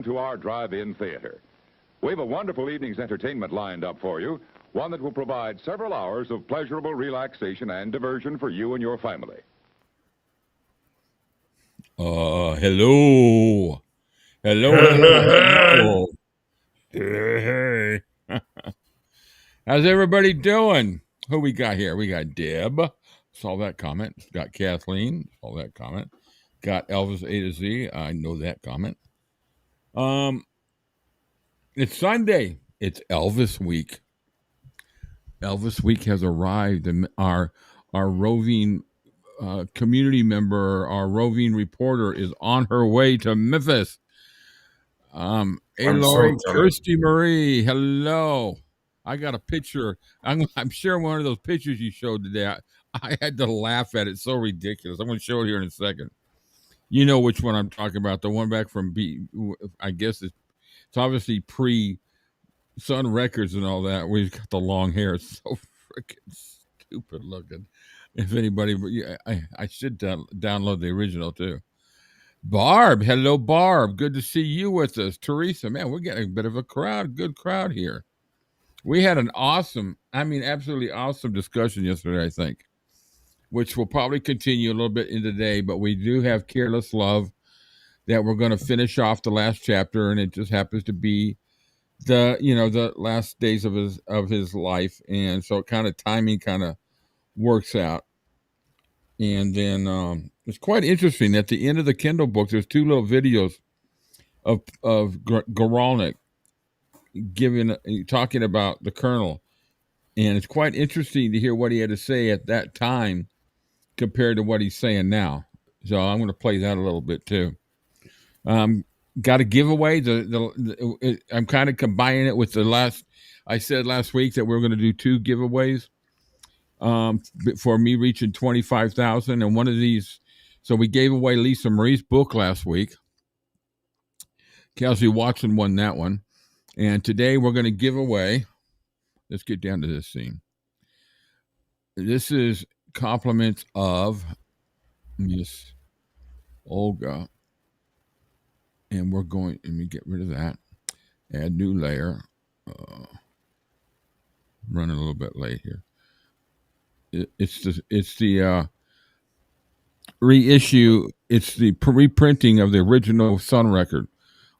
To our drive-in theater. We have a wonderful evening's entertainment lined up for you, one that will provide several hours of pleasurable relaxation and diversion for you and your family. Hello. Hello. Hey. How's everybody doing? Who we got here? We got Deb. Saw that comment. Got Kathleen. Saw that comment. Got Elvis-A-Z. I know that comment. It's Sunday. It's Elvis week. Elvis week has arrived, and our roving community member, our roving reporter, is on her way to Memphis. Hey, Lori, Kirsty Marie, hello. I got a picture. I'm sharing one of those pictures you showed today. I had to laugh at it. It's so ridiculous. I'm going to show it here in a second. You know which one I'm talking about. The one back from I guess it's obviously pre-Sun Records and all that. We've got the long hair. It's so freaking stupid looking. If anybody, I should download the original too. Barb, hello, Barb. Good to see you with us. Teresa, man, we're getting a bit of a crowd, good crowd here. We had an absolutely awesome discussion yesterday, I think, which will probably continue a little bit in today, but we do have Careless Love that we're going to finish off the last chapter, and it just happens to be the last days of his life, and so timing kind of works out. And then it's quite interesting. At the end of the Kindle book, there's two little videos of 𝐫𝐞𝐥𝐜𝐬𝐪 talking about the Colonel, and it's quite interesting to hear what he had to say at that time compared to what he's saying now. So I'm going to play that a little bit too. Got a giveaway. I'm kind of combining it with the last. I said last week that we were going to do two giveaways. For me reaching 25,000, and one of these, so we gave away Lisa Marie's book last week. Kelsey Watson won that one, and today we're going to give away. Let's get down to this scene. This is compliments of Miss Olga, and we're going. Let me get rid of that. Add new layer. Running a little bit late here. It's the reissue. It's the reprinting of the original Sun record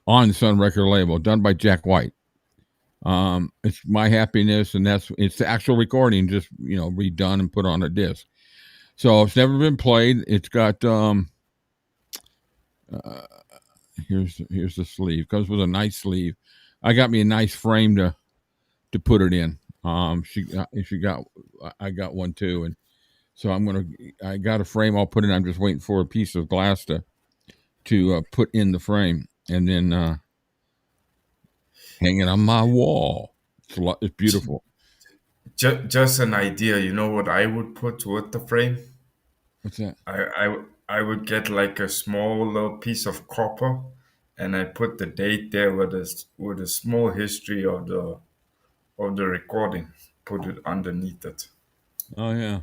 on Sun record label, done by Jack White. It's My Happiness, and it's the actual recording, just redone and put on a disc. So it's never been played. It's got here's the sleeve. Comes with a nice sleeve. I got me a nice frame to put it in. I got one too, and so I got a frame I'll put in. I'm just waiting for a piece of glass to put in the frame, and then hang it on my wall. It's beautiful. Just an idea. You know what I would put with the frame? What's that? I would get like a small little piece of copper, and I put the date there with a small history of the recording. Put it underneath it. Oh yeah,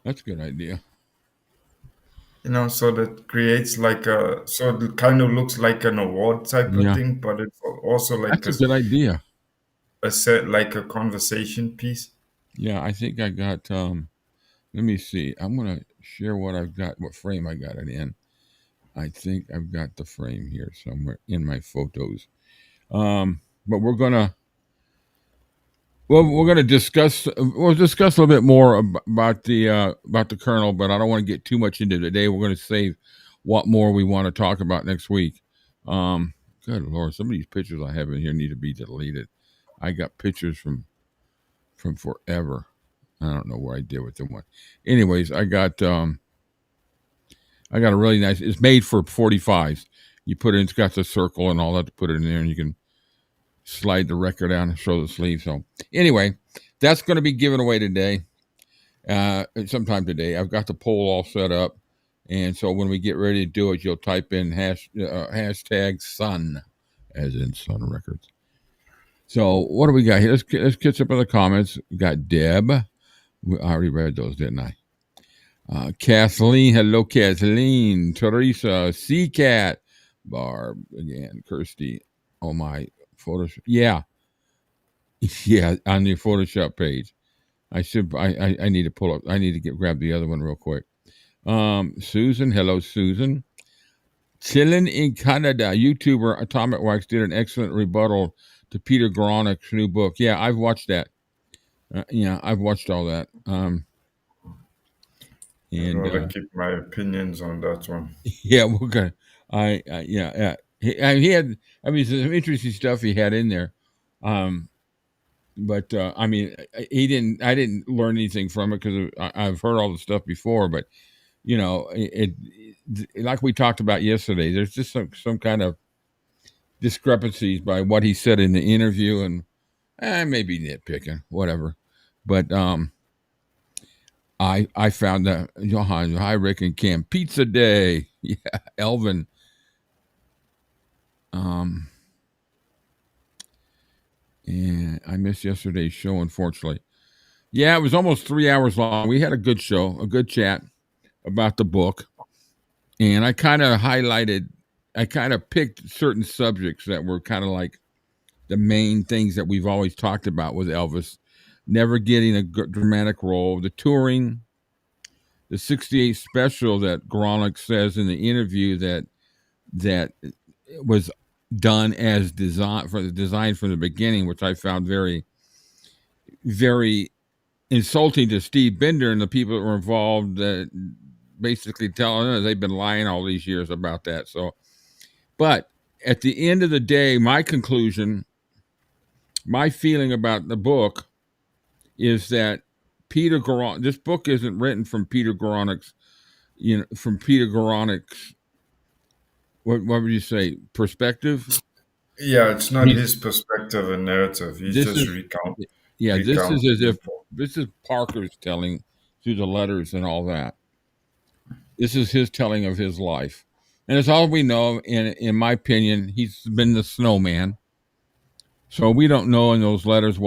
that's a good idea. So that creates so it kind of looks like an award type of thing, but it's also like that's a good idea. Like a conversation piece. Yeah, I think I got. Let me see. I'm gonna share what I've got, what frame I got it in. I think I've got the frame here somewhere in my photos. But we're gonna discuss. We'll discuss a little bit more about the Colonel, but I don't want to get too much into it today. We're going to save what more we want to talk about next week. Good Lord, some of these pictures I have in here need to be deleted. I got pictures from forever. I don't know where I did with them. Anyways, I got a really nice. It's made for 45s. You put it in. It's got the circle and all that to put it in there, and you can slide the record down and show the sleeve. So anyway, that's going to be given away today. Sometime today. I've got the poll all set up, and so when we get ready to do it, you'll type in hashtag Sun, as in Sun Records. So what do we got here? Let's catch up in the comments. We got Deb. I already read those, didn't I? Kathleen, hello Kathleen. Teresa, C-Cat, Barb again, Kirsty. Oh my Photoshop. Yeah, yeah, on the Photoshop page. I need to pull up. I need to grab the other one real quick. Susan, hello, Susan. Chillin' in Canada, YouTuber Atomic Wax did an excellent rebuttal to Peter Goronik's new book. Yeah, I've watched that. Yeah, I've watched all that. I'd And rather keep my opinions on that one. yeah, we're gonna. Yeah. He had. I mean, some interesting stuff he had in there. But I mean, he didn't. I didn't learn anything from it because I've heard all the stuff before. But you know, like we talked about yesterday. There's just some kind of discrepancies by what he said in the interview, and maybe nitpicking, whatever. But I found that Johan, hi Rick and Kim, pizza day. Yeah, Elvin. And I missed yesterday's show, unfortunately. Yeah, it was almost 3 hours long. We had a good show, a good chat about the book. And I kind of picked certain subjects that were kind of like the main things that we've always talked about with Elvis. Never getting a dramatic role, the touring, the 68 special that Goronik says in the interview that was done as design from the beginning, which I found very, very insulting to Steve Binder and the people that were involved, that basically telling us they've been lying all these years about that. So, but at the end of the day, my conclusion, my feeling about the book is that this book isn't written from Peter Goronik's, what would you say, perspective? Yeah, it's not his perspective and narrative. He's just recounting. Yeah, this is as if this is Parker's telling through the letters and all that. This is his telling of his life. And it's all we know. In my opinion, he's been the snowman. So we don't know in those letters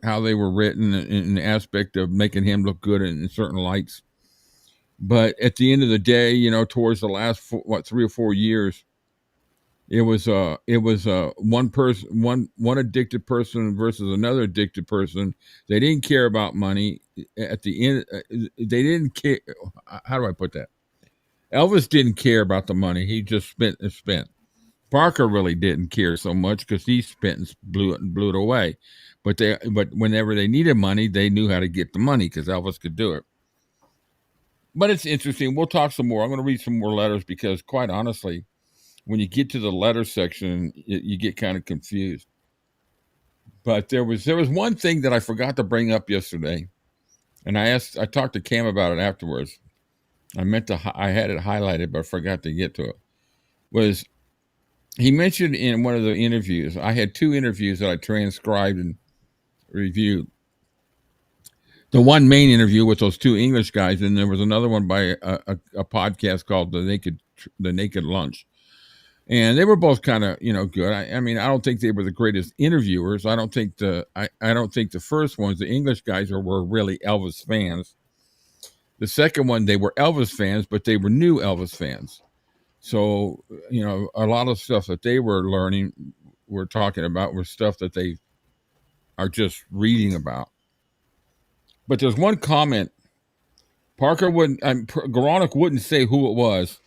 how they were written in the aspect of making him look good in certain lights. But at the end of the day, towards the last 3 or 4 years, it was one person, one addicted person versus another addicted person. They didn't care about money. At the end, they didn't care. How do I put that? Elvis didn't care about the money. He just spent and spent. Parker really didn't care so much because he spent and blew it away. But whenever they needed money, they knew how to get the money because Elvis could do it. But it's interesting. We'll talk some more. I'm going to read some more letters because, quite honestly, when you get to the letter section, you get kind of confused. But there was one thing that I forgot to bring up yesterday, and I talked to Cam about it afterwards. I had it highlighted, but I forgot to get to it. Was he mentioned in one of the interviews? I had 2 interviews that I transcribed and reviewed. The one main interview with those 2 English guys, and there was another one by a podcast called The Naked Lunch. And they were both kind of, good. I mean, I don't think they were the greatest interviewers. I don't think the first ones, the English guys, were really Elvis fans. The second one, they were Elvis fans, but they were new Elvis fans. So, a lot of stuff that they were talking about, were stuff that they are just reading about. But there's one comment. Goronik wouldn't say who it was.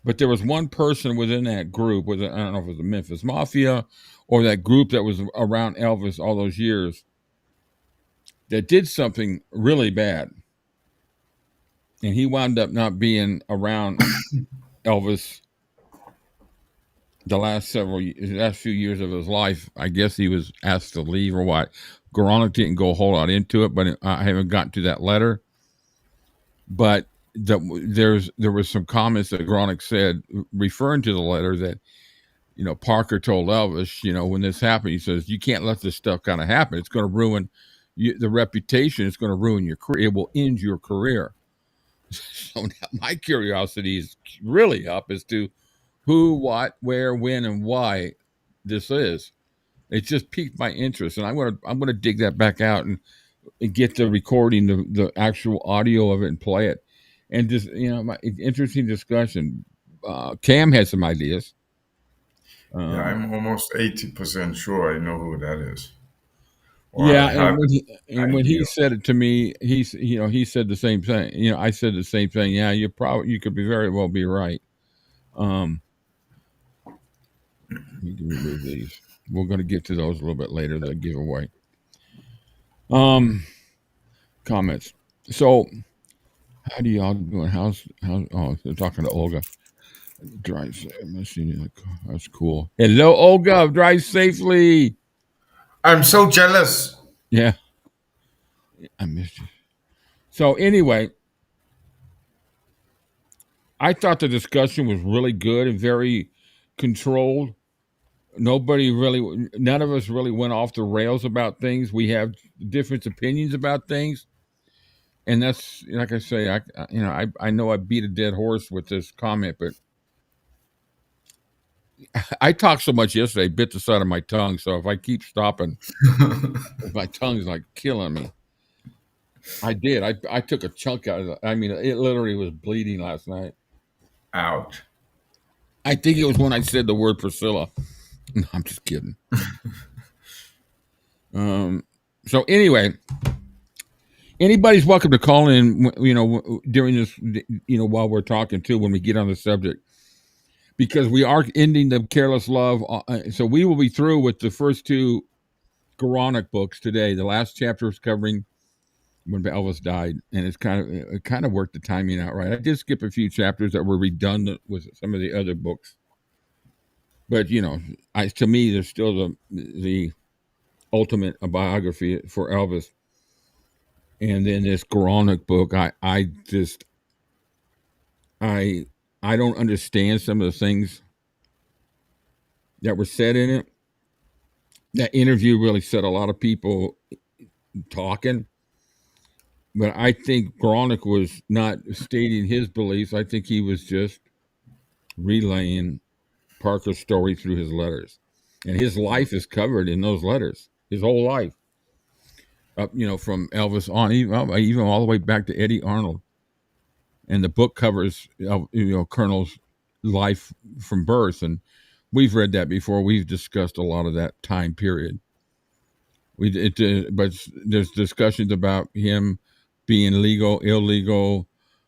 But there was one person within that group, I don't know if it was the Memphis Mafia or that group that was around Elvis all those years, that did something really bad. And he wound up not being around Elvis the last few years of his life. I guess he was asked to leave or what. Goronik didn't go a whole lot into it, but I haven't gotten to that letter. But there was some comments that Goronik said referring to the letter that, Parker told Elvis, when this happened, he says, you can't let this stuff kind of happen. It's going to ruin the reputation. It's going to ruin your career. It will end your career. So now my curiosity is really up as to who, what, where, when, and why this is. It just piqued my interest, and I'm going to dig that back out and get the recording, the actual audio of it, and play it. And just, interesting discussion. Cam had some ideas. Yeah, I'm almost 80% sure I know who that is. Or I Yeah, have and when he idea. said it to me, he said the same thing. I said the same thing. Yeah, you could be very well be right. You can remove these. We're going to get to those a little bit later. The giveaway. Comments. So, how do y'all doing? How's Oh, they're talking to Olga. Drive safe. That's cool. Hello, Olga. Drive safely. I'm so jealous. Yeah, I missed you. So anyway, I thought the discussion was really good and very controlled. None of us really went off the rails about things. We have different opinions about things, and that's like I say. I know I beat a dead horse with this comment, but I talked so much yesterday, bit the side of my tongue. So if I keep stopping, my tongue's like killing me. I did. I took a chunk out of it. I mean, it literally was bleeding last night. Ouch. I think it was when I said the word Priscilla. No, I'm just kidding. So anyway, anybody's welcome to call in, during this, while we're talking too, when we get on the subject, because we are ending the Careless Love. So we will be through with the first two 𝐫𝐞𝐥𝐜𝐸 books today. The last chapter is covering when Elvis died, and it kind of worked the timing out right. I did skip a few chapters that were redundant with some of the other books, but to me, there's still the ultimate biography for Elvis. And then this 𝐫𝐞𝐥𝐸𝐸 book, I don't understand some of the things that were said in it. That interview really set a lot of people talking, but I think 𝐫𝐞𝐥𝐸𝐸 was not stating his beliefs. I think he was just relaying Parker's story through his letters, and his life is covered in those letters. His whole life, up from Elvis on, even all the way back to Eddie Arnold. And the book covers Colonel's life from birth, and we've read that before. We've discussed a lot of that time period. But there's discussions about him being legal, illegal,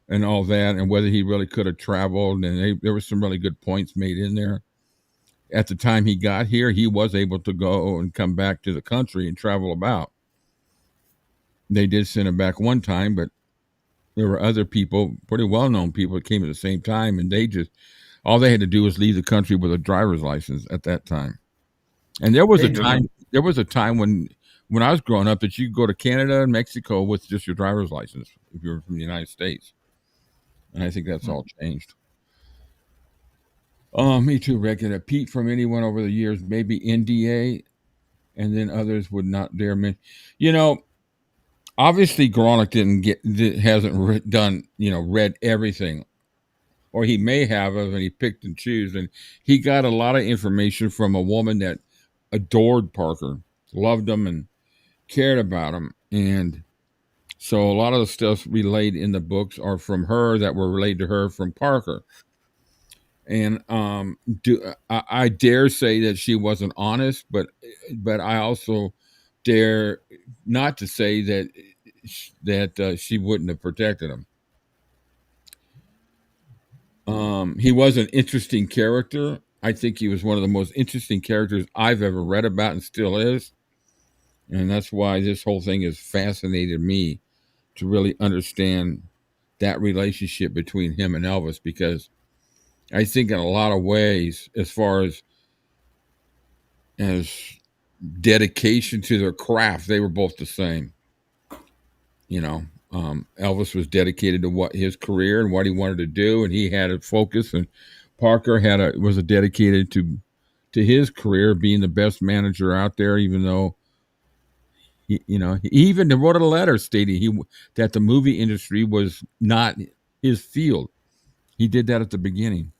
and all that, and whether he really could have traveled. And there were some really good points made in there. At the time he got here, he was able to go and come back to the country and travel about. They did send him back one time, but there were other people, pretty well-known people, that came at the same time, and all they had to do was leave the country with a driver's license at that time. And there was a time when I was growing up that you could go to Canada and Mexico with just your driver's license if you were from the United States. And I think that's all changed. Me too, regular. Pete, from anyone over the years, maybe NDA, and then others would not dare mention. Obviously, 𝐫𝐞𝐥𝐸𝐸 hasn't read everything, or he may have, and he picked and choose. And he got a lot of information from a woman that adored Parker, loved him, and cared about him. And so a lot of the stuff relayed in the books are from her that were relayed to her from Parker. And I dare say that she wasn't honest, but I also dare not to say that she wouldn't have protected him. He was an interesting character. I think he was one of the most interesting characters I've ever read about, and still is. And that's why this whole thing has fascinated me, to really understand that relationship between him and Elvis, because I think in a lot of ways, as far as dedication to their craft, they were both the same. Elvis was dedicated to what his career and what he wanted to do, and he had a focus. And Parker was dedicated to his career, being the best manager out there. Even though he even wrote a letter stating that the movie industry was not his field. He did that at the beginning.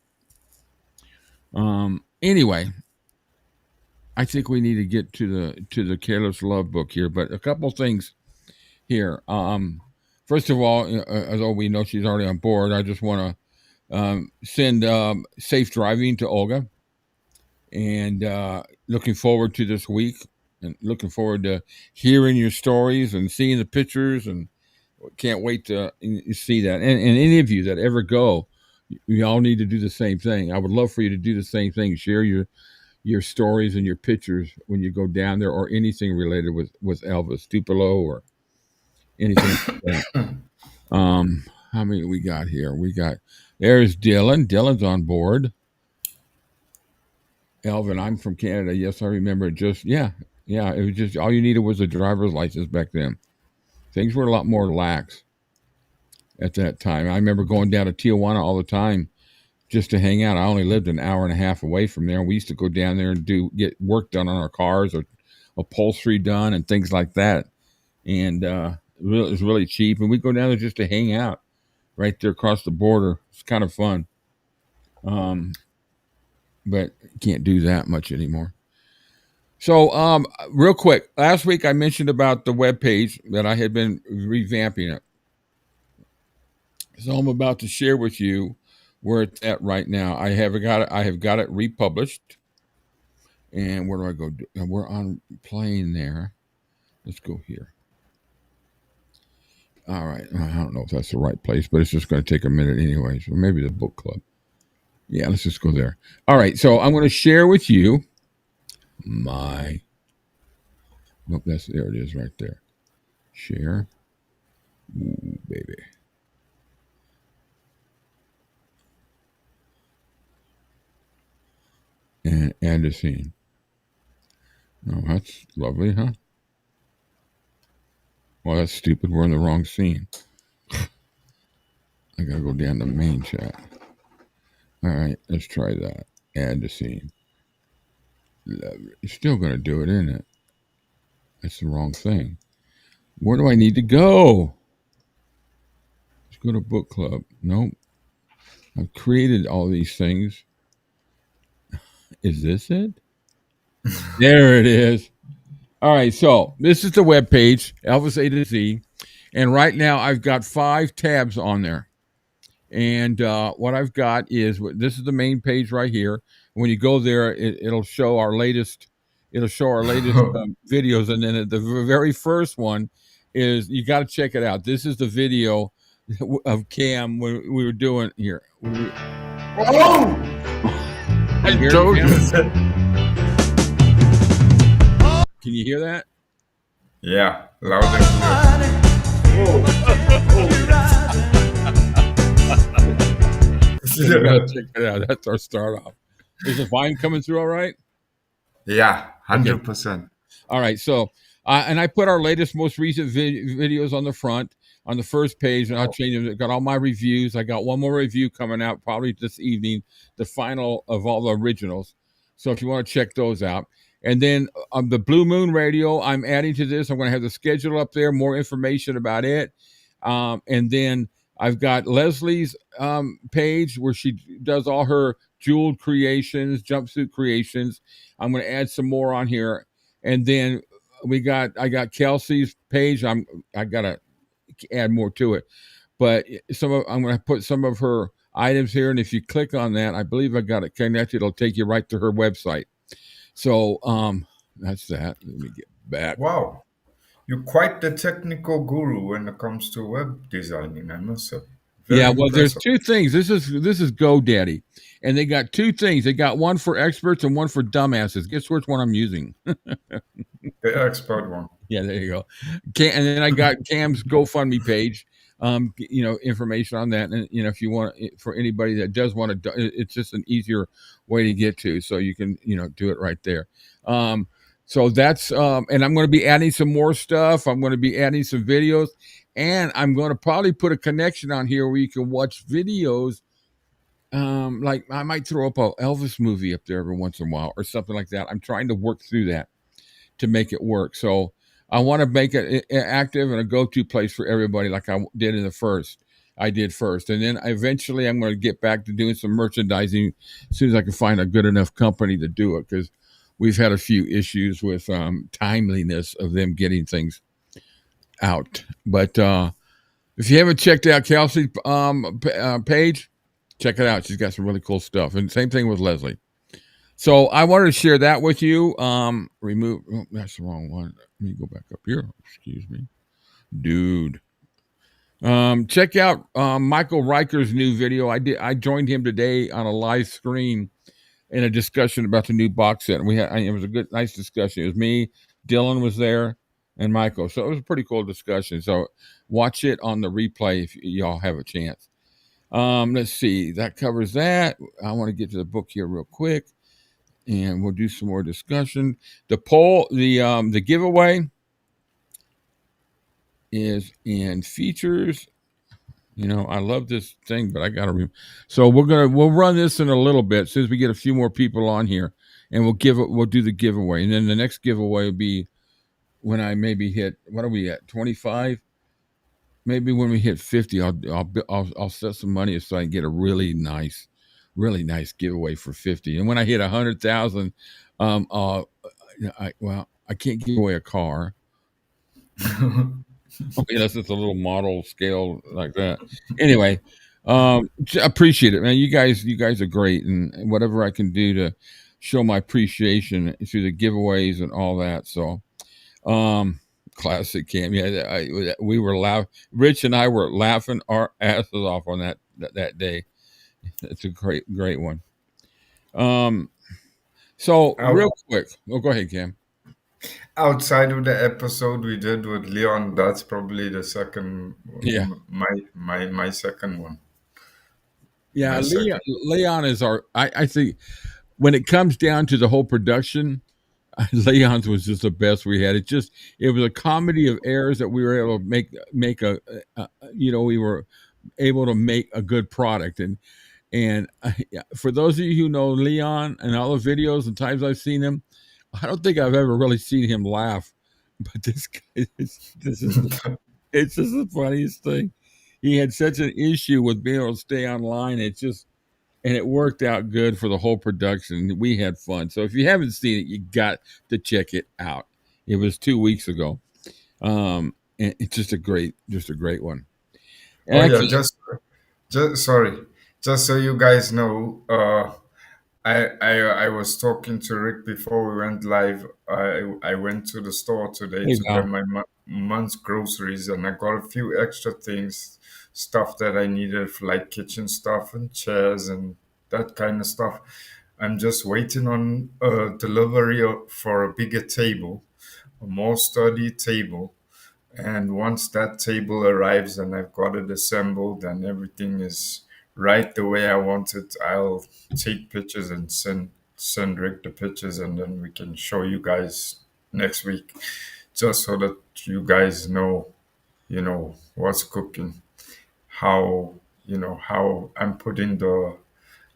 Anyway, I think we need to get to the Careless Love book here, but a couple things here. First of all, although we know she's already on board, I just want to Send safe driving to Olga, and looking forward to this week, and looking forward to hearing your stories and seeing the pictures, and can't wait to see that. And any of you that ever go, we all need to do the same thing. I would love for you to do the same thing. Share your stories and your pictures when you go down there, or anything related with Elvis Tupelo or anything like that. How many we got here? There's Dylan. Dylan's on board. Elvin, I'm from Canada. Yes, I remember. Yeah. It was just all you needed was a driver's license back then. Things were a lot more lax at that time. I remember going down to Tijuana all the time just to hang out. I only lived an hour and a half away from there. We used to go down there and get work done on our cars, or upholstery done and things like that. And it was really cheap. And we'd go down there just to hang out right there across the border. It's kind of fun. But you can't do that much anymore. So, real quick, last week I mentioned about the webpage that I had been revamping it. So I'm about to share with you where it's at right now. I have got it republished. And where do I go? We're on playing there. Let's go here. All right. I don't know if that's the right place, but it's just going to take a minute anyway. So maybe the book club. Yeah, let's just go there. All right. So I'm going to share with you nope, there it is right there. Share. Ooh, baby. And add a scene. Oh, that's lovely, huh? Well, that's stupid. We're in the wrong scene. I gotta go down to main chat. All right, let's try that. Add the scene. Lovely. It's still gonna do it, isn't it? That's the wrong thing. Where do I need to go? Let's go to book club. Nope. I've created all these things. Is this it? There it is. All right, so this is the web page, Elvis-A-Z, and right now I've got 5 tabs on there. And what I've got is this is the main page right here. When you go there, it'll show our latest. It'll show our latest videos, and then the very first one is, you got to check it out. This is the video of Cam when we were doing here. Oh! I told you. Can you hear that? Yeah, loud and clear. You gotta check it out. That's our start off. Is the volume coming through all right? Yeah, 100%. All right. So, and I put our latest, most recent videos on the front, on the first page, and I'll change them. I got all my reviews. I got one more review coming out probably this evening, the final of all the originals. So if you want to check those out. And then the Blue Moon Radio, I'm adding to this. I'm going to have the schedule up there, more information about it. And then I've got Leslie's page where she does all her jeweled creations, jumpsuit creations. I'm going to add some more on here. And then I got Kelsey's page. I got to add more to it. But I'm going to put some of her items here. And if you click on that, I believe I got it connected. It'll take you right to her website. So that's that. Let me get back. Wow. You're quite the technical guru when it comes to web designing, I must say. Very impressive. There's 2 things. This is GoDaddy, and they got 2 things. They got one for experts and one for dumbasses. Guess which one I'm using? The expert one. Yeah, there you go. And then I got Cam's GoFundMe page. Information on that, and if you want, for anybody that does want to, it's just an easier way to get to, so you can do it right there. So that's and I'm going to be adding some more stuff. I'm going to be adding some videos, and I'm going to probably put a connection on here where you can watch videos. Like I might throw up a Elvis movie up there every once in a while or something like that. I'm trying to work through that to make it work. So I want to make it active and a go-to place for everybody, like I did first. And then eventually I'm going to get back to doing some merchandising as soon as I can find a good enough company to do it, because we've had a few issues with timeliness of them getting things out. But if you haven't checked out Kelsey's page, Check it out. She's got some really cool stuff. And same thing with Leslie. So I wanted to share that with you. Remove. Oh, that's the wrong one. Let me go back up here. Excuse me, dude. Check out Michael Reicher's new video. I joined him today on a live stream in a discussion about the new box set. And it was a nice discussion. It was me, Dylan was there, and Michael. So it was a pretty cool discussion. So watch it on the replay if y'all have a chance. Let's see. That covers that. I want to get to the book here real quick, and we'll do some more discussion. The poll, the giveaway is in features. You know, I love this thing, but I gotta. So we'll run this in a little bit as soon as we get a few more people on here, and we'll do the giveaway, and then the next giveaway will be when I maybe hit. What are we at? 25. Maybe when we hit 50, I'll set some money aside and get a really nice giveaway for 50. And when I hit 100,000, I can't give away a car. Okay, that's just a little model scale like that. Anyway, appreciate it, man. You guys are great, and whatever I can do to show my appreciation through the giveaways and all that. So, classic Cam. Yeah, we were laughing. Rich and I were laughing our asses off on that day. It's a great one. So real quick, go ahead, Cam. Outside of the episode we did with Leon, that's probably the second. Yeah, my second one. Yeah, Leon is I think when it comes down to the whole production, Leon's was just the best we had. It was a comedy of errors that we were able to make we were able to make a good product. And for those of you who know Leon and all the videos and times I've seen him, I don't think I've ever really seen him laugh. But this guy, it's just the funniest thing. He had such an issue with being able to stay online. And it worked out good for the whole production. We had fun. So if you haven't seen it, you got to check it out. It was 2 weeks ago. And it's just a great one. And actually, just so you guys know, I was talking to Rick before we went live. I went to the store today to get my month's groceries, and I got a few extra things, stuff that I needed for like kitchen stuff and chairs and that kind of stuff. I'm just waiting on a delivery for a bigger table, a more sturdy table. And once that table arrives and I've got it assembled and everything is right the way I want it, I'll take pictures and send Rick the pictures, and then we can show you guys next week, just so that you guys know, what's cooking, how I'm putting the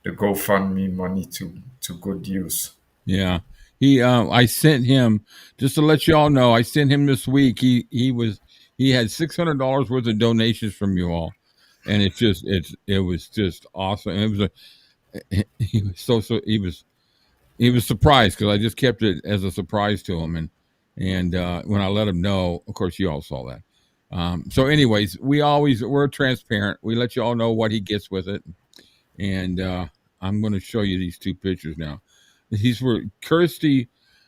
GoFundMe money to good use. Yeah. I sent him, just to let you all know, I sent him this week. He had $600 worth of donations from you all. And it was just awesome. He was surprised because I just kept it as a surprise to him. And when I let him know, of course you all saw that. So anyways, we're transparent. We let you all know what he gets with it. And I'm going to show you these two pictures now. These were Kirsty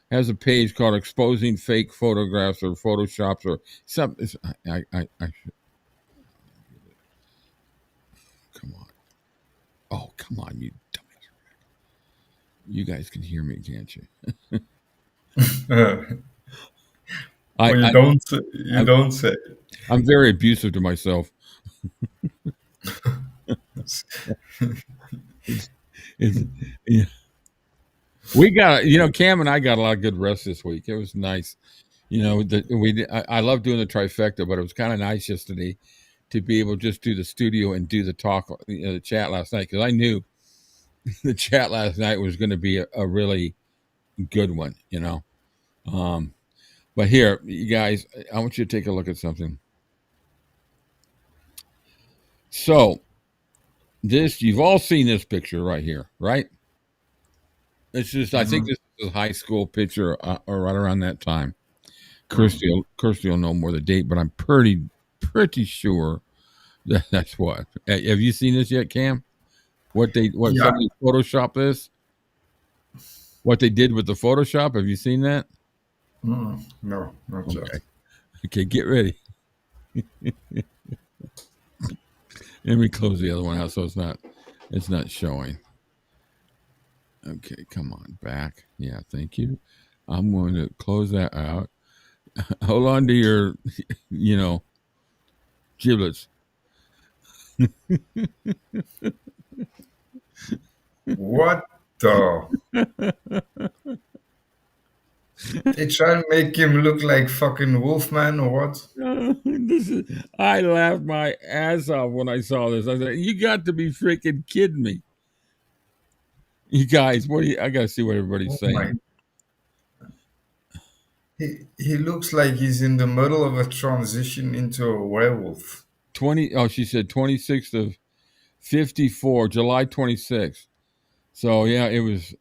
has a page called Exposing Fake Photographs or Photoshops or something. I come on. Oh, come on, you dumbass. You guys can hear me, can't you? Don't say. I'm very abusive to myself. Yeah. We got, Cam and I got a lot of good rest this week. It was nice. I love doing the trifecta, but it was kind of nice yesterday to be able to just do the studio and do the talk, the chat last night, because I knew the chat last night was going to be a really good one, But here, you guys, I want you to take a look at something. So, you've all seen this picture right here, right? It's just, I think this is a high school picture or right around that time. Kirsty will know more the date, but I'm pretty sure that's what. Have you seen this yet, Cam? What Yeah. somebody Photoshop this? What they did with the Photoshop? Have you seen that? No, not Okay. yet. Okay, get ready. Let me close the other one out so it's not showing. Okay, come on back. Yeah, thank you. I'm going to close that out. Hold on to your, giblets. What the? They try to make him look like fucking Wolfman or what? I laughed my ass off when I saw this. I said, "You got to be freaking kidding me, you guys!" I got to see what everybody's Oh my! saying. He looks like he's in the middle of a transition into a werewolf. 20. Oh, she said 26th of 54, July 26th. So yeah, it was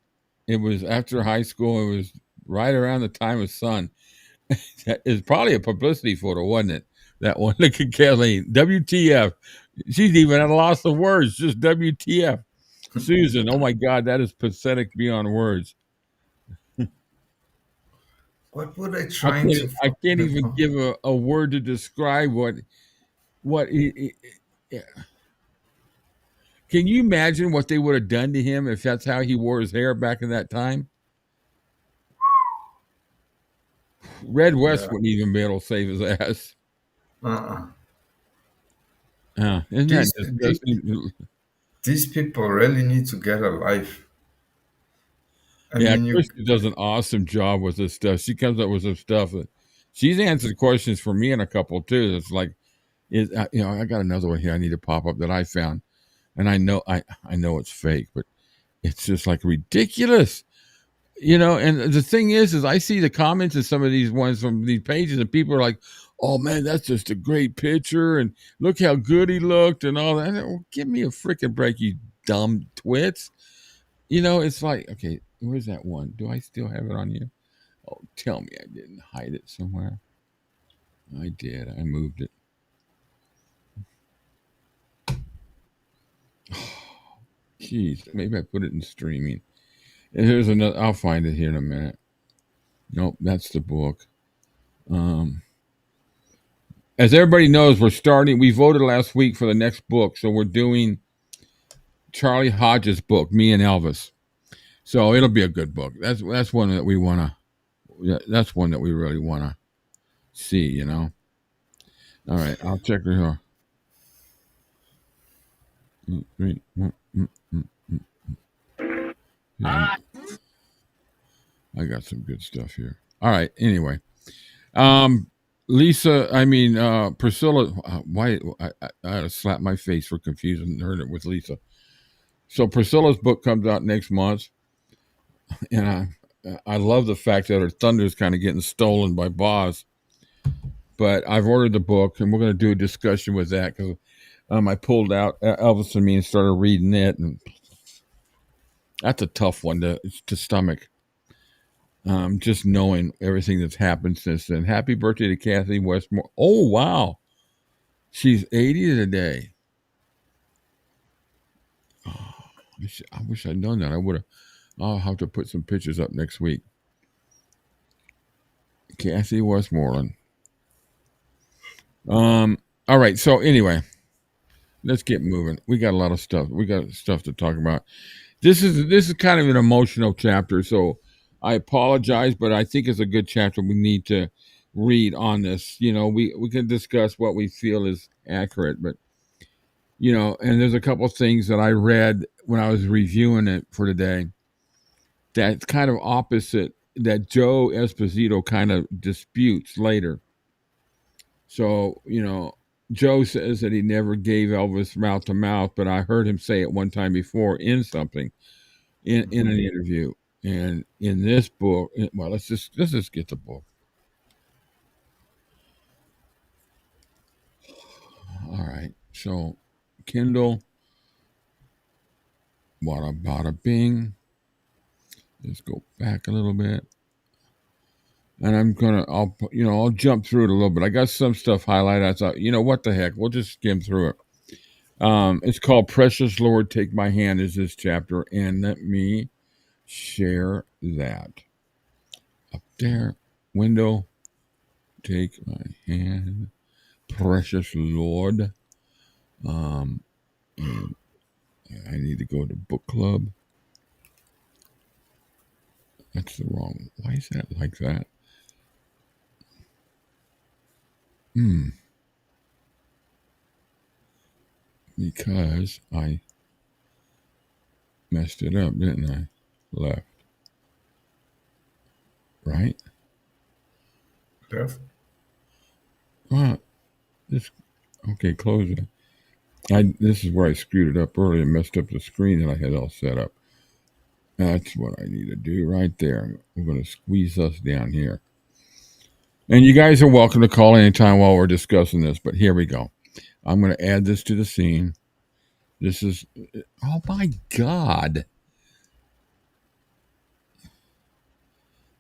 after high school. It was right around the time of Sun. It's probably a publicity photo, wasn't it? That one. Look at Kelly. WTF. She's even at a loss of words. Just WTF. Susan, oh my God, that is pathetic beyond words. What were they trying to I can't fucking? even give a word to describe what yeah. Can you imagine what they would have done to him if that's how he wore his hair back in that time? Red West Yeah. wouldn't even be able to save his ass. Uh-uh. Isn't that These, these disgusting? these people really need to get a life. I Yeah, mean, you. Kristen does an awesome job with this stuff. She comes up with some stuff that she's answered questions for me and a couple too. It's like, I got another one here I need to pop up that I found, and I know it's fake, but it's just like ridiculous. And the thing is I see the comments in some of these ones from these pages, and people are like, "Oh man, that's just a great picture, and look how good he looked, and all that." Well, give me a freaking break, you dumb twits. It's like, okay, where's that one? Do I still have it on you? Oh, tell me I didn't hide it somewhere. I did. I moved it. Jeez, maybe I put it in streaming. And here's another. I'll find it here in a minute. Nope, that's the book. As everybody knows, we voted last week for the next book, so we're doing Charlie Hodges' book, Me and Elvis. So it'll be a good book. That's one that we wanna. That's one that we really wanna see. All right, I'll check it here. Yeah, I got some good stuff here. All right. Anyway, Priscilla. Why I had to slap my face for confusing her with Lisa. So Priscilla's book comes out next month, and I love the fact that her thunder is kind of getting stolen by Boz. But I've ordered the book, and we're going to do a discussion with that because I pulled out Elvis and Me and started reading it, and that's a tough one to stomach. Just knowing everything that's happened since then. Happy birthday to Kathy Westmore. Oh wow, she's 80 today. Oh, I wish I'd known that. I would have. I'll have to put some pictures up next week. Kathy Westmoreland. All right. So anyway, let's get moving. We got a lot of stuff. We got stuff to talk about. This is kind of an emotional chapter, so I apologize, but I think it's a good chapter we need to read on this. We can discuss what we feel is accurate, but and there's a couple of things that I read when I was reviewing it for today that's kind of opposite that Joe Esposito kind of disputes later. So, Joe says that he never gave Elvis mouth to mouth, but I heard him say it one time before in something in an interview. And in this book, well, let's just get the book. All right. So, Kindle, wada bada bing. Let's go back a little bit. And I'll jump through it a little bit. I got some stuff highlighted. I thought, what the heck? We'll just skim through it. It's called Precious Lord, Take My Hand is this chapter. And let me share that. Up there, window, take my hand, precious Lord. And I need to go to book club. That's the wrong. Why is that like that? Because I messed it up, didn't I? Left. Right? Left. Well, this. Okay, close it. This is where I screwed it up earlier and messed up the screen that I had all set up. That's what I need to do right there. I'm going to squeeze us down here. And you guys are welcome to call anytime while we're discussing this, but here we go. I'm going to add this to the scene. This is, oh my God.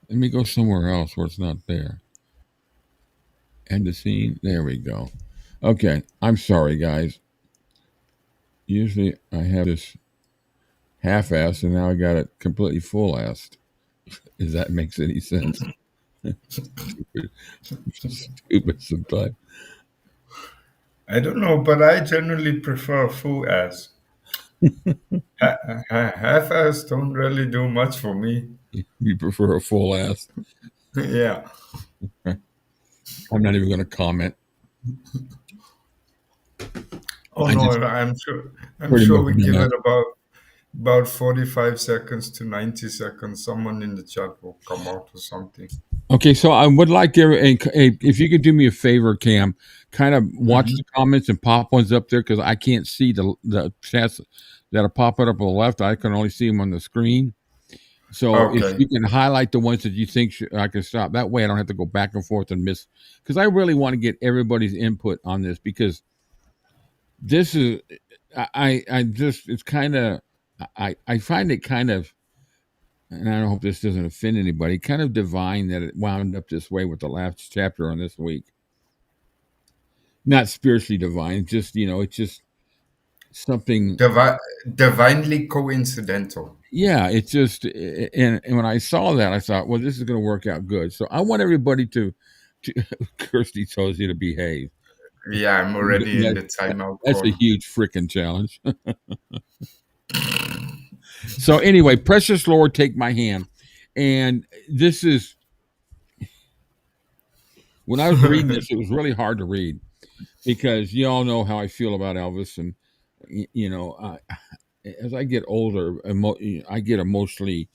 Let me go somewhere else where it's not there. End the scene. There we go. Okay, I'm sorry, guys. Usually I have this half-assed, and now I got it completely full-assed. If that makes any sense. Stupid sometimes. I don't know, but I generally prefer full ass. Half ass don't really do much for me. You prefer a full ass? Yeah. I'm not even going to comment. Oh I no, just I'm sure. I'm pretty sure much we give know. it about 45 seconds to 90 seconds. Someone in the chat will come out or something. Okay, so I would like if you could do me a favor, Cam, kind of watch the comments and pop ones up there because I can't see the chats that are popping up on the left. I can only see them on the screen. So if Okay. you can highlight the ones that you think I can stop, that way I don't have to go back and forth and miss. Because I really want to get everybody's input on this because this is I just it's kind of I find it kind of, and I hope this doesn't offend anybody, kind of divine that it wound up this way with the last chapter on this week. Not spiritually divine, just it's just something. Divinely coincidental. Yeah, it's just, and when I saw that, I thought, well, this is going to work out good. So I want everybody to Kirsty tells you to behave. Yeah, I'm already in the timeout That's a call. huge freaking challenge. So anyway, precious Lord, take my hand. And this is, when I was reading this, it was really hard to read because you all know how I feel about Elvis. And, as I get older, I get emotionally,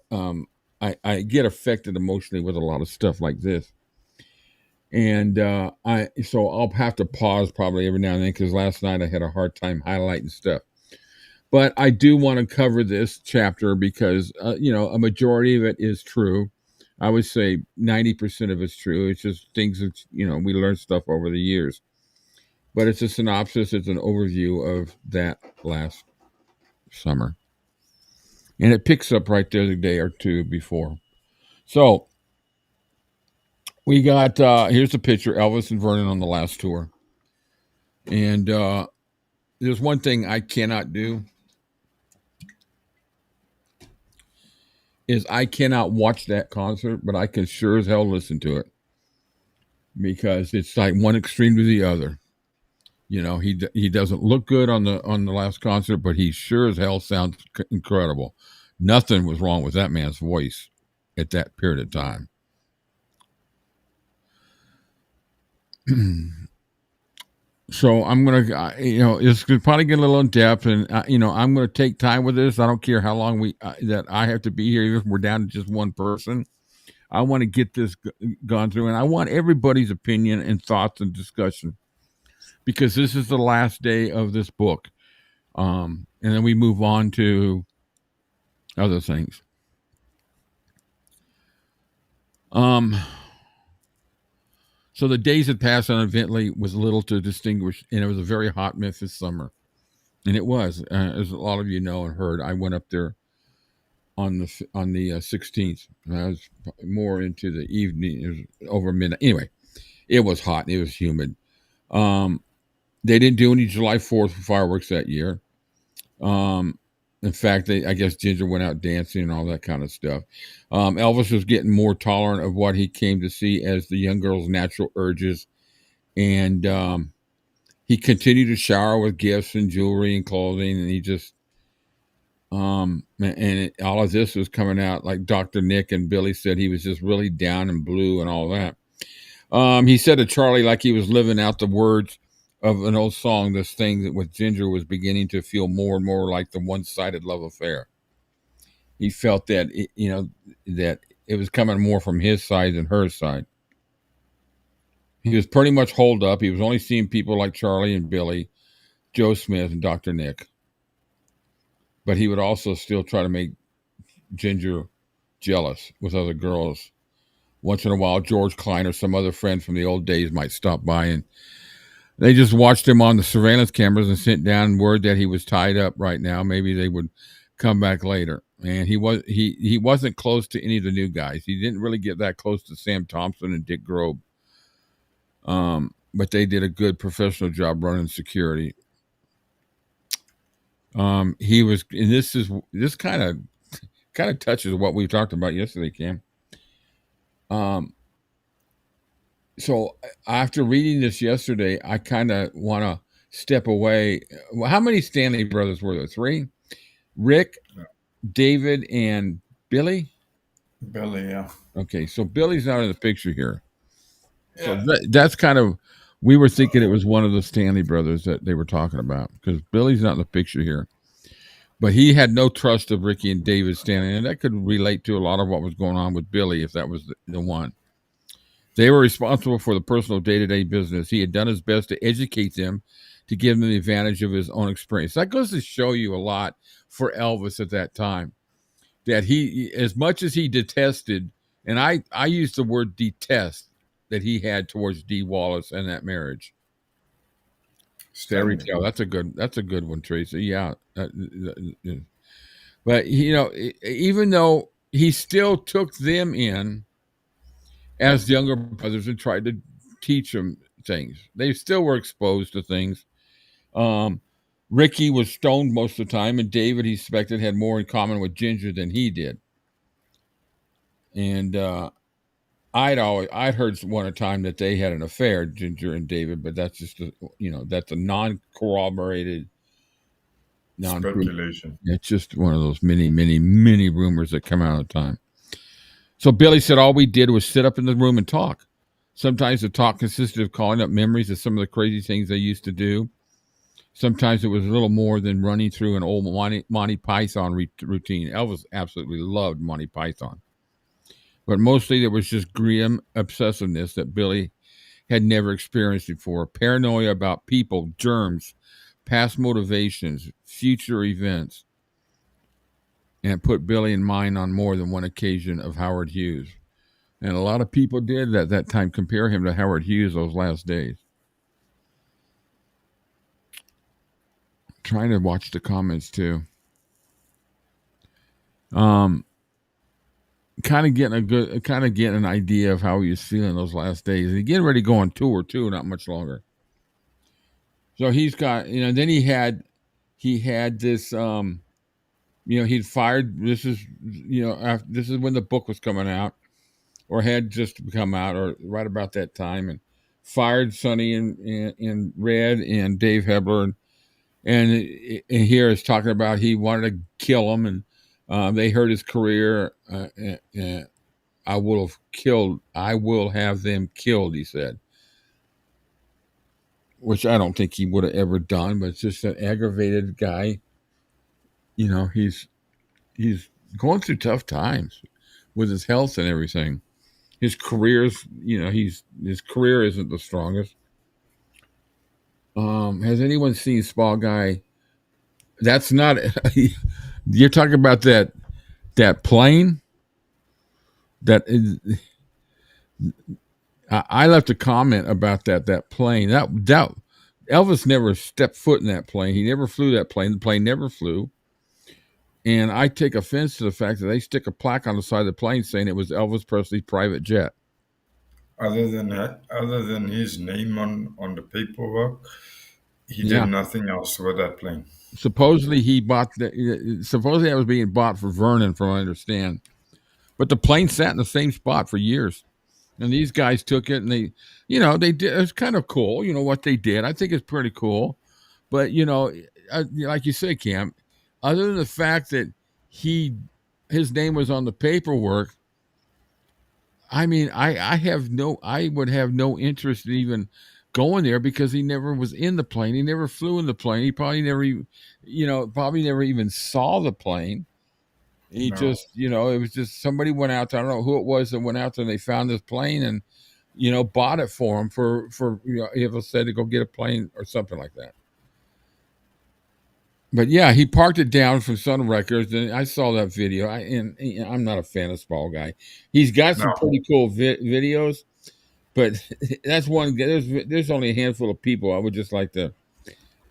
I get affected emotionally with a lot of stuff like this. And so I'll have to pause probably every now and then because last night I had a hard time highlighting stuff. But I do want to cover this chapter because a majority of it is true. I would say 90% of it's true. It's just things that we learned stuff over the years. But it's a synopsis. It's an overview of that last summer, and it picks up right there the day or two before. So we got here's a picture: Elvis and Vernon on the last tour, and there's one thing I cannot do is I cannot watch that concert, but I can sure as hell listen to it because it's like one extreme to the other. He doesn't look good on the last concert, but he sure as hell sounds incredible. Nothing was wrong with that man's voice at that period of time. So I'm gonna, it's gonna probably get a little in depth, and I'm gonna take time with this. I don't care how long that I have to be here, even if we're down to just one person. I want to get this gone through, and I want everybody's opinion and thoughts and discussion because this is the last day of this book, and then we move on to other things. So the days that passed uneventfully was little to distinguish, and it was a very hot Memphis summer. And it was, as a lot of you know and heard, I went up there on the 16th. I was more into the evening, it was over midnight. Anyway, it was hot. It was humid. They didn't do any July 4th fireworks that year. In fact, I guess Ginger went out dancing and all that kind of stuff. Elvis was getting more tolerant of what he came to see as the young girl's natural urges, and he continued to shower with gifts and jewelry and clothing, and he just all of this was coming out like Dr. Nick and Billy said he was just really down and blue and all that. He said to Charlie like he was living out the words of an old song, this thing that with Ginger was beginning to feel more and more like the one-sided love affair. He felt that that it was coming more from his side than her side. He was pretty much holed up. He was only seeing people like Charlie and Billy, Joe Smith, and Dr. Nick. But he would also still try to make Ginger jealous with other girls. Once in a while, George Klein or some other friend from the old days might stop by, and they just watched him on the surveillance cameras and sent down word that he was tied up right now. Maybe they would come back later. And he wasn't close to any of the new guys. He didn't really get that close to Sam Thompson and Dick Grobe. But they did a good professional job running security. He was, and this kind of touches what we talked about yesterday, Cam. So after reading this yesterday, I kind of want to step away. How many Stanley brothers were there? 3? Rick, David, and Billy? Billy, yeah. Okay, so Billy's not in the picture here. Yeah. So that's kind of, we were thinking it was one of the Stanley brothers that they were talking about because Billy's not in the picture here. But he had no trust of Ricky and David Stanley, and that could relate to a lot of what was going on with Billy if that was the one. They were responsible for the personal day-to-day business. He had done his best to educate them, to give them the advantage of his own experience. That goes to show you a lot for Elvis at that time, that he, as much as he detested, and I use the word detest that he had towards Dee Wallace and that marriage. Fairy tale. That's a good one, Tracy. Yeah. But even though he still took them in as younger brothers and tried to teach them things, they still were exposed to things. Ricky was stoned most of the time, and David, he suspected, had more in common with Ginger than he did. And I'd heard one time that they had an affair, Ginger and David, but that's just that's a non-corroborated speculation. It's just one of those many rumors that come out of time. So Billy said all we did was sit up in the room and talk. Sometimes the talk consisted of calling up memories of some of the crazy things they used to do. Sometimes it was a little more than running through an old Monty Python routine. Elvis absolutely loved Monty Python. But mostly there was just grim obsessiveness that Billy had never experienced before. Paranoia about people, germs, past motivations, future events. And it put Billy in mind on more than one occasion of Howard Hughes. And a lot of people did at that time compare him to Howard Hughes those last days. Trying to watch the comments too. Kind of getting an idea of how he was feeling those last days. And getting ready to go on tour too, not much longer. So he's got, then he had this, he'd fired, this is when the book was coming out or had just come out or right about that time, and fired Sonny and Red and Dave Hebler. And here is talking about he wanted to kill him, and they hurt his career. I will have them killed, he said. Which I don't think he would have ever done, but it's just an aggravated guy. He's going through tough times with his health and everything. His career's, his career isn't the strongest. Has anyone seen Small Guy? That's not. You're talking about that plane. That is, I left a comment about that plane. That Elvis never stepped foot in that plane. He never flew that plane. The plane never flew. And I take offense to the fact that they stick a plaque on the side of the plane saying it was Elvis Presley's private jet. Other than that, other than his name on the paperwork, he did Yeah. nothing else with that plane. Supposedly he bought supposedly that was being bought for Vernon, from what I understand. But the plane sat in the same spot for years. And these guys took it and they did. It's kind of cool, what they did. I think it's pretty cool. But, like you say, Cam, other than the fact that his name was on the paperwork, I mean, I would have no interest in even going there because he never was in the plane. He never flew in the plane. He probably never even saw the plane. He No, just, it was just somebody went out there. I don't know who it was that went out there and they found this plane and, bought it for him for, if it said to go get a plane or something like that. But yeah, he parked it down from Sun Records, and I saw that video. I'm not a fan of Small Guy. He's got some no, pretty cool videos, but that's one. There's only a handful of people I would just like to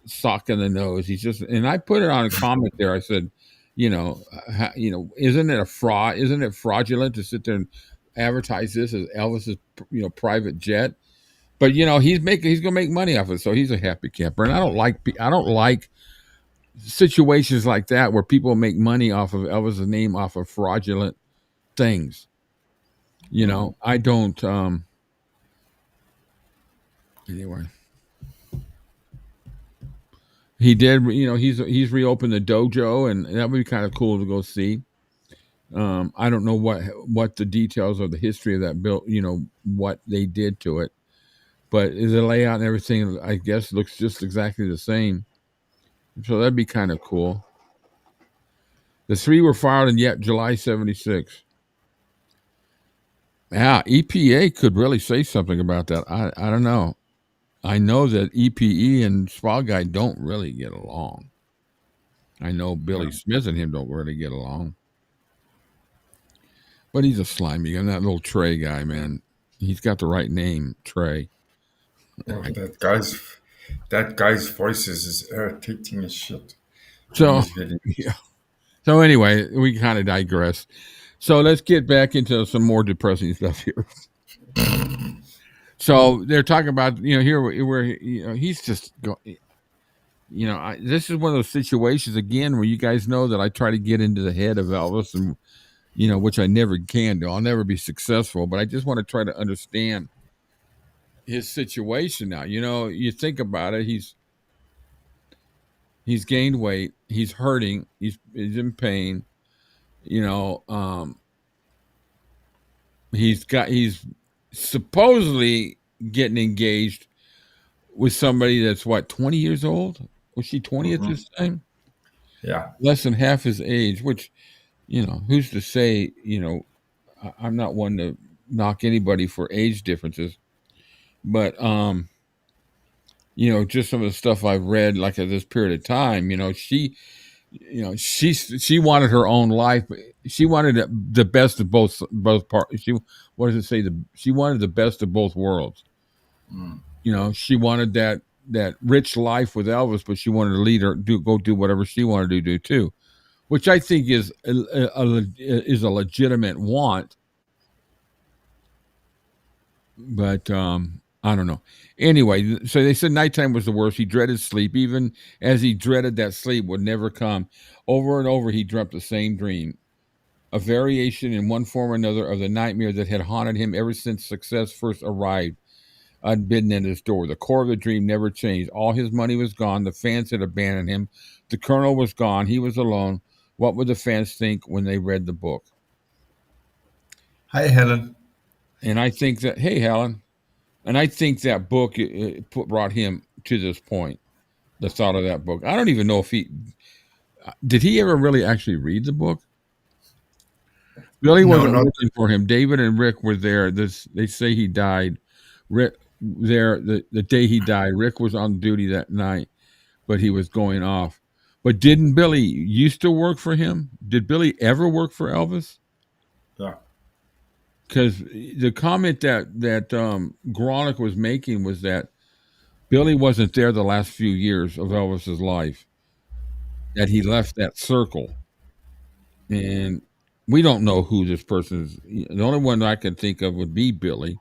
sock in the nose. And I put it on a comment there. I said, isn't it a fraud? Isn't it fraudulent to sit there and advertise this as Elvis's, private jet? But he's gonna make money off it, so he's a happy camper. And I don't like situations like that where people make money off of Elvis's name off of fraudulent things. I don't. Anyway, he did. He's reopened the dojo, and that would be kind of cool to go see. I don't know what the details of the history of that built. What they did to it, but the layout and everything, I guess, looks just exactly the same. So that'd be kind of cool. The three were filed in yet July 76. Yeah, EPA could really say something about that. I don't know. I know that EPE and Small Guy don't really get along. I know Billy Smith and him don't really get along. But he's a slimy, and that little Trey guy, man. He's got the right name, Trey. well, that guy's voices is irritating as shit. So, yeah. So anyway, we kind of digress. So let's get back into some more depressing stuff here. So they're talking about, here where he's just this is one of those situations again where you guys know that I try to get into the head of Elvis, and which I never can do. I'll never be successful, but I just want to try to understand his situation now. You think about it, he's gained weight, he's hurting, he's in pain, he's supposedly getting engaged with somebody that's 20 years old. Was she 20 at this time? Yeah, less than half his age. Which, who's to say? I'm not one to knock anybody for age differences, but just some of the stuff I've read, like at this period of time, she wanted her own life. She wanted the best of both parts. What does it say? She wanted the best of both worlds. She wanted that rich life with Elvis, but she wanted to go do whatever she wanted to do too, which I think is a legitimate want. But I don't know. Anyway, so they said nighttime was the worst. He dreaded sleep, even as he dreaded that sleep would never come. Over and over, he dreamt the same dream, a variation in one form or another of the nightmare that had haunted him ever since success first arrived unbidden at his door. The core of the dream never changed. All his money was gone. The fans had abandoned him. The Colonel was gone. He was alone. What would the fans think when they read the book? Hi, Helen. And I think that, hey, Helen. And I think that book brought him to this point, the thought of that book. I don't even know if did he ever really actually read the book? Billy wasn't looking for him. David and Rick were there. They say he died. Rick there the day he died. Rick was on duty that night, but he was going off. But didn't Billy used to work for him? Did Billy ever work for Elvis? Yeah. Because the comment that 𝐤𝐤𝐤𝐿 was making was that Billy wasn't there the last few years of Elvis's life, that he left that circle. And we don't know who this person is. The only one I can think of would be Billy.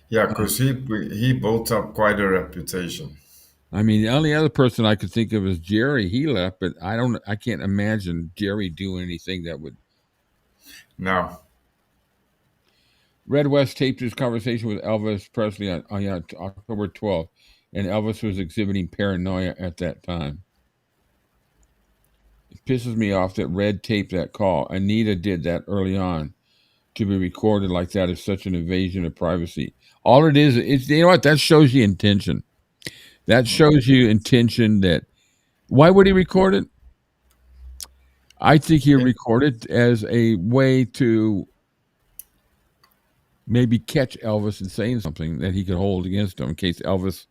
Yeah, because he built up quite a reputation. I mean, the only other person I could think of is Jerry. He left, but I can't imagine Jerry doing anything that would. No. Red West taped his conversation with Elvis Presley on October 12th, and Elvis was exhibiting paranoia at that time. It pisses me off that Red taped that call. Anita did that early on. To be recorded like that is such an invasion of privacy. All it is, it's, you know what? That shows you intention. That shows you intention that. Why would he record it? I think he recorded as a way to maybe catch Elvis in saying something that he could hold against him in case Elvis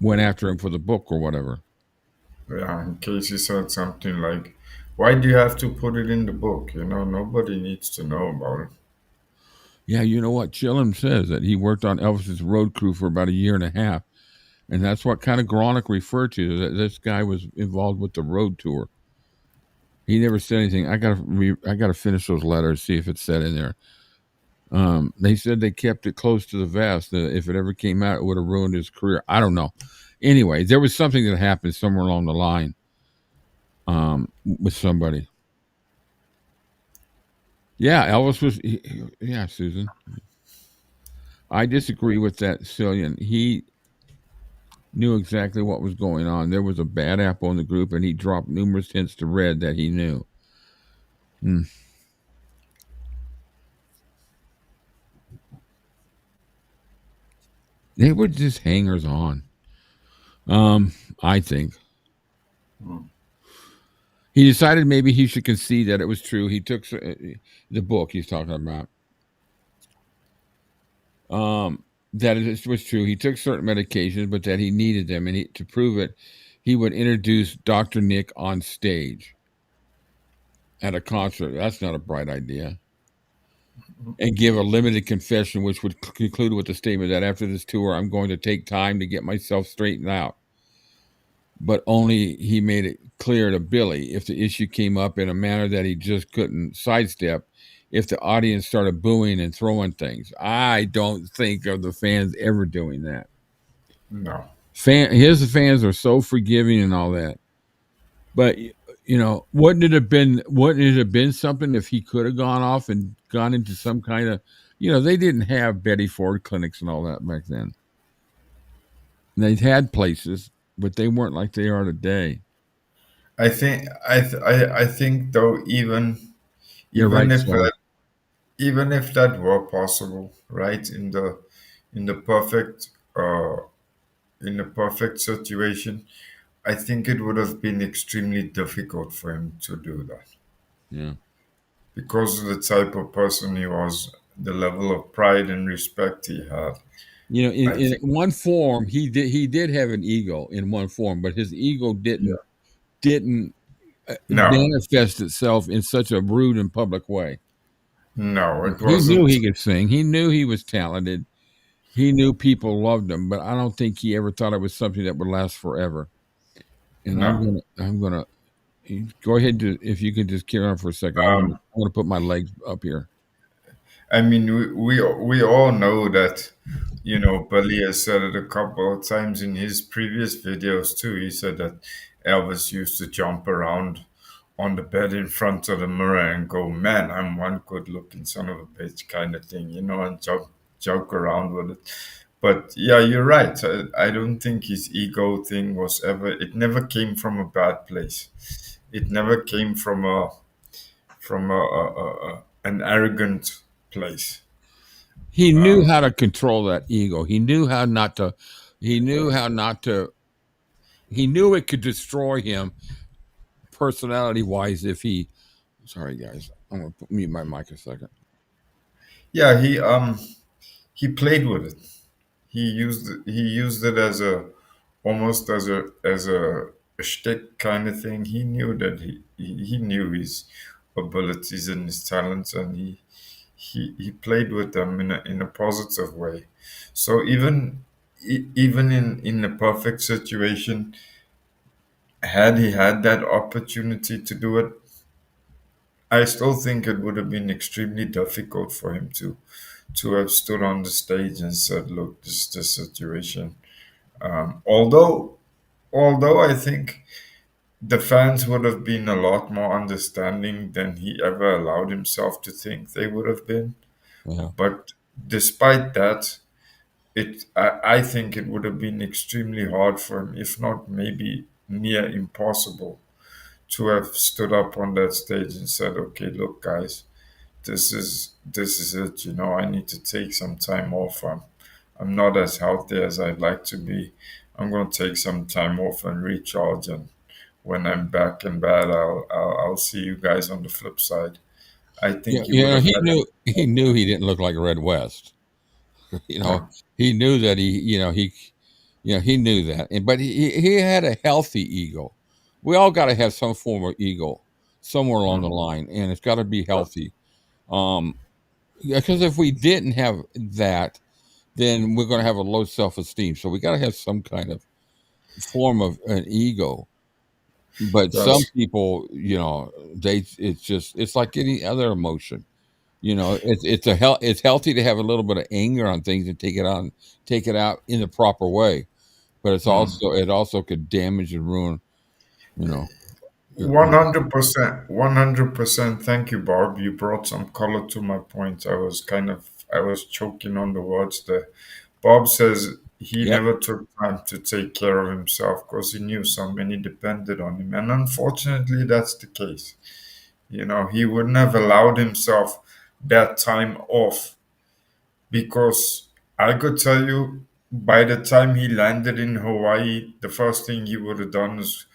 went after him for the book or whatever. Yeah, in case he said something like, "Why do you have to put it in the book? You know, nobody needs to know about it." Yeah, you know what? Chillum says that he worked on Elvis's road crew for about a year and a half. And that's what kind of Gronick referred to, that this guy was involved with the road tour. He never said anything. I gotta finish those letters, see if it said in there. They said they kept it close to the vest. If it ever came out, it would have ruined his career. I don't know. Anyway, there was something that happened somewhere along the line with somebody. Yeah, Elvis was. Yeah, Susan. I disagree with that, Cillian. He knew exactly what was going on. There was a bad apple in the group, and he dropped numerous hints to Red that he knew. They were just hangers on. I think. He decided maybe he should concede that it was true. He took the book he's talking about. That it was true. He took certain medications, but that he needed them, and to prove it, he would introduce Dr. Nick on stage at a concert. That's not a bright idea. And give a limited confession, which would conclude with the statement that after this tour, I'm going to take time to get myself straightened out. But only he made it clear to Billy if the issue came up in a manner that he just couldn't sidestep, if the audience started booing and throwing things. I don't think of the fans ever doing that. No. His fans are so forgiving and all that. But you know, wouldn't it have been something if he could have gone off and gone into some kind of, you know, they didn't have Betty Ford clinics and all that back then. They had places, but they weren't like they are today. I think though, You're right, if Sally. even if that were possible, right, in the perfect in the perfect situation, I think it would have been extremely difficult for him to do that Yeah. because of the type of person he was, the level of pride and respect he had. You know, I in think, one form, he did have an ego in one form, but his ego yeah. didn't No, manifest itself in such a rude and public way. no, it He knew wasn't. he could sing. He knew he was talented. He knew people loved him, but I don't think he ever thought it was something that would last forever. And No. I'm gonna go ahead if you could just carry on for a second. Um, I want to put my legs up here. I mean, we all know that, you know, Billy has said it a couple of times in his previous videos too. He said that Elvis used to jump around on the bed in front of the mirror and go, "Man, I'm one good looking son of a bitch," kind of thing, you know, and joke around with it. But yeah, you're right. I don't think his ego thing was ever, it never came from a bad place. It never came from an arrogant place. He knew Um, how to control that ego. He knew how not to. He knew how not to. He knew it could destroy him personality wise if he. Sorry, guys. I'm gonna mute my mic a second. yeah, he played with it. He used it as a almost a shtick kind of thing. He knew that he knew his abilities and his talents, and he played with them in a positive way. So even in a perfect situation, had he had that opportunity to do it, I still think it would have been extremely difficult for him to have stood on the stage and said, "Look, this is the situation. Although I think the fans would have been a lot more understanding than he ever allowed himself to think they would have been. Yeah. But despite that, I think it would have been extremely hard for him, if not maybe near impossible, to have stood up on that stage and said, "Okay, look, guys, this is it. I need to take some time off. I'm not as healthy as I'd like to be. I'm going to take some time off and recharge. And when I'm back in bed, I'll see you guys on the flip side." I Yeah, think he would have he had. knew he didn't look like Red West. Yeah. He knew that he knew that, but he had a healthy ego. We all got to have some form of ego somewhere along the Mm. line, and it's got to be healthy. Um, because if we didn't have that, then we're going to have a low self-esteem. So we got to have some kind of form of an ego. But some That's people, it's like any other emotion. It's healthy to have a little bit of anger on things and take it out in the proper way. But mm. it also could damage and ruin, you know. your- 100%, 100%. Thank you, Barb. You brought some color to my point. I was choking on the words there. Bob says he Yep. never took time to take care of himself because he knew so many depended on him. And unfortunately, that's the case. He wouldn't have allowed himself that time off because I could tell you by the time he landed in Hawaii, the first thing he would have done is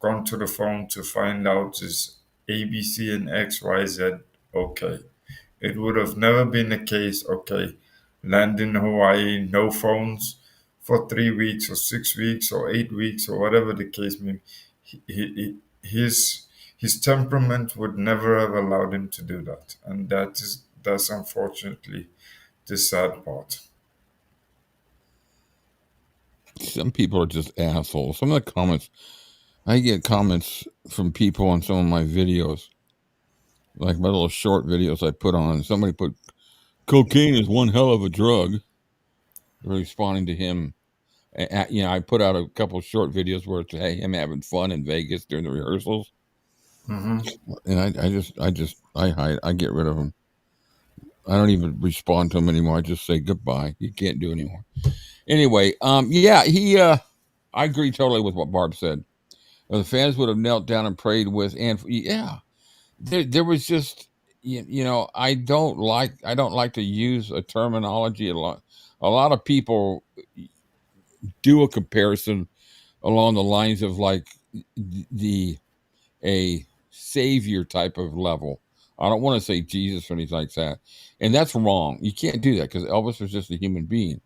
gone to the phone to find out is ABC and XYZ okay. It would have never been a case, okay, land in Hawaii, no phones for 3 weeks or 6 weeks or 8 weeks or whatever the case may be. His temperament would never have allowed him to do that. And that's unfortunately the sad part. Some people are just assholes. Some of the comments I get comments from people on some of my videos, like my little short videos I put on. Somebody put cocaine is one hell of a drug. Responding to him, I put out a couple short videos where it's him having fun in Vegas during the rehearsals, Hmm. and I hide. I get rid of them. I don't even respond to him anymore. I just say goodbye. You can't do anymore. Anyway, yeah, I agree totally with what Barb said. The fans would have knelt down and prayed with, and yeah, there was just, I don't like to use a terminology a lot. A lot of people do a comparison along the lines of like the a savior type of level. I don't want to say Jesus or anything like that, and that's wrong. You can't do that because Elvis was just a human being.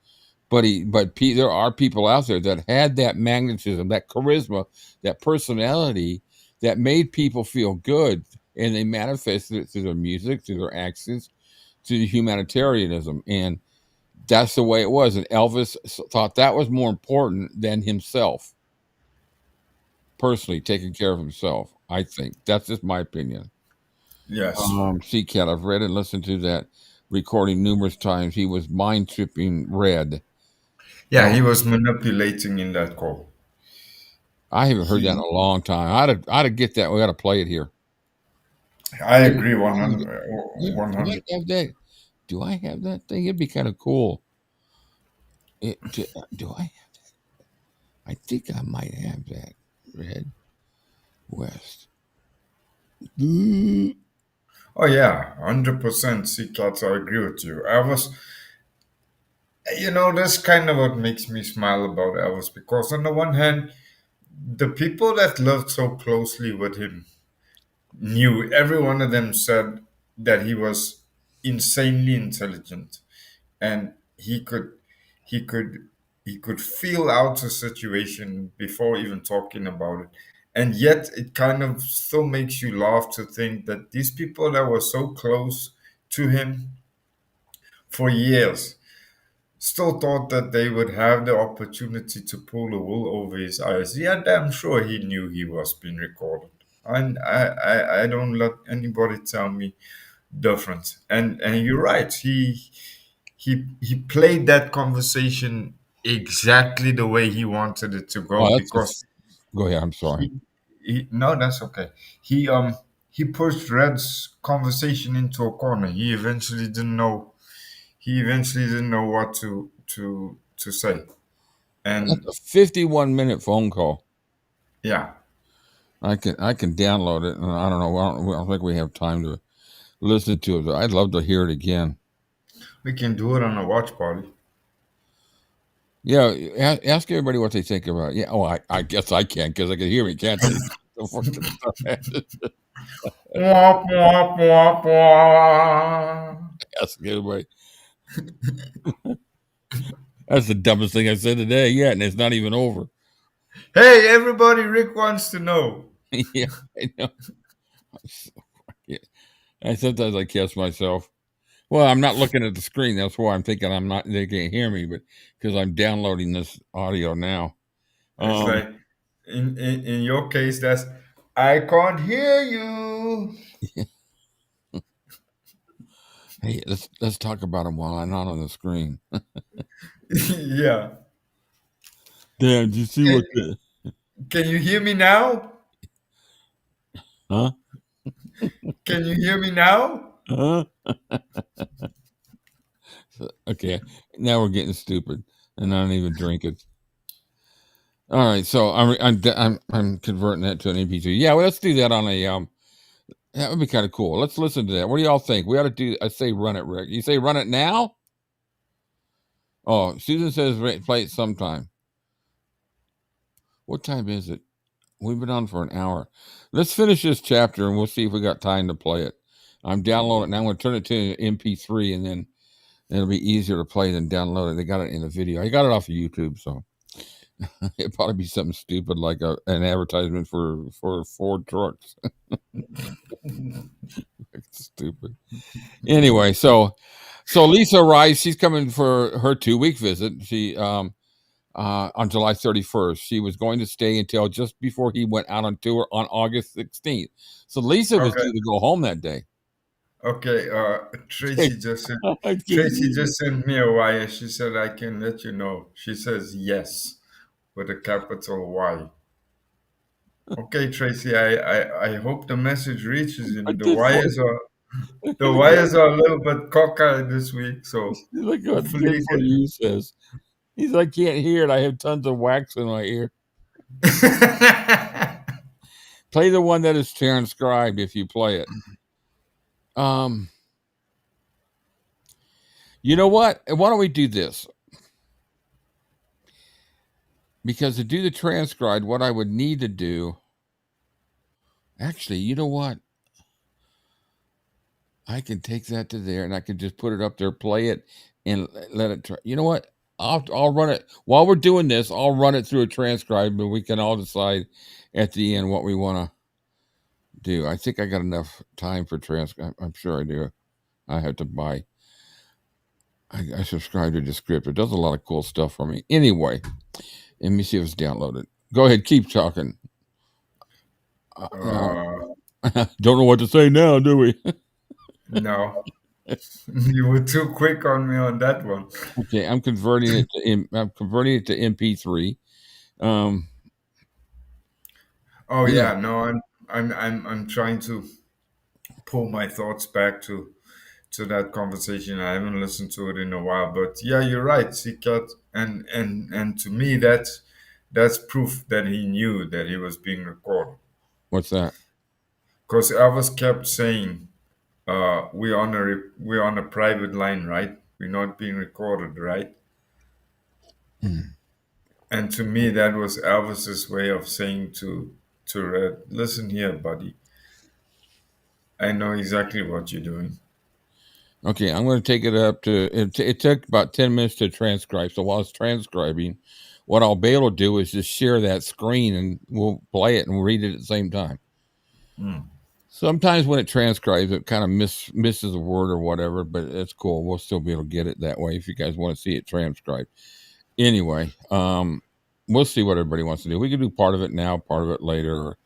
There are people out there that had that magnetism, that charisma, that personality that made people feel good, and they manifested it through their music, through their actions, through the humanitarianism, and that's the way it was. And Elvis thought that was more important than himself, personally taking care of himself. I think that's just my opinion. Yes. CAT, I've read and listened to that recording numerous times. He was mind tripping Red. Yeah, he was manipulating in that call. I haven't heard that in He, a long time. I oughta get that. We gotta play it here. I I agree do 100, 100. I have that? Do I have that thing? It'd be kind of cool. Do I? I think I might have that. Red West. Mm. Oh yeah, 100%. See, Cats, I agree with you. That's kind of what makes me smile about Elvis because on the one hand, the people that lived so closely with him knew. Every one of them said that he was insanely intelligent, and he could feel out a situation before even talking about it. And yet it kind of still makes you laugh to think that these people that were so close to him for years still thought that they would have the opportunity to pull the wool over his eyes. Yeah, I'm sure he knew he was being recorded. And I don't let anybody tell me different. And you're right. He played that conversation exactly the way he wanted it to go, Oh, because go ahead. I'm sorry. no, that's okay. He he pushed Red's conversation into a corner. He eventually didn't know. He eventually didn't know what to say. That's And a 51-minute phone call. yeah, I can download it, and I don't know. I don't think we have time to listen to it. I'd love to hear it again. we can do it on a watch party. Yeah, ask everybody what they think about it. Yeah. Oh, I guess I can because I can hear me, can't they? Womp, womp, womp, womp. Ask everybody. That's the dumbest thing I said today. Yeah, and it's not even over. Hey, everybody! Rick wants to know. Yeah, I know. Yeah. And sometimes I catch myself. Well, I'm not looking at the screen. That's why I'm thinking I'm not. They can't hear me, but because I'm downloading this audio now. It's like in your case, that's I can't hear you. Hey, let's talk about them while I'm not on the screen. Yeah. Damn, did you see Can, what the can you hear me now? huh? Can you hear me now? Huh? Okay, now we're getting stupid, and I don't even drink it. All right, so I'm converting that to an MP3. Yeah, well, let's do that on a That would be kind of cool. Let's listen to that. What do y'all think? We ought to do. I say run it, Rick. You say run it now? Oh, Susan says play it sometime. What time is it? We've been on for an hour. Let's finish this chapter and we'll see if we got time to play it. I'm downloading it now. I'm going to turn it to an MP3 and then it'll be easier to play than download it. They got it in a video. I got it off of YouTube, so it'll probably be something stupid like an advertisement for Ford trucks. Stupid. Anyway, so Lisa arrives. She's coming for her 2-week visit. She on July 31st. She was going to stay until just before he went out on tour on August 16th. So Lisa was Okay. due to go home that day. Okay. Tracy just sent me a wire. She said I can let you know. She says yes with a capital Y. Okay, Tracy. I hope the message reaches you. I just saw The wires are a little bit cockeyed this week, so like what hopefully Good for you you says. He's like, can't hear it. I have tons of wax in my ear. can. Play the one that is transcribed if you play it. You know what? Why don't we do this? Because to do the transcribed, what I would need to do, actually, you know what? I can take that to there and I can just put it up there, play it, and let it try. You know what? I'll run it while we're doing this. I'll run it through a transcribe, but we can all decide at the end what we want to do. I think I got enough time for transcribe. I'm sure I do. I have to buy. I subscribe to Descript. It does a lot of cool stuff for me. Anyway, let me see if it's downloaded. Go ahead, keep talking. Don't know what to say now, do we? No, you were too quick on me on that one. Okay, I'm converting it to MP3. Um, Oh yeah. yeah, no, I'm trying to pull my thoughts back to that conversation. I haven't listened to it in a while, but yeah, you're right. He got and to me that's proof that he knew that he was being recorded. What's that? Because Elvis kept saying, we're on a private line, right? We're not being recorded, right?" And to me, that was Elvis's way of saying to Red, "Listen here, buddy. I know exactly what you're doing." Okay, I'm going to take it up to. It took about 10 minutes to transcribe. So while it's transcribing, what I'll be able to do is just share that screen and we'll play it and read it at the same time. Sometimes when it transcribes, it kind of misses a word or whatever, but it's cool. We'll still be able to get it that way if you guys want to see it transcribed. Anyway, we'll see what everybody wants to do. We can do part of it now, part of it later, or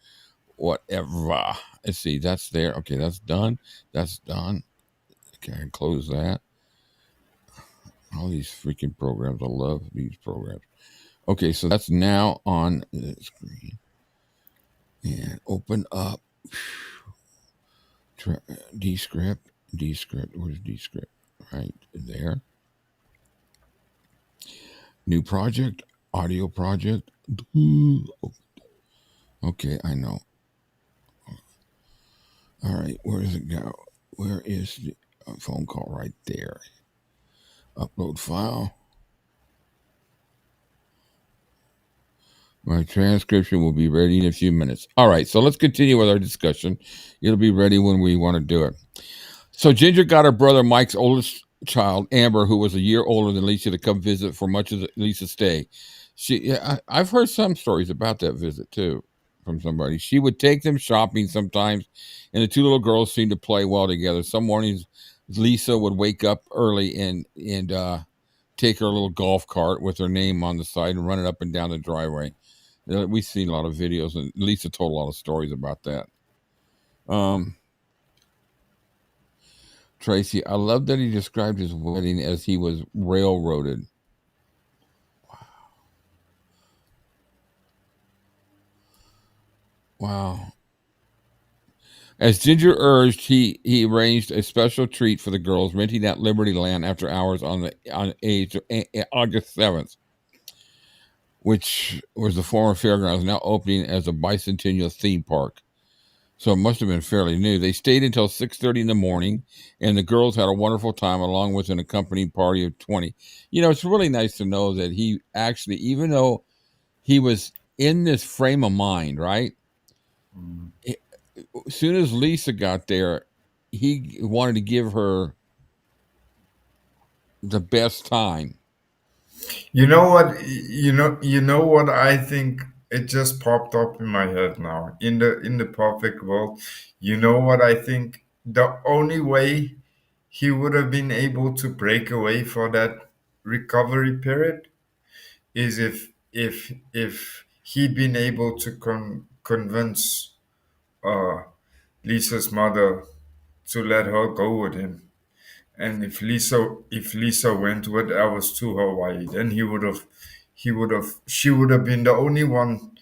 whatever. Let's see. That's there. Okay, that's done. That's done. Okay, I can close that. All these freaking programs. I love these programs. Okay, so that's now on the screen. And open up Descript. Where's Descript? Right there. New project, audio project. Okay, I know. All right, where does it go? Where is the phone call? Right there. Upload file. My transcription will be ready in a few minutes. All right, so let's continue with our discussion. It'll be ready when we want to do it. So Ginger got her brother Mike's oldest child, Amber, who was a year older than Lisa, to come visit for much of Lisa's stay. I've heard some stories about that visit too from somebody. She would take them shopping sometimes, and the two little girls seemed to play well together. Some mornings, Lisa would wake up early and take her little golf cart with her name on the side and run it up and down the driveway. We've seen a lot of videos, and Lisa told a lot of stories about that. Tracy, I love that he described his wedding as he was railroaded. Wow. As Ginger urged, he arranged a special treat for the girls, renting out Liberty Land after hours on August 7th, which was the former fairgrounds, now opening as a bicentennial theme park. So it must have been fairly new. They stayed until 6:30 in the morning, and the girls had a wonderful time along with an accompanying party of 20. You know, it's really nice to know that he actually, even though he was in this frame of mind, right? As soon as Lisa got there, he wanted to give her the best time. You know what? You know what I think. It just popped up in my head now. In the perfect world, you know what I think? The only way he would have been able to break away for that recovery period is if he'd been able to convince uh, Lisa's mother to let her go with him. And if Lisa went with Elvis to Hawaii, then she would have been the only one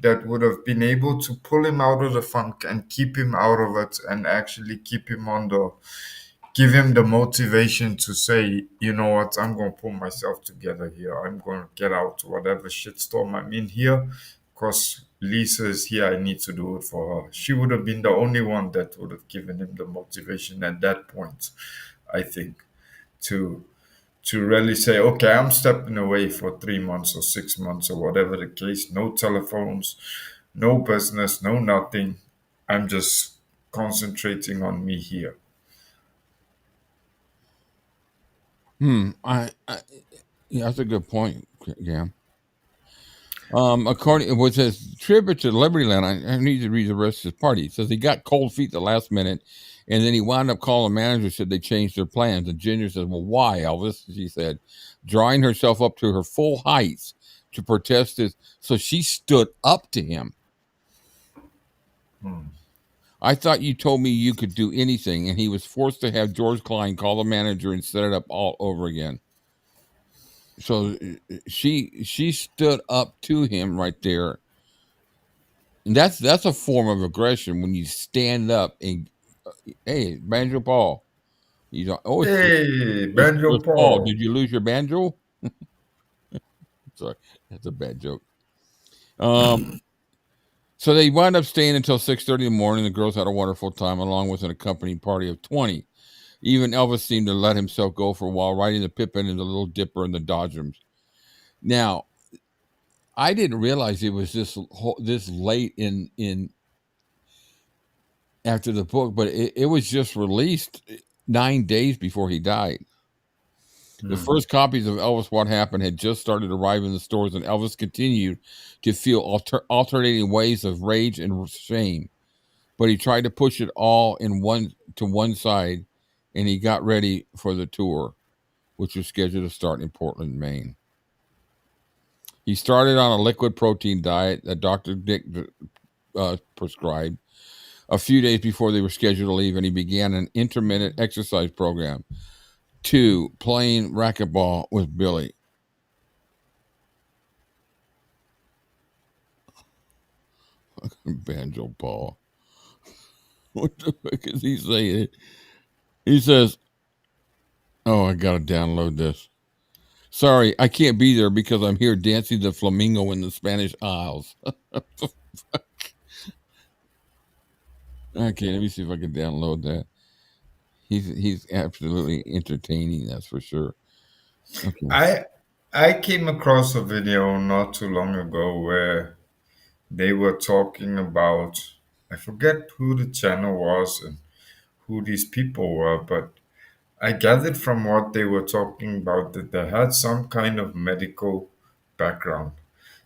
that would have been able to pull him out of the funk and keep him out of it, and actually keep him give him the motivation to say, you know what, I'm going to pull myself together here. I'm going to get out whatever shitstorm I'm in here, because Lisa is here. I need to do it for her. She would have been the only one that would have given him the motivation at that point, I think, to really say, okay, I'm stepping away for 3 months or 6 months or whatever the case. No telephones, no business, no nothing. I'm just concentrating on me here. Yeah, that's a good point. Yeah. According with his tribute to Liberty Land, I need to read the rest of his party. It says he got cold feet the last minute, and then he wound up calling the manager, said they changed their plans. And Ginger says, "Well, why, Elvis?" She said, drawing herself up to her full heights to protest this. So she stood up to him. I thought you told me you could do anything, and he was forced to have George Klein call the manager and set it up all over again. So she stood up to him right there. And that's a form of aggression when you stand up and hey, Banjo Paul. He's oh, Hey, Banjo it's Paul. Paul. Did you lose your banjo? Sorry, that's a bad joke. So they wound up staying until 6:30 in the morning. The girls had a wonderful time along with an accompanying party of 20. Even Elvis seemed to let himself go for a while, riding the Pippin and the Little Dipper and the Dodgems. Now, I didn't realize it was this late in after the book, but it was just released 9 days before he died. The first copies of Elvis What Happened had just started arriving in the stores, and Elvis continued to feel alternating waves of rage and shame. But he tried to push it all to one side, and he got ready for the tour, which was scheduled to start in Portland, Maine. He started on a liquid protein diet that Dr. Dick prescribed a few days before they were scheduled to leave, and he began an intermittent exercise program. 2, playing racquetball with Billy. Banjo Paul. What the fuck is he saying? He says, "Oh, I gotta download this. Sorry, I can't be there because I'm here dancing the flamingo in the Spanish Isles." Okay, let me see if I can download that. He's absolutely entertaining, that's for sure. Okay. I came across a video not too long ago where they were talking about, I forget who the channel was and who these people were, but I gathered from what they were talking about that they had some kind of medical background,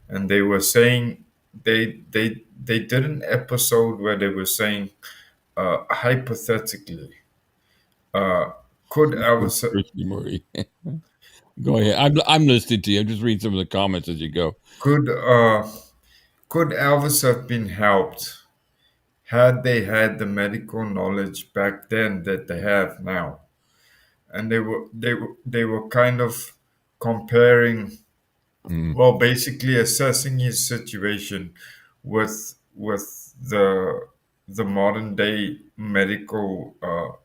and they were saying they did an episode where they were saying, hypothetically, uh, could Elvis Christy Murray. Go ahead. I'm listening to you. I'm just reading some of the comments as you go. could uh, could Elvis have been helped had they had the medical knowledge back then that they have now? And they were kind of comparing, Mm, well, basically assessing his situation with the modern day medical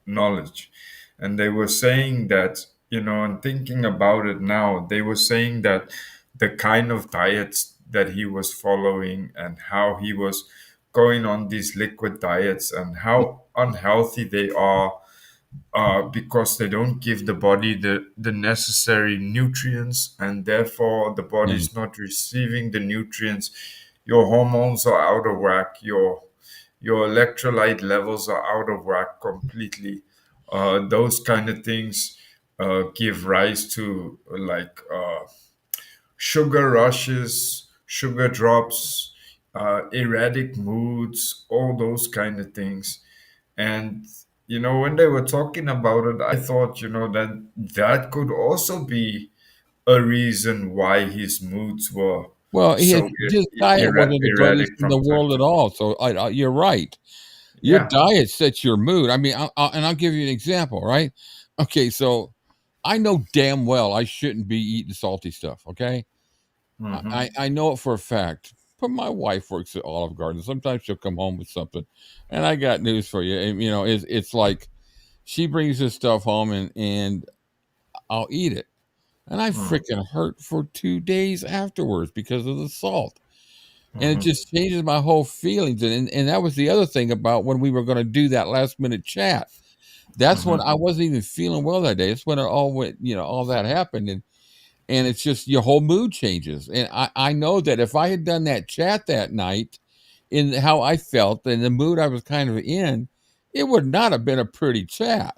knowledge. And they were saying that, and thinking about it now, they were saying that the kind of diets that he was following and how he was going on these liquid diets and how unhealthy they are, because they don't give the body the necessary nutrients, and therefore the body mm, is not receiving the nutrients. Your hormones are out of whack. Your electrolyte levels are out of whack completely. Those kind of things give rise to like sugar rushes, sugar drops, erratic moods, all those kind of things. And when they were talking about it, I thought, that that could also be a reason why his moods were Well, so his diet wasn't the erratic greatest in the from time world to at time. all. So you're right. Your Yeah. diet sets your mood. I mean, and I'll give you an example, right? Okay, so I know damn well I shouldn't be eating salty stuff. Okay, Mm-hmm. I know it for a fact. But my wife works at Olive Garden. Sometimes she'll come home with something, and I got news for you. And, it's like she brings this stuff home, and I'll eat it, and I freaking hurt for 2 days afterwards because of the salt. And it Mm-hmm. just changes my whole feelings. And that was the other thing about when we were going to do that last minute chat. That's when Mm-hmm. I wasn't even feeling well that day. It's when it all went, all that happened. And it's just your whole mood changes. And I know that if I had done that chat that night in how I felt and the mood I was kind of in, it would not have been a pretty chat.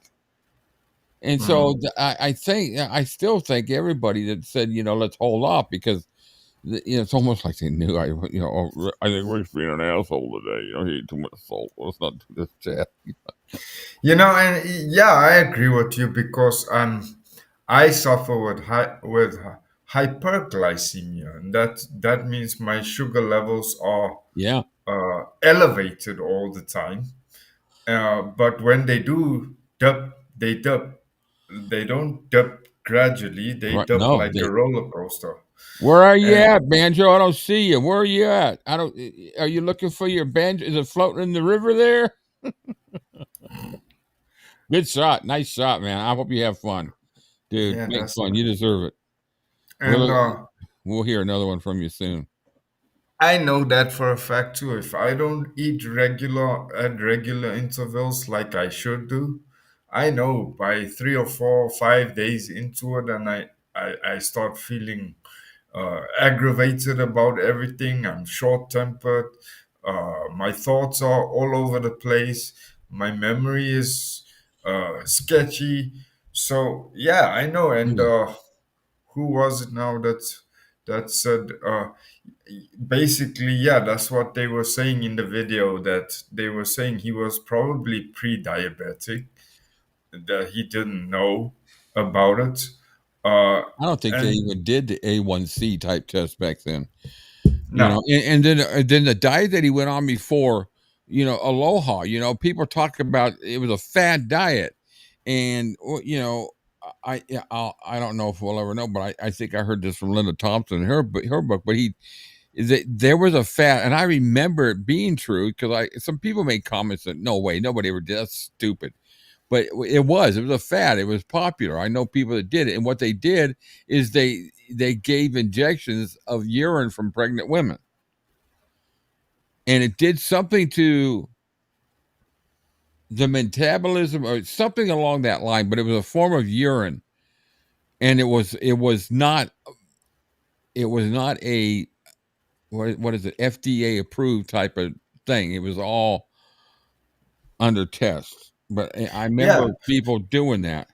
And so I still think everybody that said, let's hold off because it's almost like they knew I think Rick's being an asshole today. He ate too much salt. Let's not do this chat. And yeah, I agree with you because I suffer with hyperglycemia, and that means my sugar levels are Yeah, elevated all the time. But when they do dip, they dip. They don't dip gradually. They right. dip No, like a roller coaster. where are you And at, Banjo? I don't see you. Where are you at? I don't. Are you looking for your banjo? Is it floating in the river there? Good shot, nice shot, man. I hope you have fun, dude. yeah, Make that's fun. You deserve it. and We'll we'll hear another one from you soon. I know that for a fact too. If I don't eat at regular intervals like I should do, I know by 3 or 4 or 5 days into it, and I start feeling aggravated about everything. I'm short tempered. My thoughts are all over the place. My memory is sketchy. So yeah, I know. And Mm. who was it now that said? Basically, yeah, that's what they were saying in the video, that they were saying he was probably pre-diabetic, that he didn't know about it. uh I don't think they and even did the A1C type test back then. no. And then the diet that he went on before, Aloha. People talk about it was a fad diet, and I don't know if we'll ever know, but I think I heard this from Linda Thompson in her book. But there was a fad, and I remember it being true because some people made comments that no way, nobody ever did. That's stupid. But it was a fad. It was popular. I know people that did it, and what they did is they gave injections of urine from pregnant women, and it did something to the metabolism or something along that line. But it was a form of urine, and it was not a what is it, FDA approved type of thing. It was all under test. But I remember Yeah, people doing that.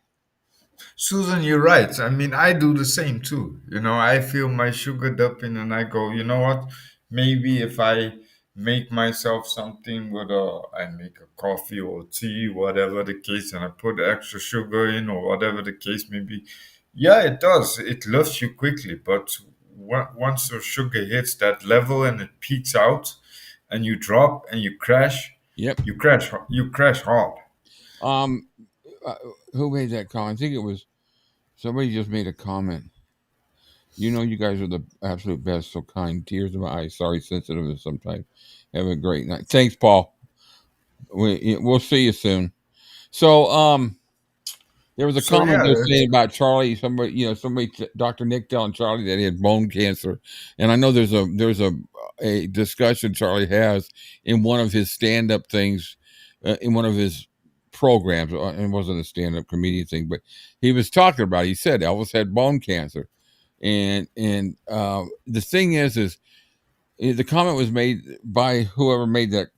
Susan, you're right. I mean, I do the same too. I feel my sugar dipping and I go, you know what? Maybe if I make myself something I make a coffee or tea, whatever the case, and I put extra sugar in or whatever the case may be. Yeah, it does. It lifts you quickly. But once the sugar hits that level and it peaks out and you drop and you crash, Yep. you crash hard. Um, who made that comment? I think it was somebody just made a comment. You guys are the absolute best. So kind. Tears in my eyes. Sorry, sensitive sometimes. Have a great night. Thanks, Paul. We'll see you soon. So, there was a So comment yeah, just saying about Charlie. Somebody, Dr. Nick telling Charlie that he had bone cancer, and I know there's a discussion Charlie has in one of his stand-up things, in one of his programs. It wasn't a stand-up comedian thing, but he was talking about. He said Elvis had bone cancer, and the thing is the comment was made by whoever made that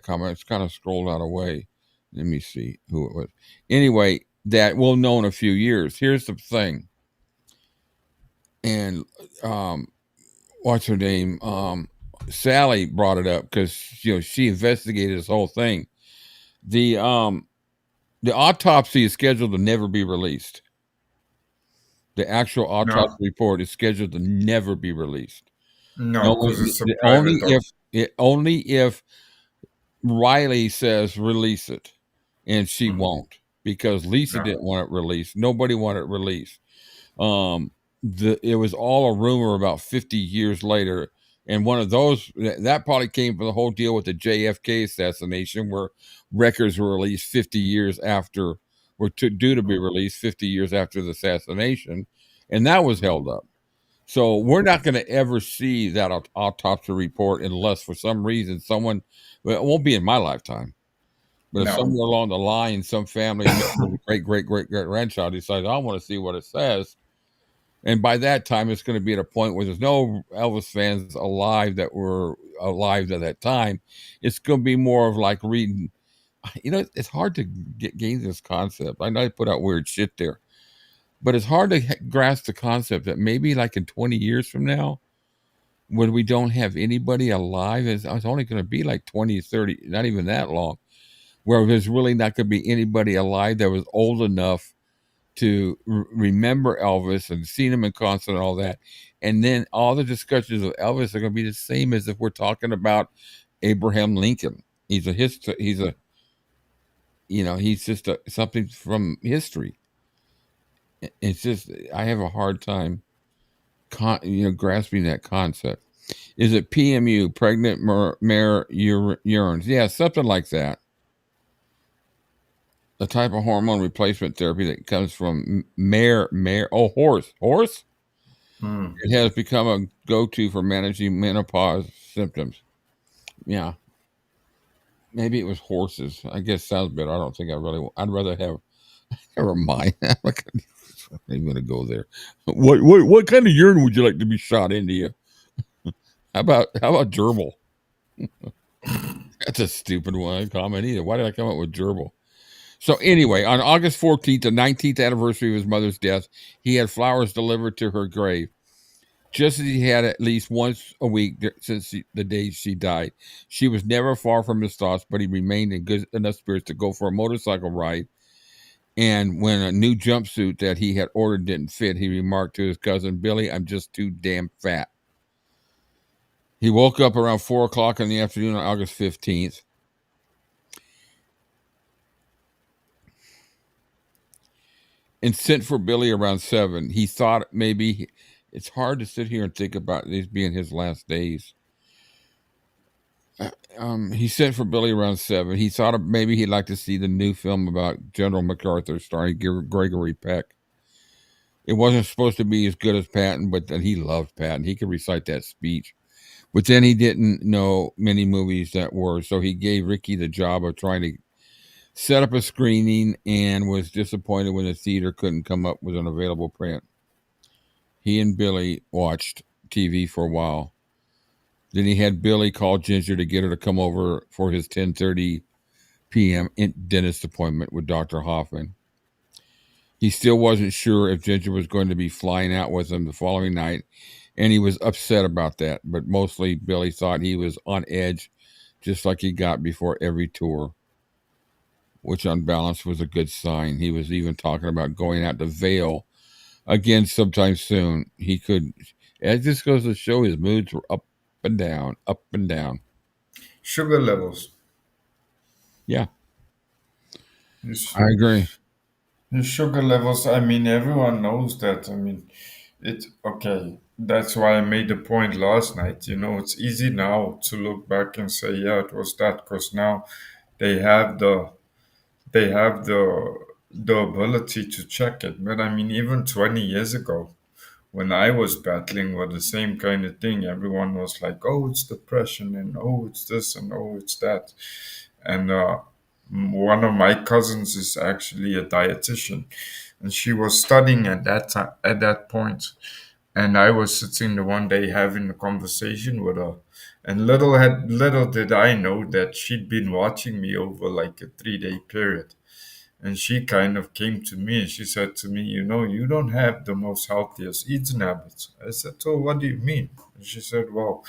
comment. It's kind of scrolled out of way. Let me see who it was. Anyway, that we'll know in a few years. Here's the thing. And what's her name? Sally brought it up because she investigated this whole thing. The autopsy is scheduled to never be released. The actual autopsy no, report is scheduled to never be released. no, because it's a private Only if Riley says release it, and she won't because Lisa no. didn't want it released. Nobody wanted it released. It was all a rumor about 50 years later, and one of those that probably came from the whole deal with the JFK assassination, where records were released 50 years after due to be released 50 years after the assassination, and that was held up. So we're not going to ever see that autopsy report unless for some reason someone, well, it won't be in my lifetime, but if No. somewhere along the line, some family, great grandchild decides, I want to see what it says. And by that time, it's going to be at a point where there's no Elvis fans alive that were alive at that time. It's going to be more of like reading, it's hard to gain this concept. I know I put out weird shit there. But it's hard to grasp the concept that maybe like in 20 years from now, when we don't have anybody alive, it's only going to be like 20, 30, not even that long, where there's really not going to be anybody alive that was old enough to remember Elvis and seen him in concert and all that. And then all the discussions of Elvis are going to be the same as if we're talking about Abraham Lincoln. He's just something from history. It's just I have a hard time, grasping that concept. Is it PMU, pregnant mare urines? Yeah, something like that. A type of hormone replacement therapy that comes from horse. It has become a go-to for managing menopause symptoms. Yeah, maybe it was horses. I guess sounds better. I don't think I'd rather have. Never mind. I'm not even going to go there. What kind of urine would you like to be shot into you? How about gerbil? That's a stupid one comment either. Why did I come up with gerbil? So anyway, on August 14th, the 19th anniversary of his mother's death, he had flowers delivered to her grave, just as he had at least once a week since the day she died. She was never far from his thoughts, but he remained in good enough spirits to go for a motorcycle ride. And when a new jumpsuit that he had ordered didn't fit, he remarked to his cousin, Billy, I'm just too damn fat. He woke up around 4 o'clock in the afternoon on August 15th. and sent for Billy around 7. He thought maybe it's hard to sit here and think about these being his last days. He sent for Billy around 7. He thought maybe he'd like to see the new film about General MacArthur starring Gregory Peck. It wasn't supposed to be as good as Patton, but then he loved Patton. He could recite that speech. But then he didn't know many movies that were, so he gave Ricky the job of trying to set up a screening and was disappointed when the theater couldn't come up with an available print. He and Billy watched TV for a while. Then he had Billy call Ginger to get her to come over for his 10:30 p.m. dentist appointment with Dr. Hoffman. He still wasn't sure if Ginger was going to be flying out with him the following night, and he was upset about that. But mostly Billy thought he was on edge, just like he got before every tour, which on balance was a good sign. He was even talking about going out to Vail again sometime soon. He could, it just goes to show his moods were up and down, up and down. Sugar levels. Yeah, I agree. The sugar levels, I mean, everyone knows that. I mean, okay. That's why I made the point last night. It's easy now to look back and say, yeah, it was that, because now they have the they have the ability to check it. But I mean, even 20 years ago, when I was battling with the same kind of thing, everyone was like, "Oh, it's depression," and "Oh, it's this," and "Oh, it's that." And one of my cousins is actually a dietitian, and she was studying at that time, at that point. And I was sitting the one day having a conversation with her, and little did I know that she'd been watching me over like a 3-day period. And she kind of came to me and she said to me, you don't have the most healthiest eating habits. I said, "Oh, what do you mean?" And she said, "Well,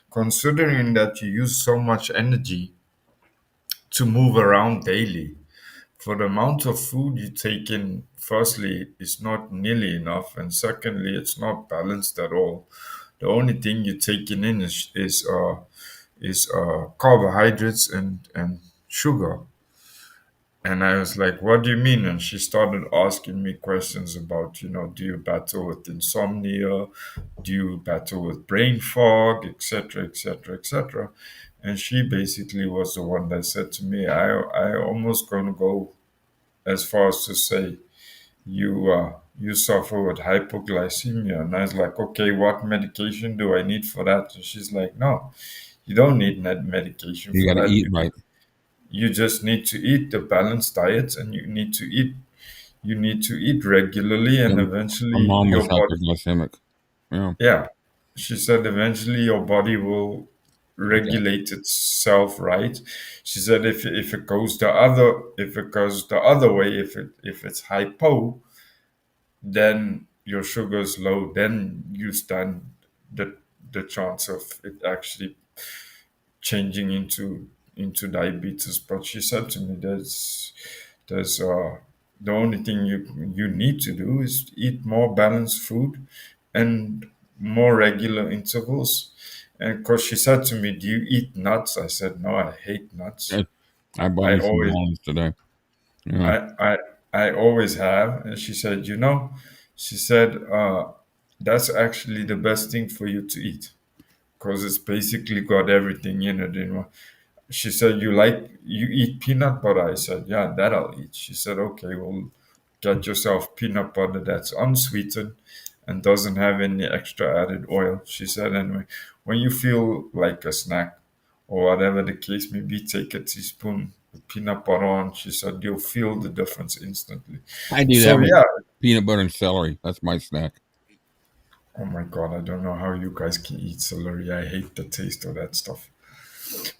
considering that you use so much energy to move around daily, for the amount of food you take in, firstly, is not nearly enough, and secondly, it's not balanced at all. The only thing you're taking in is carbohydrates and sugar." And I was like, "What do you mean?" And she started asking me questions about, do you battle with insomnia? Do you battle with brain fog, etc., etc., etc.? And she basically was the one that said to me, I almost gonna go as far as to say, you suffer with hypoglycemia. And I was like, "Okay, what medication do I need for that?" And she's like, "No, you don't need medication You for got to that. eat right. You just need to eat the balanced diet, and you need to eat regularly, and Yeah, my eventually mom was your body." hypoglycemic. Yeah, Yeah, she said eventually your body will yeah. regulate itself, right? She said if it goes the other way, if it's hypo, then your sugar is low, then you stand the the chance of it actually changing into diabetes. But she said to me, there's the only thing you need to do is eat more balanced food and more regular intervals. And of course, she said to me, "Do you eat nuts?" I said, "No, I hate nuts. It- I bought I me some always walnuts today. Yeah, I I I always have." And she said, she said, "That's actually the best thing for you to eat, because it's basically got everything in it." She said, you eat peanut butter?" I said, "Yeah, that I'll eat." She said, "Okay, well, get yourself peanut butter that's unsweetened and doesn't have any extra added oil." She said, "Anyway, when you feel like a snack or whatever the case may be, take a teaspoon of peanut butter on." She said, "You'll feel the difference instantly." I do that So with yeah. peanut butter and celery. That's my snack. Oh my God, I don't know how you guys can eat celery. I hate the taste of that stuff.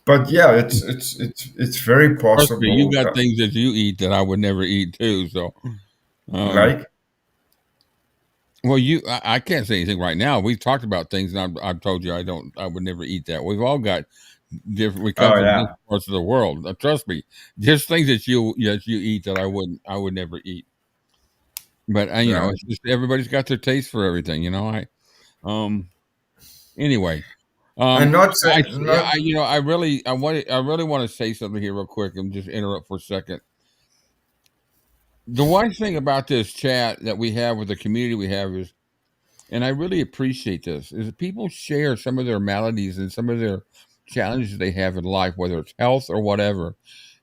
But yeah, it's very Trust me, you possible got that, things that you eat that I would never eat too. So, um, like, well, I can't say anything right now. We've talked about things, and I've told you I would never eat that. We've all got different. We come oh from yeah, different parts of the world. Trust me, there's things that you eat that I would never eat. But yeah. it's just everybody's got their taste for everything. Um, anyway, I'm not I, saying not. I really want to say something here real quick and just interrupt for a second. The one thing about this chat that we have with the community we have is, and I really appreciate this, is that people share some of their maladies and some of their challenges they have in life, whether it's health or whatever.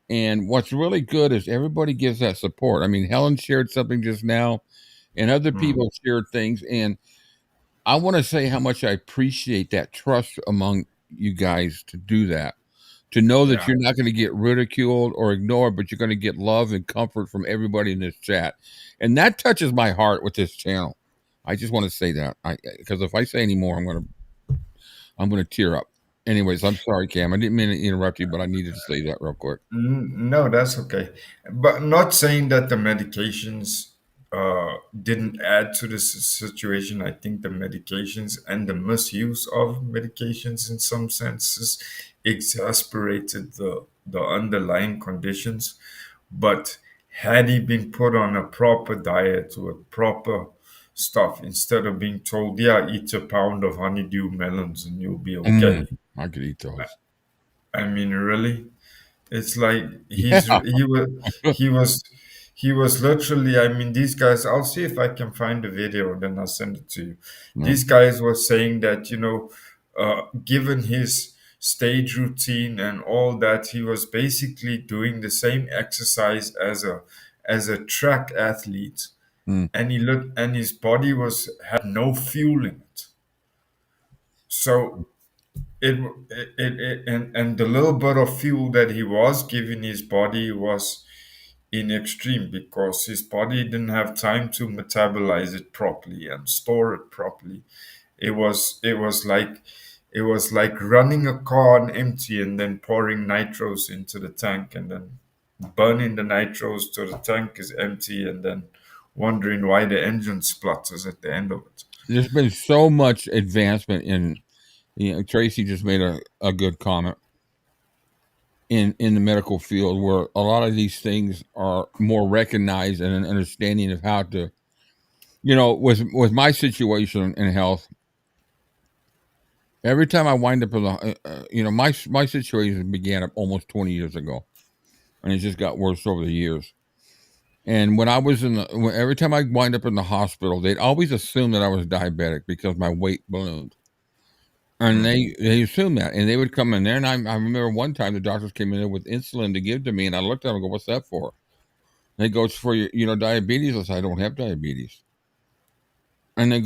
And what's really good is everybody gives that support. I mean, Helen shared something just now, and other Mm, people shared things. And I want to say how much I appreciate that trust among you guys to do that, to know that yeah. you're not going to get ridiculed or ignored, but you're going to get love and comfort from everybody in this chat. And that touches my heart with this channel. I just want to say that, because if I say any more, I'm gonna tear up. Anyways, I'm sorry, Cam. I didn't mean to interrupt you, but I needed to say that real quick. No, that's okay. But not saying that the medications didn't add to this situation. I think the medications and the misuse of medications in some senses exasperated the underlying conditions. But had he been put on a proper diet with proper stuff, instead of being told, yeah, eat a pound of honeydew melons and you'll be okay. I could eat those. I mean, really? It's like Yeah. he was he was literally, I mean, these guys, I'll see if I can find the video, then I'll send it to you. No. These guys were saying that, given his stage routine and all that, he was basically doing the same exercise as a track athlete, Mm. and he looked and his body was had no fuel in it. So and the little bit of fuel that he was giving his body was in extreme, because his body didn't have time to metabolize it properly and store it properly. It was like running a car on empty and then pouring nitros into the tank and then burning the nitros till the tank is empty and then wondering why the engine splutters at the end of it. There's been so much advancement in, Tracy just made a good comment in the medical field, where a lot of these things are more recognized and an understanding of how to, with my situation in health. Every time I wind up in the, my situation began up almost 20 years ago, and it just got worse over the years. And when I was every time I wind up in the hospital, they'd always assume that I was diabetic because my weight ballooned. And Mm, they assumed that. And they would come in there. And I remember one time the doctors came in there with insulin to give to me. And I looked at them and go, "What's that for?" And they go, "It's for your, diabetes." I said, "I don't have diabetes." And they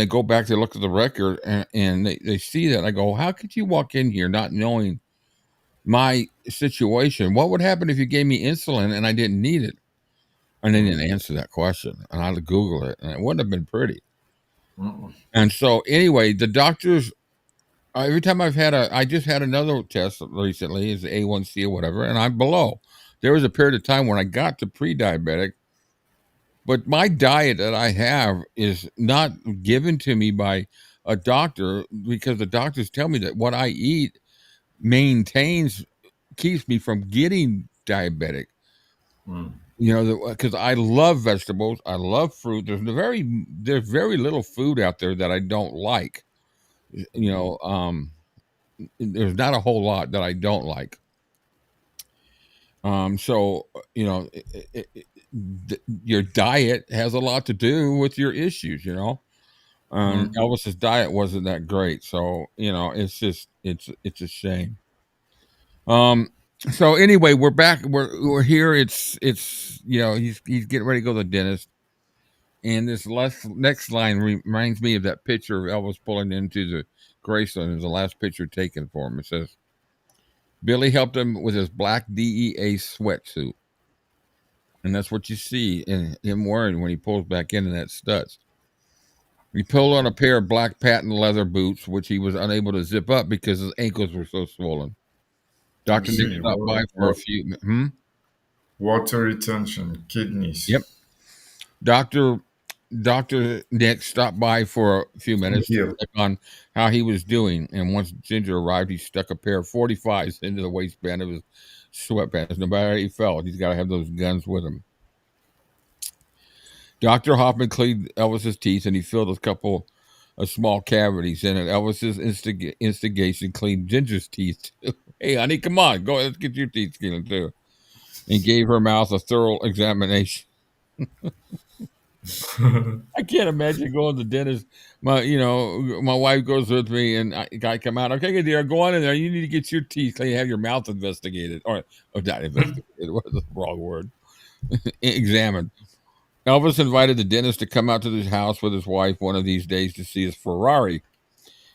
go back, they look at the record and they see that. I go, "How could you walk in here not knowing my situation? What would happen if you gave me insulin and I didn't need it?" And they mm, didn't answer that question. And I had to Google it, and it wouldn't have been pretty. mm, And so, anyway, the doctors, every time I just had another test recently, is the A1C or whatever, and I'm below. There was a period of time when I got to pre diabetic, but my diet that I have is not given to me by a doctor, because the doctors tell me that what I eat keeps me from getting diabetic. mm, Because I love vegetables, I love fruit. There's very little food out there that I don't like. You know, there's not a whole lot that I don't like. So your diet has a lot to do with your issues. mm. Elvis's diet wasn't that great, so it's just it's a shame. Um, so anyway, we're back. We're here. He's getting ready to go to the dentist. And this next line reminds me of that picture of Elvis pulling into the Graceland. Is the last picture taken for him. It says Billy helped him with his black DEA sweatsuit, and that's what you see in him wearing when he pulls back into that studs. He pulled on a pair of black patent leather boots, which he was unable to zip up because his ankles were so swollen. Dr. Nick See, stopped by for a few. water retention, kidneys. Yep. Doctor Nick stopped by for a few minutes to Here. check on how he was doing, and once Ginger arrived, he stuck a pair of 45s into the waistband of his sweatpants. No matter how he felt, he's got to have those guns with him. Dr. Hoffman cleaned Elvis's teeth, and he filled a couple of small cavities in it. Elvis's instigation cleaned Ginger's teeth too. Hey, honey, come on, go. Let's get your teeth cleaned too. And gave her mouth a thorough examination. I can't imagine going to the dentist. My wife goes with me, and I come out. Okay, good dear, go on in there. You need to get your teeth clean. Have your mouth investigated, or not investigated. What was the wrong word? Examined. Elvis invited the dentist to come out to his house with his wife one of these days to see his Ferrari.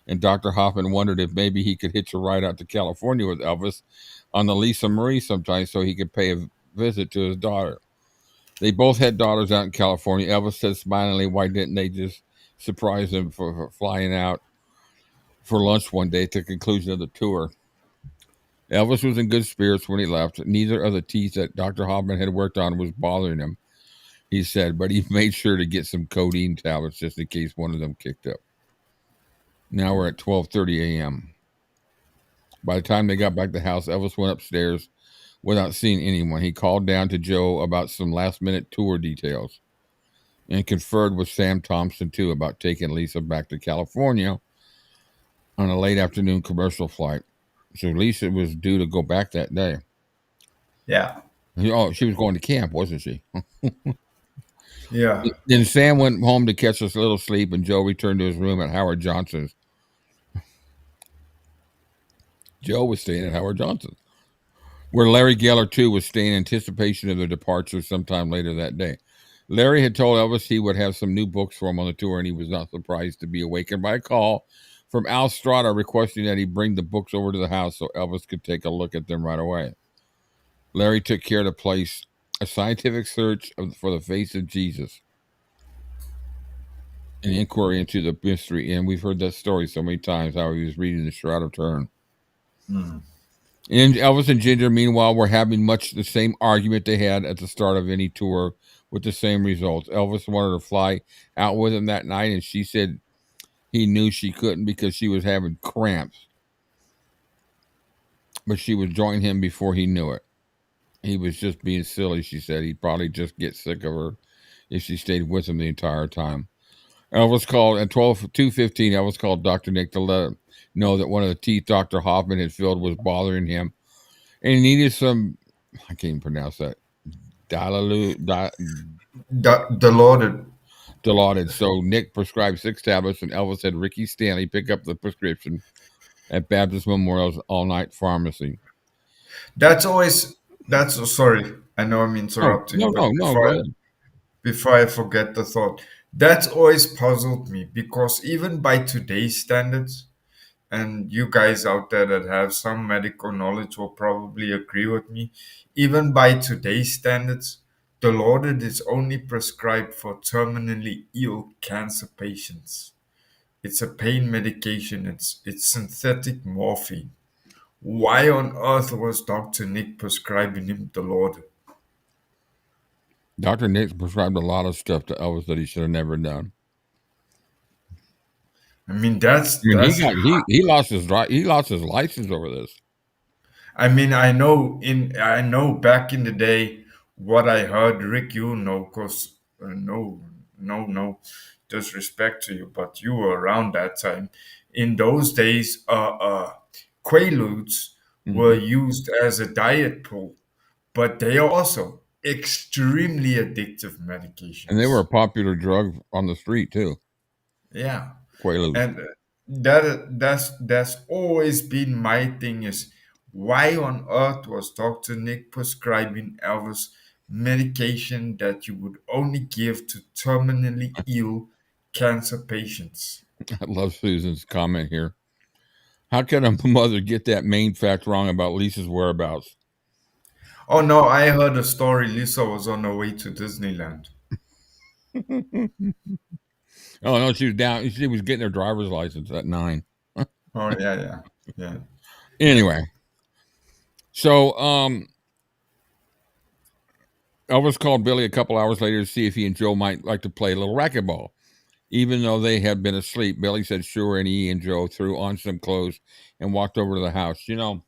And Dr. Hoffman wondered if maybe he could hitch a ride out to California with Elvis on the Lisa Marie sometime so he could pay a visit to his daughter. They both had daughters out in California. Elvis said smilingly, why didn't they just surprise him for flying out for lunch one day at the conclusion of the tour? Elvis was in good spirits when he left. Neither of the teeth that Dr. Hoffman had worked on was bothering him, he said, but he made sure to get some codeine tablets just in case one of them kicked up. Now we're at 12:30 a.m. By the time they got back to the house, Elvis went upstairs without seeing anyone. He called down to Joe about some last-minute tour details and conferred with Sam Thompson, too, about taking Lisa back to California on a late afternoon commercial flight. So Lisa was due to go back that day. Yeah. Oh, she was going to camp, wasn't she? Yeah. Then Sam went home to catch a little sleep, and Joe returned to his room at Howard Johnson's. Joe was staying at Howard Johnson's, where Larry Geller, too, was staying in anticipation of their departure sometime later that day. Larry had told Elvis he would have some new books for him on the tour, and he was not surprised to be awakened by a call from Al Strada requesting that he bring the books over to the house so Elvis could take a look at them right away. Larry took care to place a scientific search for the face of Jesus, an inquiry into the mystery, and we've heard that story so many times, how he was reading the Shroud of Turin. Mm. And Elvis and Ginger, meanwhile, were having much the same argument they had at the start of any tour with the same results. Elvis wanted to fly out with him that night, and she said he knew she couldn't because she was having cramps. But she would join him before he knew it. He was just being silly, she said. He'd probably just get sick of her if she stayed with him the entire time. Elvis called at 2:15. Elvis called Dr. Nick to let him know that one of the teeth Dr. Hoffman had filled was bothering him, and he needed some. I can't even pronounce that. Dilaudid. So Nick prescribed 6 tablets, and Elvis had Ricky Stanley pick up the prescription at Baptist Memorial's all-night pharmacy. That's sorry. I know I'm interrupting, No, but go ahead. before I forget the thought, that's always puzzled me because even by today's standards, and you guys out there that have some medical knowledge will probably agree with me, even by today's standards, Dilaudid is only prescribed for terminally ill cancer patients. It's a pain medication. It's synthetic morphine. Why on earth was Dr. Nick prescribing him Dilaudid? Dr. Nick prescribed a lot of stuff to Elvis that he should have never done. I mean, that's he lost his license over this. I mean, I know back in the day what I heard, Rick, you know, because no disrespect to you, but you were around that time. In those days, Quaaludes were used as a diet pill, but they are also extremely addictive medications. And they were a popular drug on the street too. Yeah. Quaaludes. And that's always been my thing is why on earth was Dr. Nick prescribing Elvis medication that you would only give to terminally ill cancer patients? I love Susan's comment here. How can a mother get that main fact wrong about Lisa's whereabouts? Oh no, I heard a story Lisa was on her way to Disneyland. Oh no, she was down. She was getting her driver's license at 9. Oh yeah. Anyway, so Elvis called Billy a couple hours later to see if he and Joe might like to play a little racquetball. Even though they had been asleep, Billy said sure, and he and Joe threw on some clothes and walked over to the house. You know,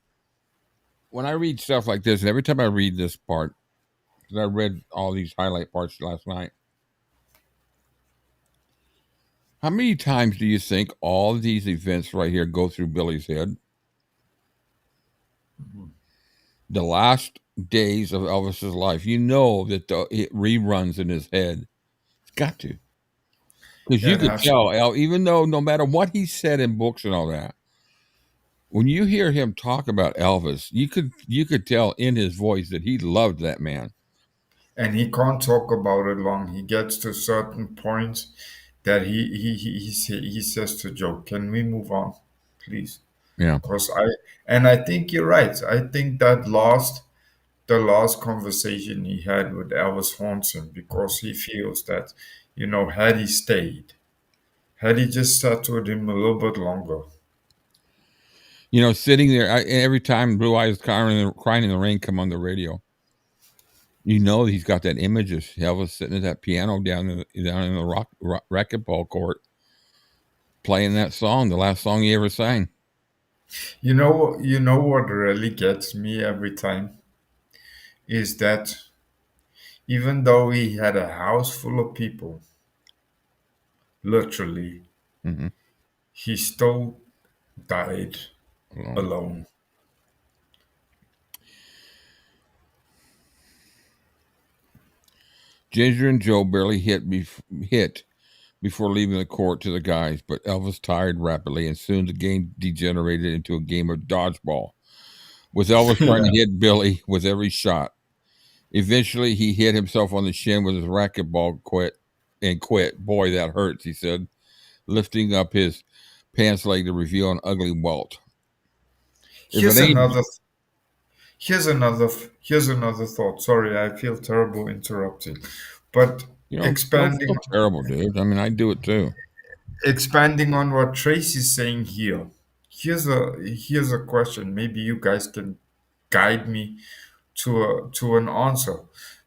when I read stuff like this, and every time I read this part, because I read all these highlight parts last night, how many times do you think all these events right here go through Billy's head? the last days of Elvis's life. You know that it reruns in his head. It's got to. Because Yeah, you it could has. tell, even though no matter what he said in books and all that, when you hear him talk about Elvis, you could tell in his voice that he loved that man. And he can't talk about it long. He gets to certain points that he says to Joe, "Can we move on, please?" Yeah. Because I think you're right. I think that the last conversation he had with Elvis haunts him because he feels that, had he stayed, had he just sat with him a little bit longer. Sitting there every time Blue Eyes crying in the rain come on the radio, he's got that image of Elvis sitting at that piano down in the racquetball court, playing that song, the last song he ever sang. You know what really gets me every time is that even though he had a house full of people, literally, Mm-hmm. he still died Alone. alone. Ginger and Joe barely hit before leaving the court to the guys, but Elvis tired rapidly, and soon the game degenerated into a game of dodgeball, with Elvis trying to Yeah. hit Billy with every shot. Eventually, he hit himself on the shin with his racquetball quit. Boy, that hurts, he said, lifting up his pants leg to reveal an ugly welt. If it Here's ain't, another here's another thought. Sorry, I feel terrible interrupting. But don't expanding feel terrible, dude. I mean, I do it too. expanding on what Tracy's saying here. Here's a question. Maybe you guys can guide me to an answer.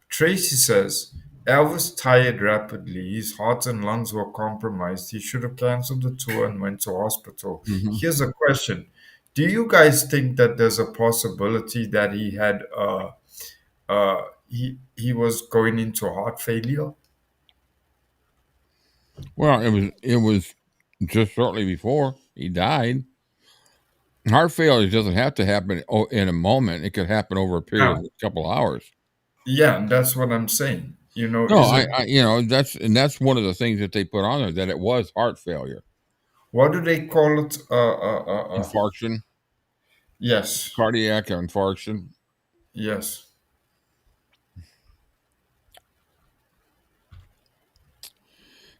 Tracy says Elvis tired rapidly. His heart and lungs were compromised. He should have canceled the tour and went to hospital. Hmm. Here's a question. Do you guys think that there's a possibility that he was going into heart failure? Well, it was just shortly before he died. Heart failure doesn't have to happen in a moment. It could happen over a period of No. a couple hours. Yeah, that's what I'm saying. No, Is it that's one of the things that they put on there, that it was heart failure, what do they call it? infarction, Yes, cardiac infarction. yes.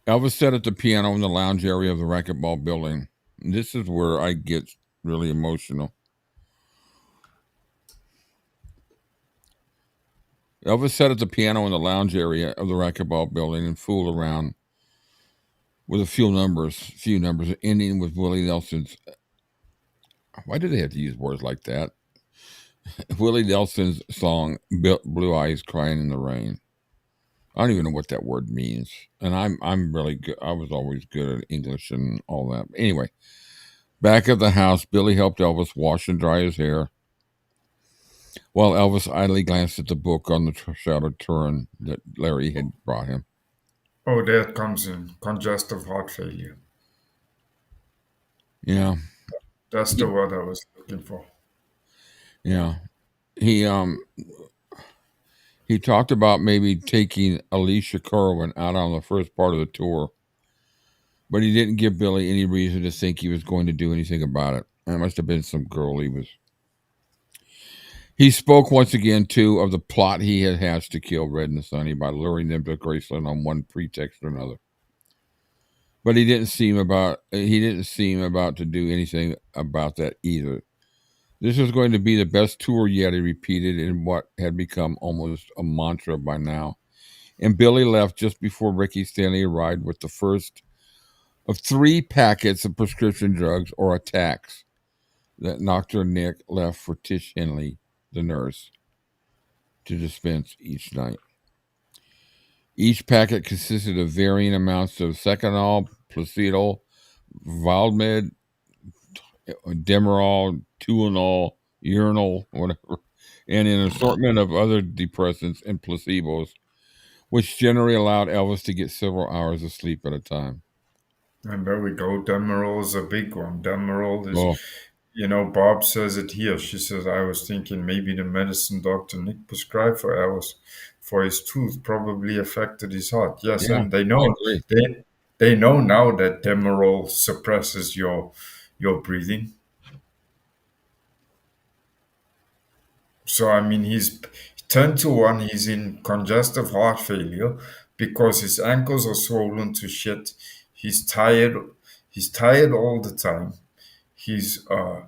Elvis sat at the piano in the lounge area of the racquetball building. This is where I get really emotional. Elvis sat at the piano in the lounge area of the racquetball building and fooled around with a few numbers, ending with Willie Nelson's. Why do they have to use words like that? Willie Nelson's song "Blue Eyes Crying in the Rain." I don't even know what that word means, and I'm really good. I was always good at English and all that. Anyway, back at the house, Billy helped Elvis wash and dry his hair, while Elvis idly glanced at the book on the shadowed Turin that Larry had brought him. Oh, there it comes in. Congestive heart failure. Yeah, That's the word I was looking for. yeah. He he talked about maybe taking 𝐫𝐞𝐬𝐩𝐞𝐜𝐿 out on the first part of the tour, but he didn't give Billy any reason to think he was going to do anything about it. That must have been some girl he was. He spoke once again, too, of the plot he had hatched to kill Red and Sonny by luring them to Graceland on one pretext or another. But he didn't seem about to do anything about that either. This was going to be the best tour yet, he repeated in what had become almost a mantra by now. And Billy left just before Ricky Stanley arrived with the first of 3 packets of prescription drugs or attacks that Dr. Nick left for Tish Henley, the nurse, to dispense each night. Each packet consisted of varying amounts of Seconal, Placidol, Valdmed, Demerol, Tuinol, Urinol, whatever, and an assortment of other depressants and placebos, which generally allowed Elvis to get several hours of sleep at a time. And there we go. Demerol is a big one. Demerol is Oh. You know, Bob says it here. She says, I was thinking maybe the medicine Dr. Nick prescribed for Alice for his tooth probably affected his heart. Yes, Yeah, and they I know agree. they know now that Demerol suppresses your breathing. So I mean, he's 10 to 1. He's in congestive heart failure because his ankles are swollen to shit. He's tired. He's tired all the time. He's uh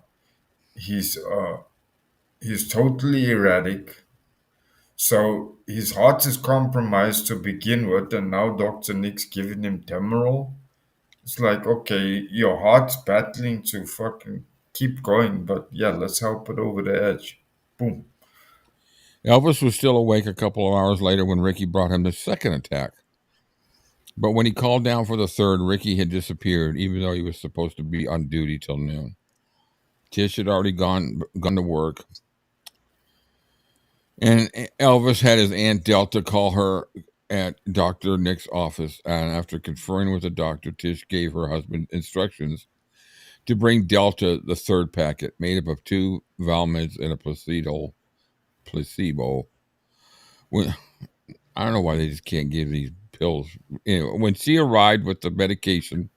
he's uh he's totally erratic. So his heart is compromised to begin with, and now Dr. Nick's giving him Demerol. It's like, okay, your heart's battling to fucking keep going, but yeah, let's help it over the edge. Boom. Elvis was still awake a couple of hours later when Ricky brought him the second attack. But when he called down for the third, Ricky had disappeared, even though he was supposed to be on duty till noon. Tish had already gone to work, and Elvis had his Aunt Delta call her at Dr. Nick's office. And after conferring with the doctor, Tish gave her husband instructions to bring Delta the third packet, made up of 2 Valmids and a placebo. I don't know why they just can't give these pills. When she arrived with the medication,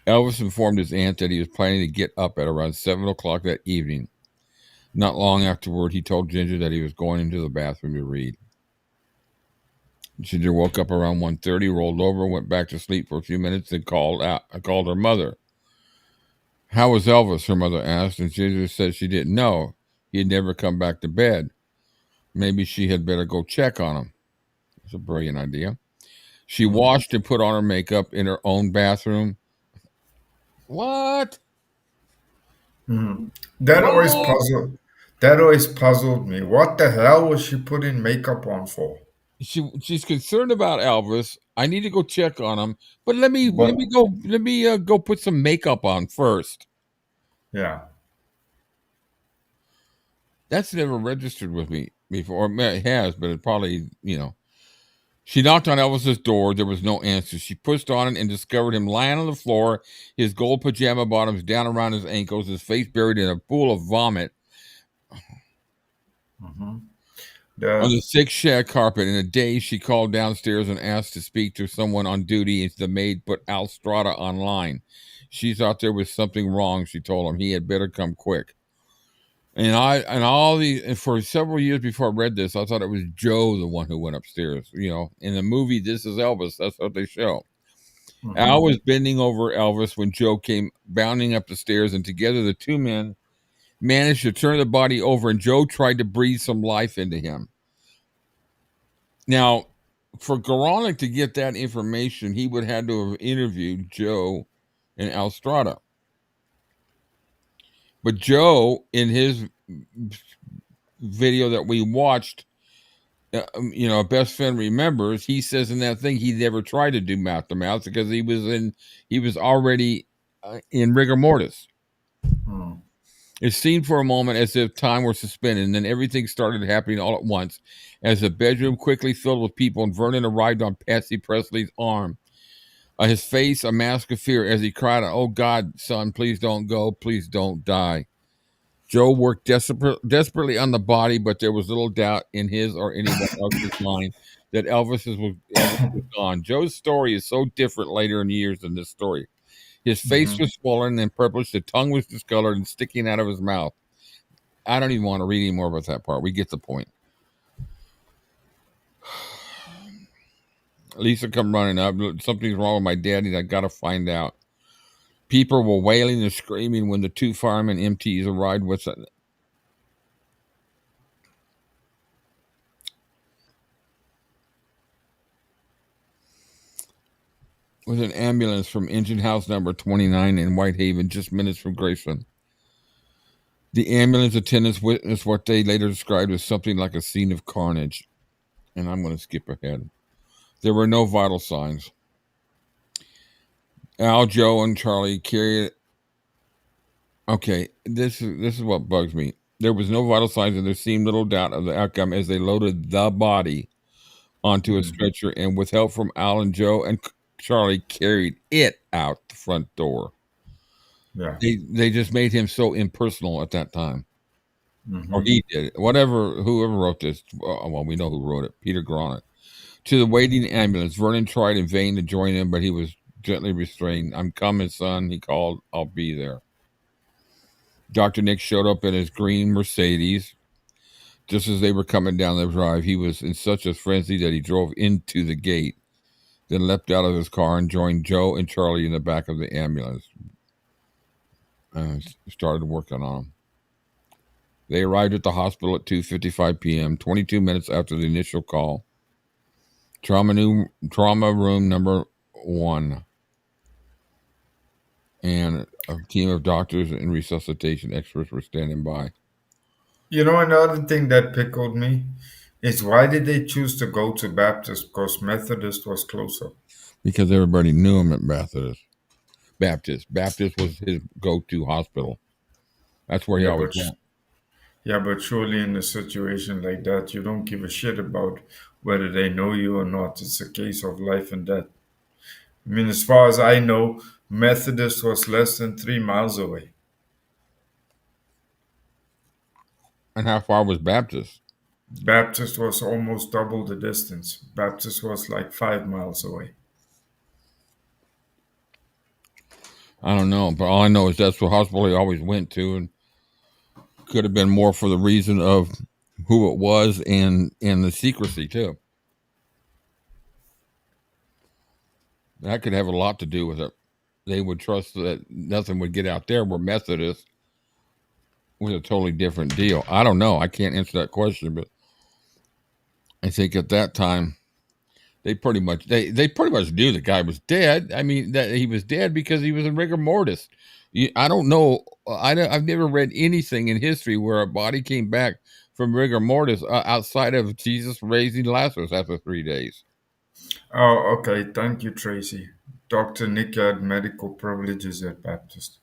Elvis informed his aunt that he was planning to get up at around 7 o'clock that evening. Not long afterward, he told Ginger that he was going into the bathroom to read. Ginger woke up around 1:30, rolled over, went back to sleep for a few minutes, and called her mother. How was Elvis? Her mother asked, and Ginger said she didn't know. He had never come back to bed. Maybe she had better go check on him. It's a brilliant idea. She washed and put on her makeup in her own bathroom. What? That always What? puzzled. That always puzzled me. What the hell was she putting makeup on for? She's concerned about Elvis. I need to go check on him, but let me But go put some makeup on first. yeah. That's never registered with me before. It has, but it probably, She knocked on Elvis's door. There was no answer. She pushed on it and discovered him lying on the floor, his gold pajama bottoms down around his ankles, his face buried in a pool of vomit on the thick shag carpet. In a daze, she called downstairs and asked to speak to someone on duty, and the maid put Al Strada online. She thought there was something wrong, she told him. He had better come quick. And for several years before I read this, I thought it was Joe, the one who went upstairs. In the movie This Is Elvis, that's what they show. Al was bending over Elvis when Joe came bounding up the stairs, and together the 2 men managed to turn the body over, and Joe tried to breathe some life into him. Now, for Goronick to get that information, he would have had to have interviewed Joe and Al Strada. But Joe, in his video that we watched, Best Friend Remembers, he says in that thing he never tried to do mouth to mouth because he was already in rigor mortis. It seemed for a moment as if time were suspended, and then everything started happening all at once as the bedroom quickly filled with people, and Vernon arrived on Patsy Presley's arm. His face a mask of fear as he cried, "Oh God, son, please don't go. Please don't die." Joe worked desperately on the body, but there was little doubt in his or anyone else's mind that Elvis was gone. Joe's story is so different later in years than this story. His face was swollen and purplish. The tongue was discolored and sticking out of his mouth. I don't even want to read any more about that part. We get the point. Lisa come running up. Something's wrong with my daddy. I got to find out. People were wailing and screaming when the 2 firemen MTs arrived with an ambulance from engine house number 29 in Whitehaven, just minutes from Graceland. The ambulance attendants witnessed what they later described as something like a scene of carnage. And I'm going to skip ahead. There were no vital signs. Al, Joe, and Charlie carried. Okay, this is what bugs me. There was no vital signs, and there seemed little doubt of the outcome as they loaded the body onto a stretcher, and with help from Al and Joe and Charlie, carried it out the front door. Yeah. They just made him so impersonal at that time. Or Hmm. he did. Whoever wrote this, well, we know who wrote it, Peter Gronick. To the waiting ambulance, Vernon tried in vain to join him, but he was gently restrained. "I'm coming, son," he called. "I'll be there." Dr. Nick showed up in his green Mercedes. Just as they were coming down the drive, he was in such a frenzy that he drove into the gate, then leapt out of his car and joined Joe and Charlie in the back of the ambulance and started working on him. They arrived at the hospital at 2:55 p.m., 22 minutes after the initial call. Trauma room number 1. And a team of doctors and resuscitation experts were standing by. You know, another thing that pickled me is why did they choose to go to Baptist? Because Methodist was closer. Because everybody knew him at Baptist was his go-to hospital. That's where he Yeah, always but went. yeah, but surely in a situation like that, you don't give a shit about whether they know you or not. It's a case of life and death. I mean, as far as I know, Methodist was less than 3 miles away. And how far was Baptist? Baptist was almost double the distance. Baptist was like 5 miles away. I don't know, but all I know is that's the hospital he always went to, and could have been more for the reason of who it was and the secrecy too. That could have a lot to do with it. They would trust that nothing would get out there, where Methodist was a totally different deal. I don't know. I can't answer that question, but I think at that time they pretty much knew the guy was dead. I mean, that he was dead because he was in rigor mortis. I don't know. I've never read anything in history where a body came back from rigor mortis outside of Jesus raising Lazarus after 3 days. Oh, okay. Thank you, Tracy. Dr. Nick had medical privileges at Baptist.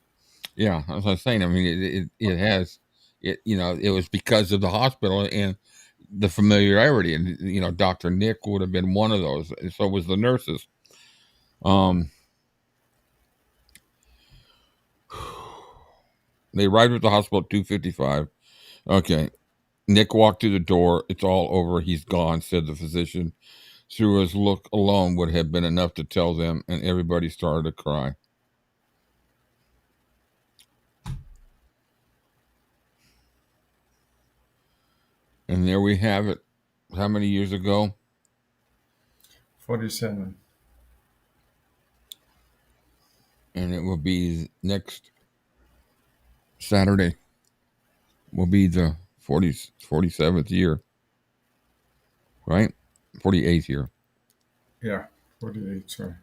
Yeah, as I was saying, I mean, it has it. It was because of the hospital and the familiarity, and Dr. Nick would have been one of those, and so was the nurses. They arrived at the hospital at 2:55. Okay, Nick walked through the door. "It's all over. He's gone," said the physician. Through his look alone would have been enough to tell them, and everybody started to cry. And there we have it. How many years ago? 47. And it will be next Saturday. Will be the 47th year, right? 48th year. Yeah, 48, sorry.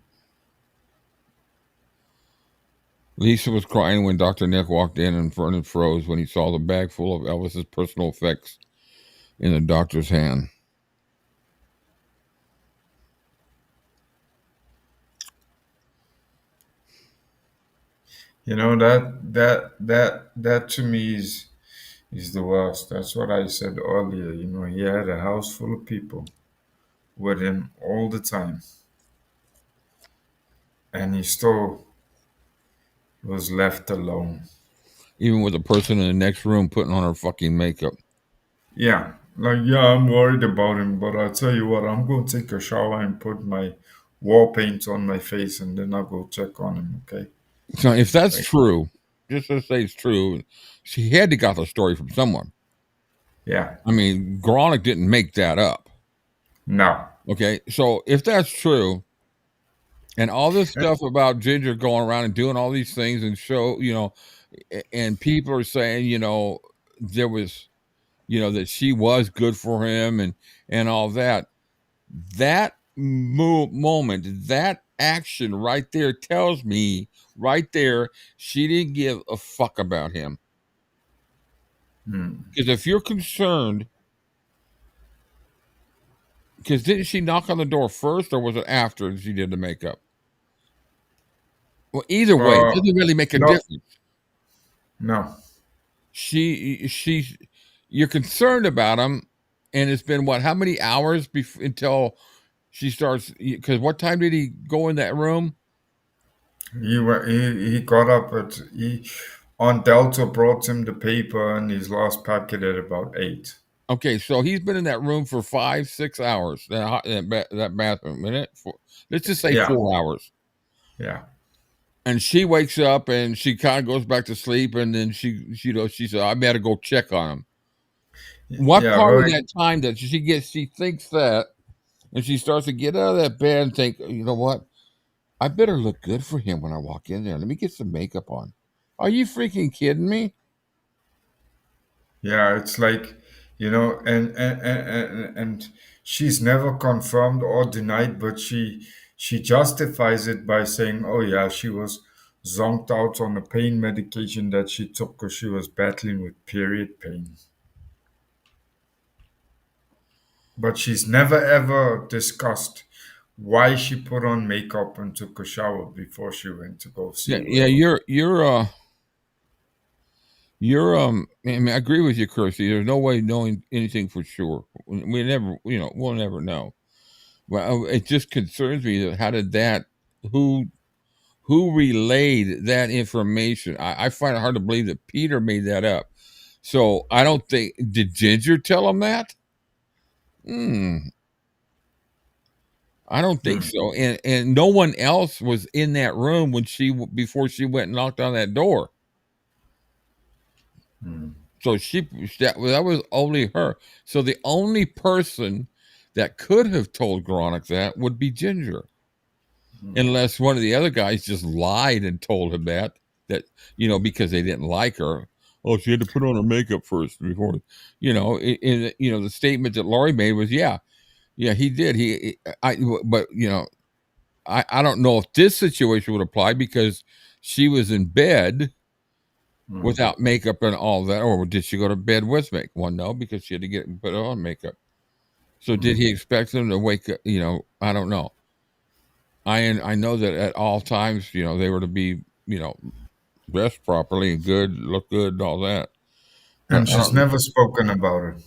Lisa was crying when Dr. Nick walked in, and Vernon froze when he saw the bag full of Elvis's personal effects in the doctor's hand. You know that to me is the worst. That's what I said earlier. You know, he had a house full of people with him all the time, and he still was left alone. Even with the person in the next room putting on her fucking makeup. Yeah, like yeah, I'm worried about him, but I'll tell you what, I'm going to take a shower and put my wall paint on my face, and then I'll go check on him. Okay. So if that's Like, true, just to say it's true, she had to got the story from someone. yeah. I mean, Gronick didn't make that up. No. Okay, so if that's true, and all this stuff about Ginger going around and doing all these things and show, and people are saying, there was, that she was good for him and all that. That moment, that action right there tells me right there she didn't give a fuck about him. Because if you're concerned, because didn't she knock on the door first, or was it after she did the makeup? Well, either way, it doesn't really make a No. difference. No. You're concerned about him, and it's been what? How many hours until she starts? Because what time did he go in that room? He got up at Aunt Delta brought him the paper and his last packet at about 8. Okay, so he's been in that room for 5-6 hours. That bathroom, in it. Let's just say Yeah, 4 hours. yeah, And she wakes up and she kind of goes back to sleep, and then she said, "I better go check on him." What yeah. part Well, of that time that she thinks that, and she starts to get out of that bed and think, you know what? I better look good for him when I walk in there. Let me get some makeup on. Are you freaking kidding me? yeah, it's like, and she's never confirmed or denied, but she justifies it by saying, "Oh yeah, she was zonked out on a pain medication that she took because she was battling with period pain." But she's never ever discussed why she put on makeup and took a shower before she went to go Yeah, see yeah. whoever. I mean, I agree with you, Kirsty. There's no way knowing anything for sure. We'll never know. Well, it just concerns me that how did that, who, who relayed that information? I find it hard to believe that Peter made that up. So I don't think, did Ginger tell him that? Hmm. I don't think Hmm. so. And no one else was in that room when before she went and knocked on that door. Hmm. So that was only her. So the only person that could have told Gronick that would be Ginger, Hmm. unless one of the other guys just lied and told him that because they didn't like her. Oh, she had to put on her makeup first before, the statement that Laurie made was, yeah, he did. But I don't know if this situation would apply because she was in bed Hmm. without makeup and all that, or did she go to bed with makeup? Well, no, because she had to get put on makeup. So did Hmm. he expect them to wake up? I don't know. I know that at all times, they were to be, dressed properly and good, look good, and all that. But And I she's don't. never spoken about it.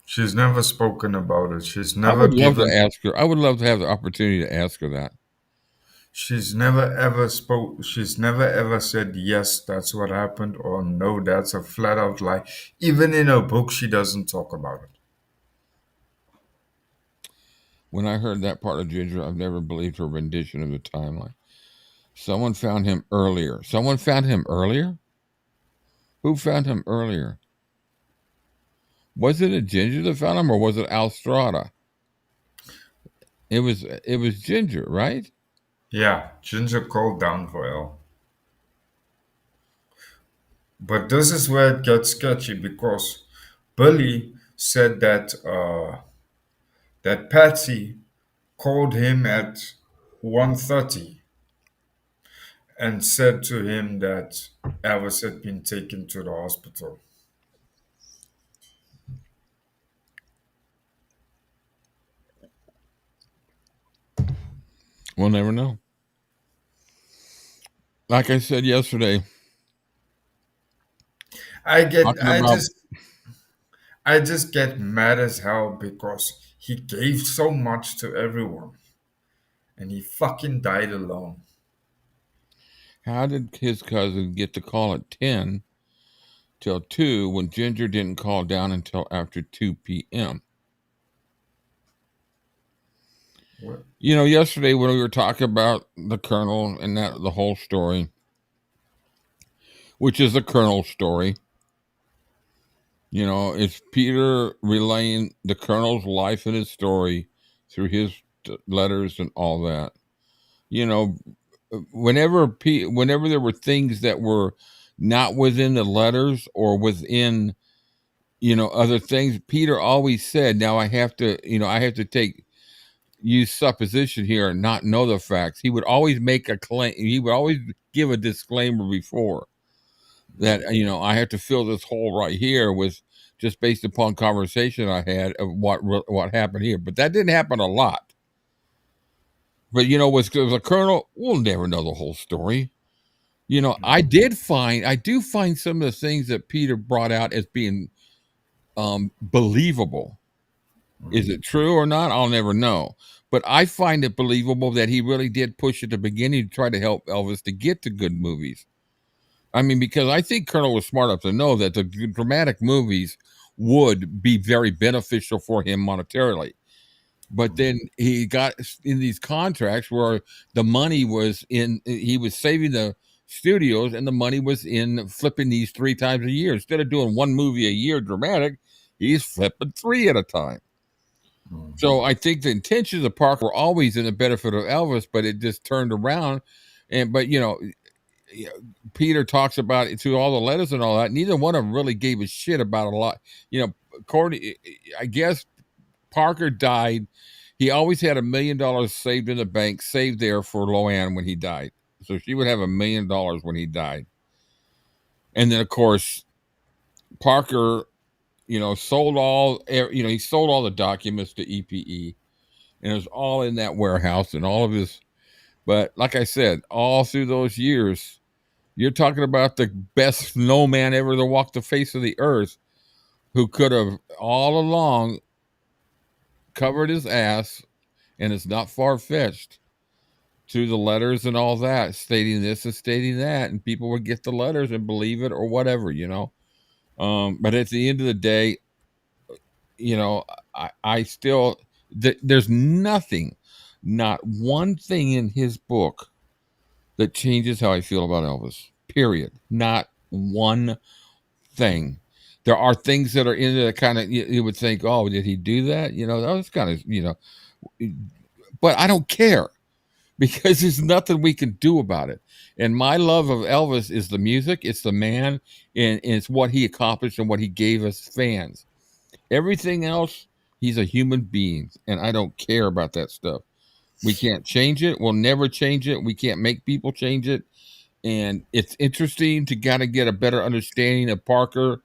She's never spoken about it. She's I never would love to given. ask her. I would love to have the opportunity to ask her that. She's never ever spoke. She's never ever said yes, that's what happened, or no, that's a flat out lie. Even in her book, she doesn't talk about it. When I heard that part of Ginger, I've never believed her rendition of the timeline. Someone found him earlier. Someone found him earlier? Who found him earlier? Was it a Ginger that found him, or was it Alstrada? It was Ginger, right? Yeah, Ginger called down for Elle. But this is where it gets sketchy because Billy said that Patsy called him at 1:30 and said to him that Elvis had been taken to the hospital. We'll never know. Like I said yesterday, I get talking about I just get mad as hell because he gave so much to everyone and he fucking died alone. how did his cousin get the call at 10 till 2 when Ginger didn't call down until after 2 p.m. What? Yesterday when we were talking about the Colonel and the whole story, which is the Colonel's story, it's Peter relaying the Colonel's life and his story through his letters and all that. You know, whenever there were things that were not within the letters or within other things, Peter always said, now I have to use supposition here and not know the facts. He would always make a claim. He would always give a disclaimer before that, I have to fill this hole right here with just based upon conversation I had of what happened here. But that didn't happen a lot. But was a Colonel, we'll never know the whole story. I do find some of the things that Peter brought out as being believable. Is it true or not? I'll never know. But I find it believable that he really did push at the beginning to try to help Elvis to get to good movies. I mean, because I think Colonel was smart enough to know that the dramatic movies would be very beneficial for him monetarily. But then he got in these contracts where the money was in, he was saving the studios and the money was in flipping these 3 times a year. Instead of doing one movie a year dramatic, he's flipping 3 at a time. So I think the intentions of Parker were always in the benefit of Elvis, but it just turned around. But Peter talks about it through all the letters and all that. Neither one of them really gave a shit about a lot. According, I guess Parker died. He always had $1 million saved in the bank, saved there for Loanne when he died. So she would have $1 million when he died. And then, of course, Parker, sold all, he sold all the documents to EPE, and it was all in that warehouse and all of his. But like I said, all through those years, you're talking about the best snowman ever to walk the face of the earth, who could have all along covered his ass, and it's not far-fetched, through the letters and all that, stating this and stating that, and people would get the letters and believe it or whatever. But at the end of the day, I still, there's nothing, not one thing in his book that changes how I feel about Elvis. Period. Not one thing. There are things that are in there that kind of, you would think, oh, did he do that? That was kind of, but I don't care, because there's nothing we can do about it. And my love of Elvis is the music, it's the man, and it's what he accomplished and what he gave us fans. Everything else, he's a human being, and I don't care about that stuff. We can't change it. We'll never change it. We can't make people change it. And it's interesting to kind of get a better understanding of Parker,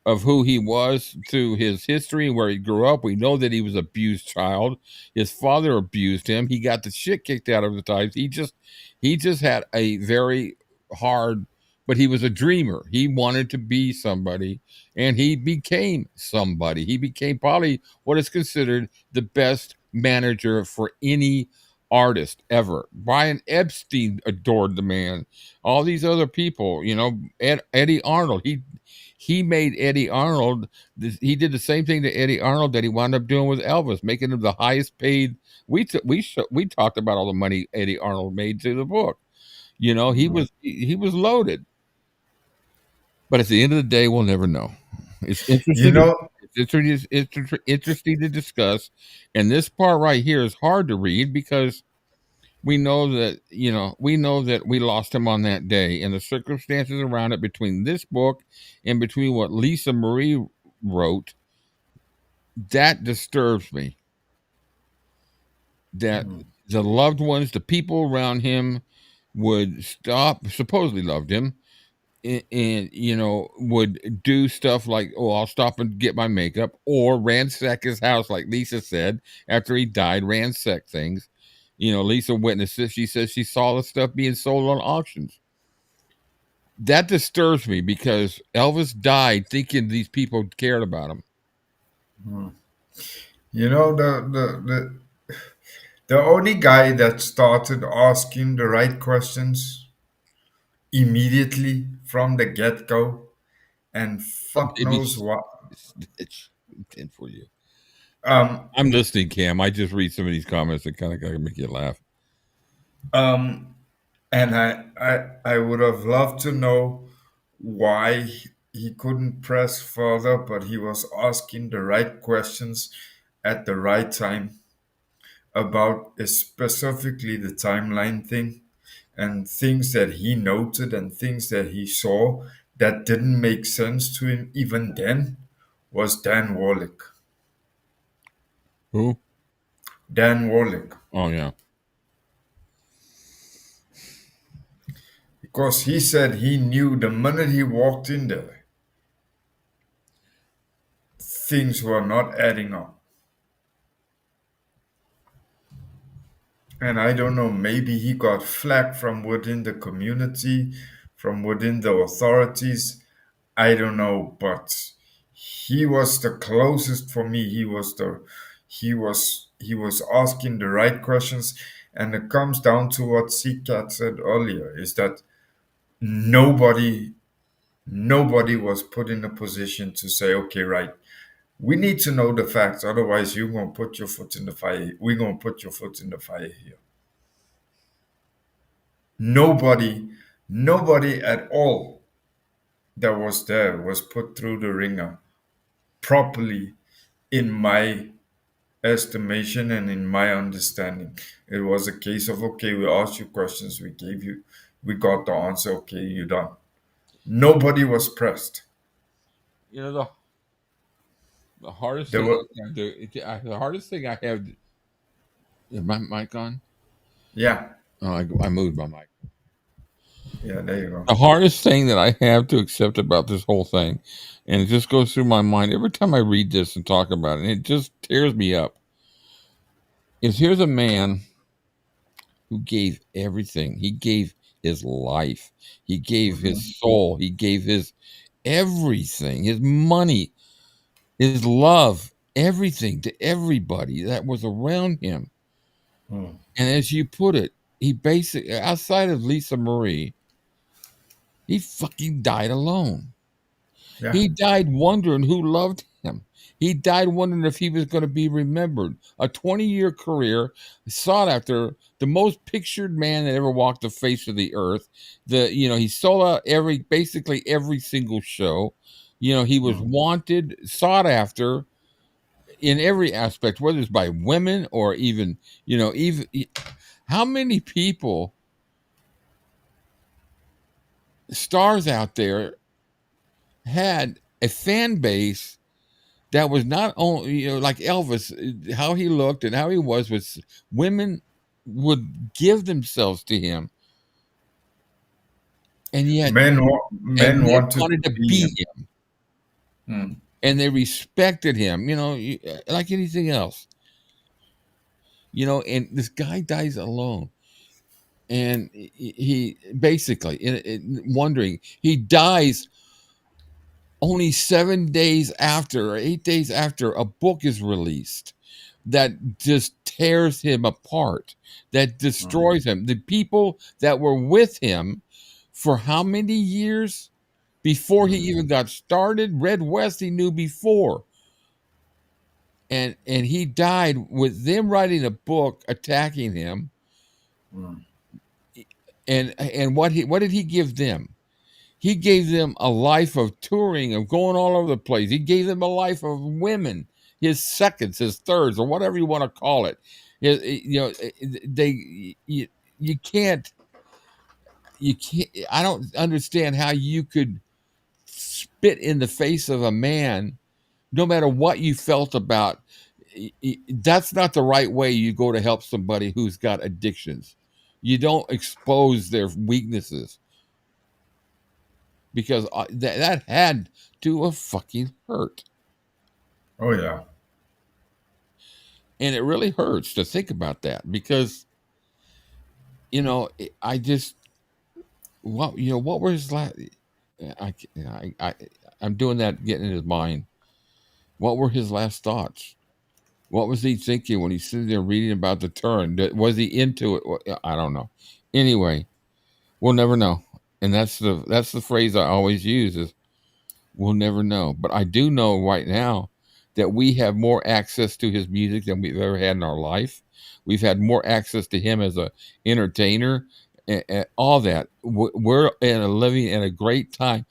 of who he was, through his history and where he grew up. We know that he was an abused child. His father abused him. He got the shit kicked out of him at times. He just had a very hard, but he was a dreamer. He wanted to be somebody, and he became somebody. He became probably what is considered the best manager for any artist ever. Brian Epstein adored the man. All these other people, Eddie Arnold. He made Eddie Arnold. He did the same thing to Eddie Arnold that he wound up doing with Elvis, making him the highest paid. We talked about all the money Eddie Arnold made through the book. He was loaded. But at the end of the day, we'll never know. It's interesting. It's interesting to discuss, and this part right here is hard to read because we know that we lost him on that day, and the circumstances around it, between this book and between what Lisa Marie wrote, that disturbs me. That the loved ones, the people around him, would supposedly loved him, and would do stuff like, oh, I'll stop and get my makeup, or ransack his house, like Lisa said, after he died, ransack things. Lisa witnessed it. She says she saw the stuff being sold on auctions. That disturbs me because Elvis died thinking these people cared about him. The only guy that started asking the right questions immediately from the get-go, and fuck knows what. It's for you. Um, I'm listening, Cam. I just read some of these comments that kind of gotta make you laugh. And I would have loved to know why he couldn't press further, but he was asking the right questions at the right time about specifically the timeline thing, and things that he noted and things that he saw that didn't make sense to him even then was Dan Warlick. Who? Dan Warlick. Oh, yeah. Because he said he knew the minute he walked in there, things were not adding up. And I don't know, maybe he got flack from within the community, from within the authorities. I don't know, but he was the closest for me. he was asking the right questions, and it comes down to what C-Cat said earlier, is that nobody was put in a position to say, okay, right, we need to know the facts, otherwise you're gonna put your foot in the fire. We're gonna put your foot in the fire here. Nobody at all that was there was put through the ringer properly, in my estimation and in my understanding. It was a case of, okay, we asked you questions, we got the answer, okay, you're done. Nobody was pressed. You know, the hardest There thing were, the hardest thing I have. Is my mic on? yeah, Oh, I moved my mic. yeah, there you go. The hardest thing that I have to accept about this whole thing, and it just goes through my mind every time I read this and talk about it, and it just tears me up, is here's a man who gave everything. He gave his life. He gave his soul. He gave his everything, his money, his love, everything to everybody that was around him. Mm. And as you put it, he basically, outside of Lisa Marie, he fucking died alone. Yeah. He died wondering who loved him. He died wondering if he was going to be remembered. A 20-year career, sought after, the most pictured man that ever walked the face of the earth. He sold out basically every single show. He was wanted, sought after in every aspect, whether it's by women or even how many people, stars out there, had a fan base that was not only, like Elvis, how he looked and how he was women would give themselves to him, and yet Men wanted wanted to to be be him. him, Mm. and they respected him, like anything else. And this guy dies alone, and he basically wondering, he dies only 7 days after, or 8 days after, a book is released that just tears him apart, that destroys him. The people that were with him for how many years before he even got started? Red West, he knew before. And he died with them writing a book attacking him. And what did he give them? He gave them a life of touring, of going all over the place. He gave them a life of women, his seconds, his thirds, or whatever you want to call it. You can't. I don't understand how you could spit in the face of a man, no matter what you felt about. That's not the right way you go to help somebody who's got addictions. You don't expose their weaknesses, because that had to have fucking hurt. Oh yeah. And it really hurts to think about that, because I just, what were his last, I'm doing that, getting in his mind. What were his last thoughts? What was he thinking when he's sitting there reading about the turn? Was he into it? I don't know. Anyway, we'll never know. And that's the phrase I always use, is we'll never know. But I do know right now that we have more access to his music than we've ever had in our life. We've had more access to him as a entertainer, and all that. We're living in a great time.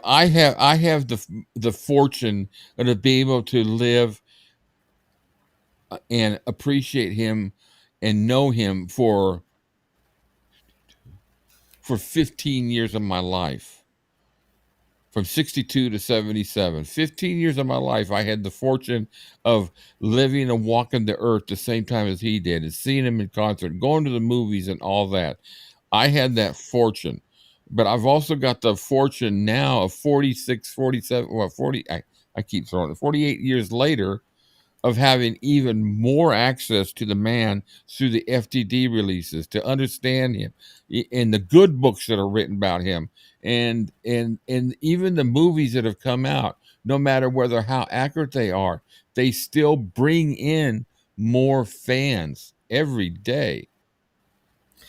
I have the fortune to be able to live and appreciate him and know him for 15 years of my life. From 62 to 77, 15 years of my life, I had the fortune of living and walking the earth the same time as he did, and seeing him in concert, going to the movies and all that. I had that fortune. But I've also got the fortune now of 46, 47, well, 40, I keep throwing it, 48 years later, of having even more access to the man through the FTD releases, to understand him, and the good books that are written about him, and even the movies that have come out. no matter whether how accurate they are, they still bring in more fans every day.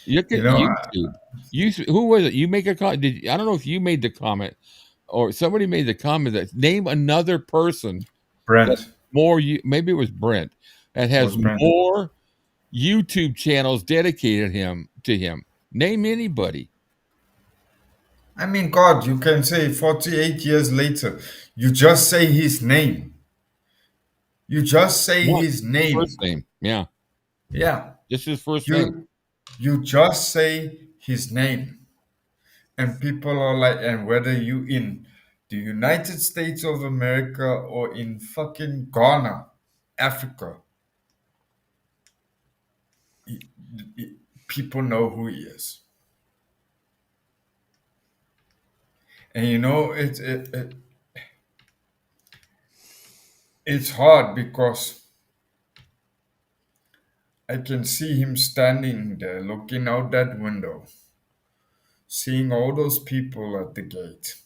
Look You at know, YouTube. Who was it? You make a comment. I don't know if you made the comment or somebody made the comment that name another person that Brent more you maybe it was Brent that has was Brent. more YouTube channels dedicated to him. Name anybody. I mean, God, you can say 48 years later, you just say his name. You just say What? his His first name. name. Yeah. Yeah. Just his first name. You just say his name. And people are like, and whether you in the United States of America or in fucking Ghana, Africa, y- people know who he is. And you know, it's hard because I can see him standing there looking out that window, seeing all those people at the gate,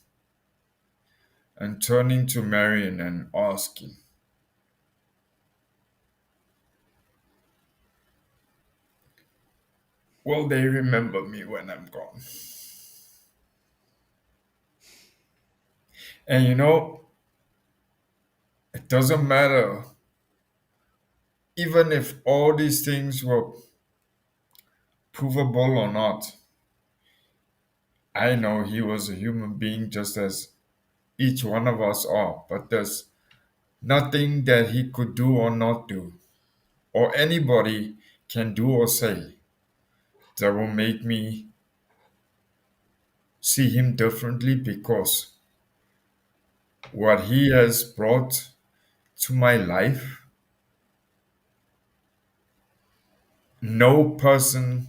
and turning to Marion and asking, will they remember me when I'm gone? And you know, it doesn't matter, even if all these things were provable or not. I know he was a human being just as each one of us are, but there's nothing that he could do or not do, or anybody can do or say that will make me see him differently, because what he has brought to my life, no person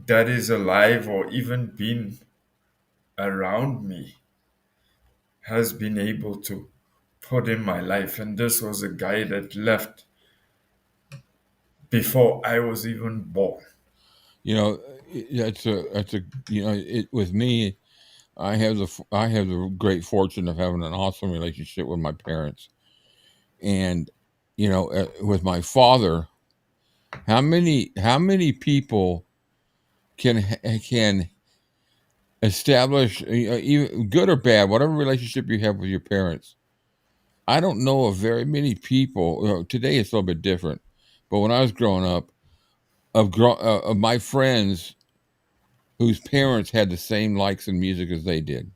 that is alive or even been around me has been able to put in my life. And this was a guy that left before I was even born. You know, that's a it with me. I have the great fortune of having an awesome relationship with my parents, and with my father. How many people can establish even good or bad, whatever relationship you have with your parents? I don't know of very many people. Today it's a little bit different, but when I was growing up, of my friends whose parents had the same likes in music as they did.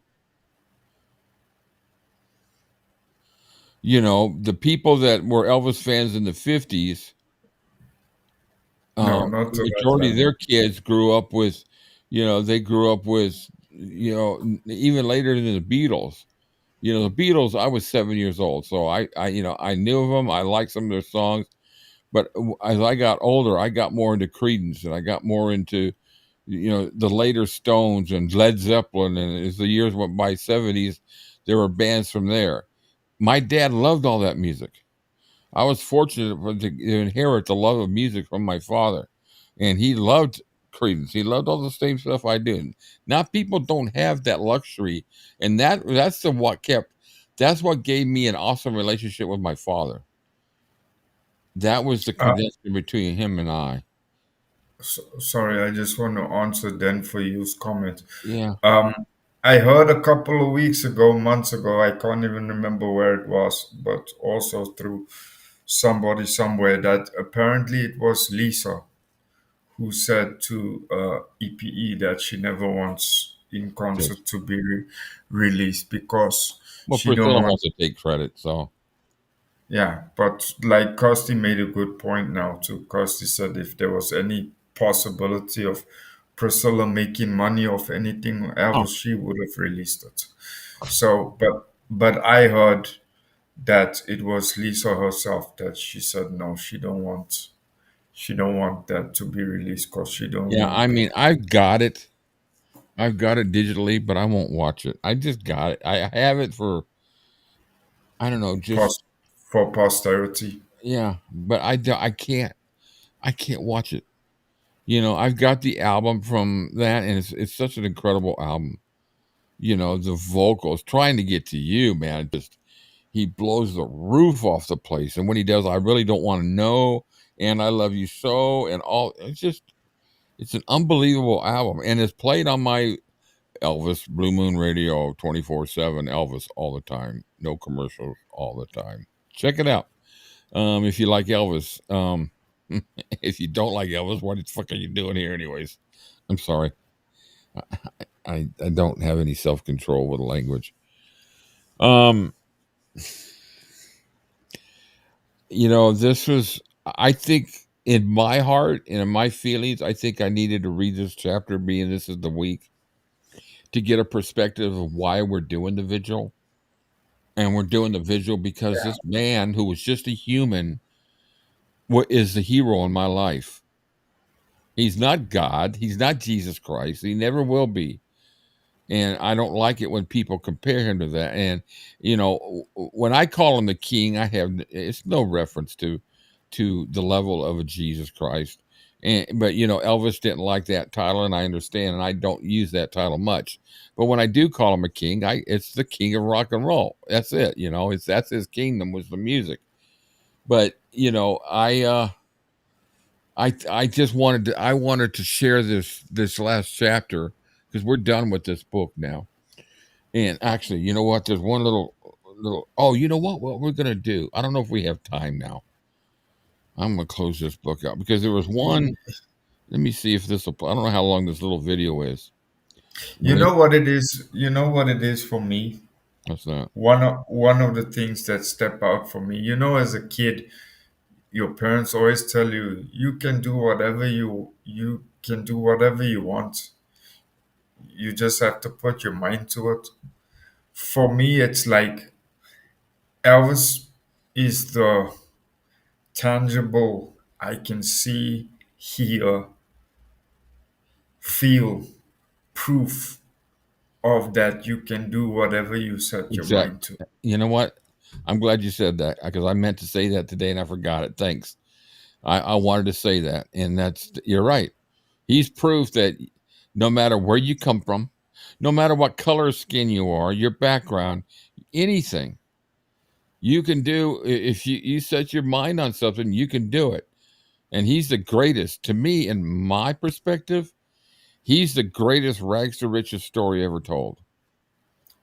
The people that were Elvis fans in the 50s, No, not the to that majority of level. their kids grew up with, they grew up with, even later than the Beatles. The Beatles, I was 7 years old, so I knew of them. I liked some of their songs, but as I got older, I got more into Creedence, and I got more into, the later Stones and Led Zeppelin, and as the years went by, 70s, there were bands from there. My dad loved all that music. I was fortunate to inherit the love of music from my father, and he loved Creedence. He loved all the same stuff I did. Now people don't have that luxury, and that's what gave me an awesome relationship with my father. That was the Uh, connection between him and I. Sorry, I just want to answer then for you's comment. Yeah, Um, I heard a couple of weeks ago, months ago, I can't even remember where it was, but also through somebody somewhere, that apparently it was Lisa who said to EPE that she never wants In yes. Concert to be released because Well, she don't Priscilla want. wants to take credit, so Yeah, but like Kirsty made a good point now too. Kirsty said if there was any possibility of Priscilla making money off anything oh, else, she would have released it. So, but I heard that it was Lisa herself that she said no, she don't want that to be released because she don't yeah. I want the mean, I've got it digitally, but I won't watch it. I just got it. I have it for, I don't know, just post for posterity. yeah. But I can't watch it. I've got the album from that, and it's such an incredible album. The vocals, "Trying to Get to You," man, just he blows the roof off the place. And when he does, I really don't want to know, and I love you so, and all. It's an unbelievable album, and it's played on my Elvis Blue Moon Radio 24/7. Elvis all the time, no commercials all the time. Check it out if you like Elvis. If you don't like Elvis, what the fuck are you doing here, anyways? I'm sorry. I don't have any self control with language. This was, I think, in my heart and in my feelings, I think I needed to read this chapter, being this is the week, to get a perspective of why we're doing the vigil. And we're doing the vigil because this man, who was just a human, is the hero in my life. He's not God. He's not Jesus Christ. He never will be. And I don't like it when people compare him to that. And when I call him the king, it's no reference to the level of a Jesus Christ. But Elvis didn't like that title, and I understand, and I don't use that title much. But when I do call him a king, it's the king of rock and roll. That's it. That's his kingdom, was the music. But I just wanted to share this last chapter, because we're done with this book now. And actually, you know what? There's one little. Oh, you know what? What we're gonna do? I don't know if we have time now. I'm gonna close this book out because there was one. Let me see if this will. I don't know how long this little video is. You know what it is? You know what it is for me? What's that? One of the things that step out for me, as a kid, your parents always tell you you can do whatever you can do whatever you want. You just have to put your mind to it. For me, it's like Elvis is the tangible, I can see, hear, feel proof of that you can do whatever you set your Exactly. mind to. You know what? I'm glad you said that, because I meant to say that today and I forgot it. Thanks. I wanted to say that, and you're right. He's proof that no matter where you come from, no matter what color of skin you are, your background, anything you can do. If you set your mind on something, you can do it. And he's the greatest. To me, in my perspective, he's the greatest rags to riches story ever told.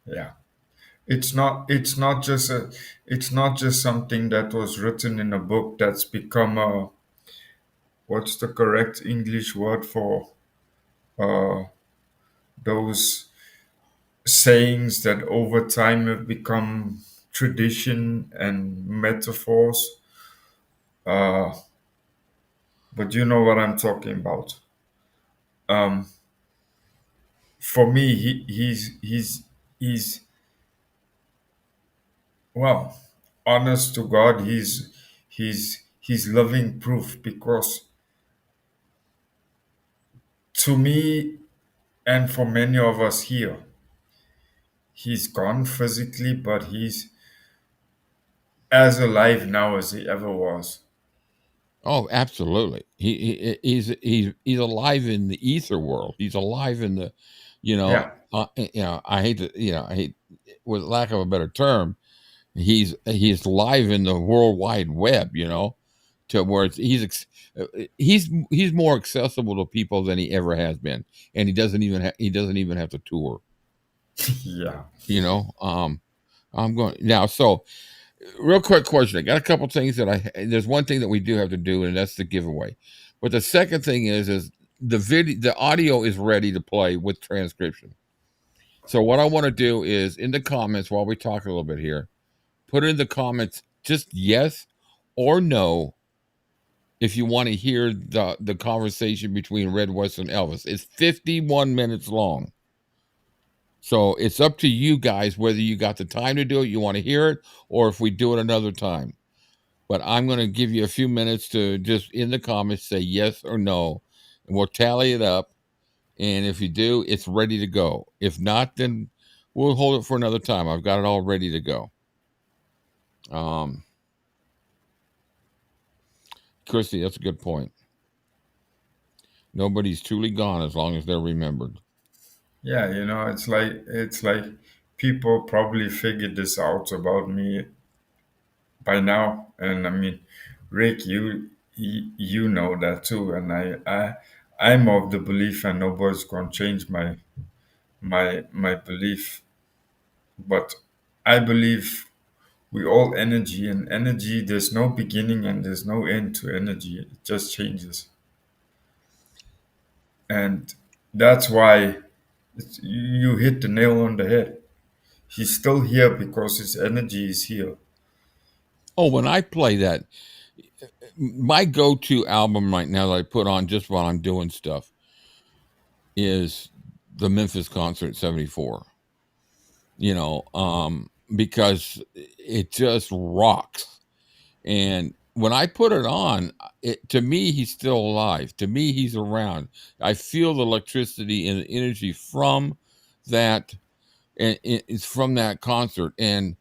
Yeah. It's not just something that was written in a book that's become a, what's the correct English word for uh those sayings that over time have become tradition and metaphors. Uh, but you know what I'm talking about. Um, for me, he's well, honest to God, he's living proof, because to me and for many of us here, he's gone physically, but he's as alive now as he ever was. Oh, absolutely. He's alive in the ether world. He's alive in the, Yeah. I hate to, I hate, with lack of a better term, he's live in the World Wide Web. To where he's more accessible to people than he ever has been, and he doesn't even have to tour. Yeah. I'm going now. So, real quick question. I got a couple things there's one thing that we do have to do, and that's the giveaway. But the second thing is the audio is ready to play with transcription. So what I want to do is, in the comments, while we talk a little bit here, put in the comments just yes or no if you want to hear the conversation between Red West and Elvis. It's 51 minutes long. So it's up to you guys whether you got the time to do it, you want to hear it, or if we do it another time. But I'm going to give you a few minutes to just in the comments say yes or no, and we'll tally it up. And if you do, it's ready to go. If not, then we'll hold it for another time. I've got it all ready to go. Christy, that's a good point. Nobody's truly gone as long as they're remembered. Yeah, it's like people probably figured this out about me by now. And I mean, Rick, you know that too. And I'm of the belief, and nobody's gonna change my belief. But I believe we all energy, and energy, there's no beginning and there's no end to energy. It just changes. And that's why you hit the nail on the head. He's still here because his energy is here. Oh, when I play that, my go-to album right now that I put on just while I'm doing stuff is the Memphis concert 74. Because it just rocks. And when I put it on, to me, he's still alive. To me, he's around. I feel the electricity and the energy from that, and it's from that concert. And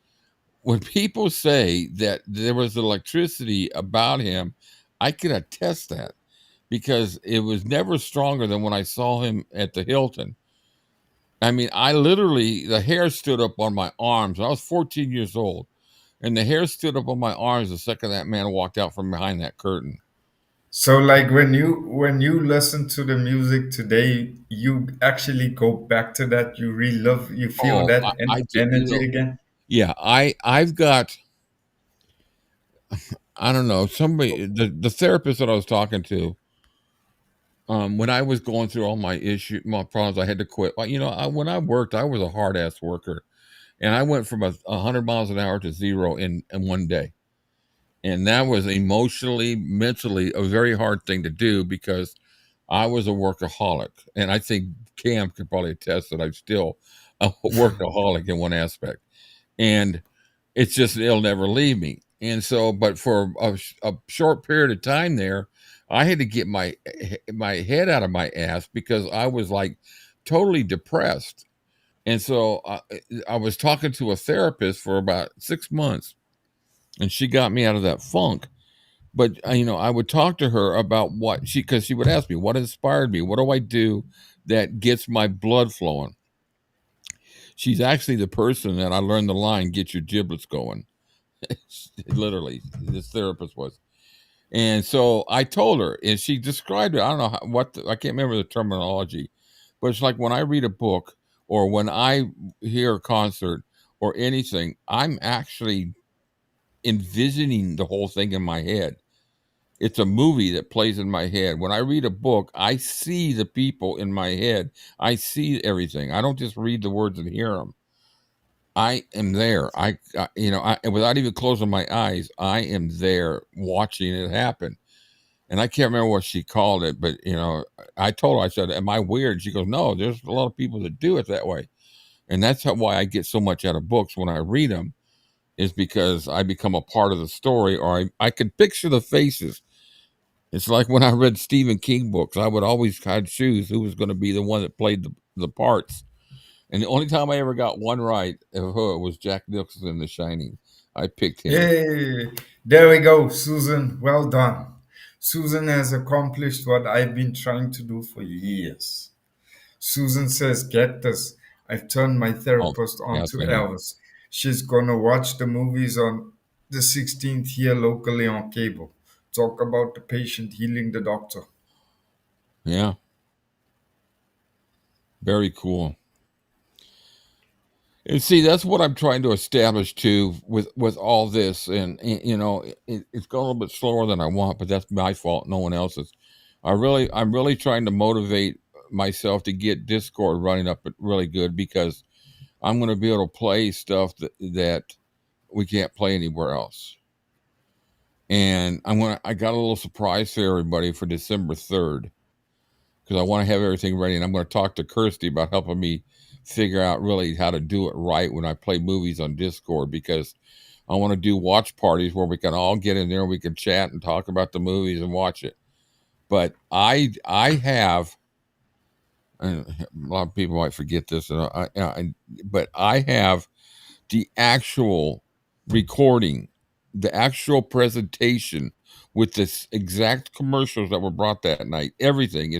when people say that there was electricity about him, I can attest that because it was never stronger than when I saw him at the Hilton. I mean, I literally, the hair stood up on my arms. I was 14 years old, and the hair stood up on my arms the second that man walked out from behind that curtain. So like when you listen to the music today, you actually go back to that, you relive, you feel Oh, that energy you know, again. yeah, I've got, I don't know, somebody, the therapist that I was talking to, when I was going through all my problems, I had to quit. Well, when I worked, I was a hard ass worker, and I went from 100 miles an hour to zero in one day. And that was emotionally, mentally a very hard thing to do because I was a workaholic. And I think Cam could probably attest that I'm still a workaholic in one aspect. And it's just, it'll never leave me. And so, but for a short period of time there, I had to get my head out of my ass because I was like totally depressed. And so I was talking to a therapist for about 6 months, and she got me out of that funk. But I would talk to her about because she would ask me what inspired me, what do I do that gets my blood flowing. She's actually the person that I learned the line, "Get your giblets going." Literally, this therapist was. And so I told her, and she described it. I don't know I can't remember the terminology, but it's like when I read a book or when I hear a concert or anything, I'm actually envisioning the whole thing in my head. It's a movie that plays in my head. When I read a book, I see the people in my head. I see everything. I don't just read the words and hear them. I am there. Without even closing my eyes, I am there watching it happen. And I can't remember what she called it, but I told her, I said, "Am I weird?" She goes, "No, there's a lot of people that do it that way." And that's why I get so much out of books when I read them, is because I become a part of the story, or I can picture the faces. It's like when I read Stephen King books, I would always kind of choose who was going to be the one that played the parts. And the only time I ever got one right of her was Jack Nicholson in The Shining. I picked him. Hey, there we go, Susan. Well done. Susan has accomplished what I've been trying to do for years. Susan says, get this. I've turned my Oh, therapist yes, onto I know. Elvis. She's gonna watch the movies on the 16th here locally on cable. Talk about the patient healing the doctor. Yeah, very cool. And see, that's what I'm trying to establish too with all this, and it's going a little bit slower than I want, but that's my fault, no one else's. I'm really trying to motivate myself to get Discord running up really good because I'm going to be able to play stuff that we can't play anywhere else. And I got a little surprise for everybody for December 3rd because I want to have everything ready. And I'm going to talk to Kirsty about helping me figure out really how to do it right when I play movies on Discord, because I want to do watch parties where we can all get in there and we can chat and talk about the movies and watch it. But I have, and a lot of people might forget this, but I have the actual recording, the actual presentation with this exact commercials that were brought that night. Everything.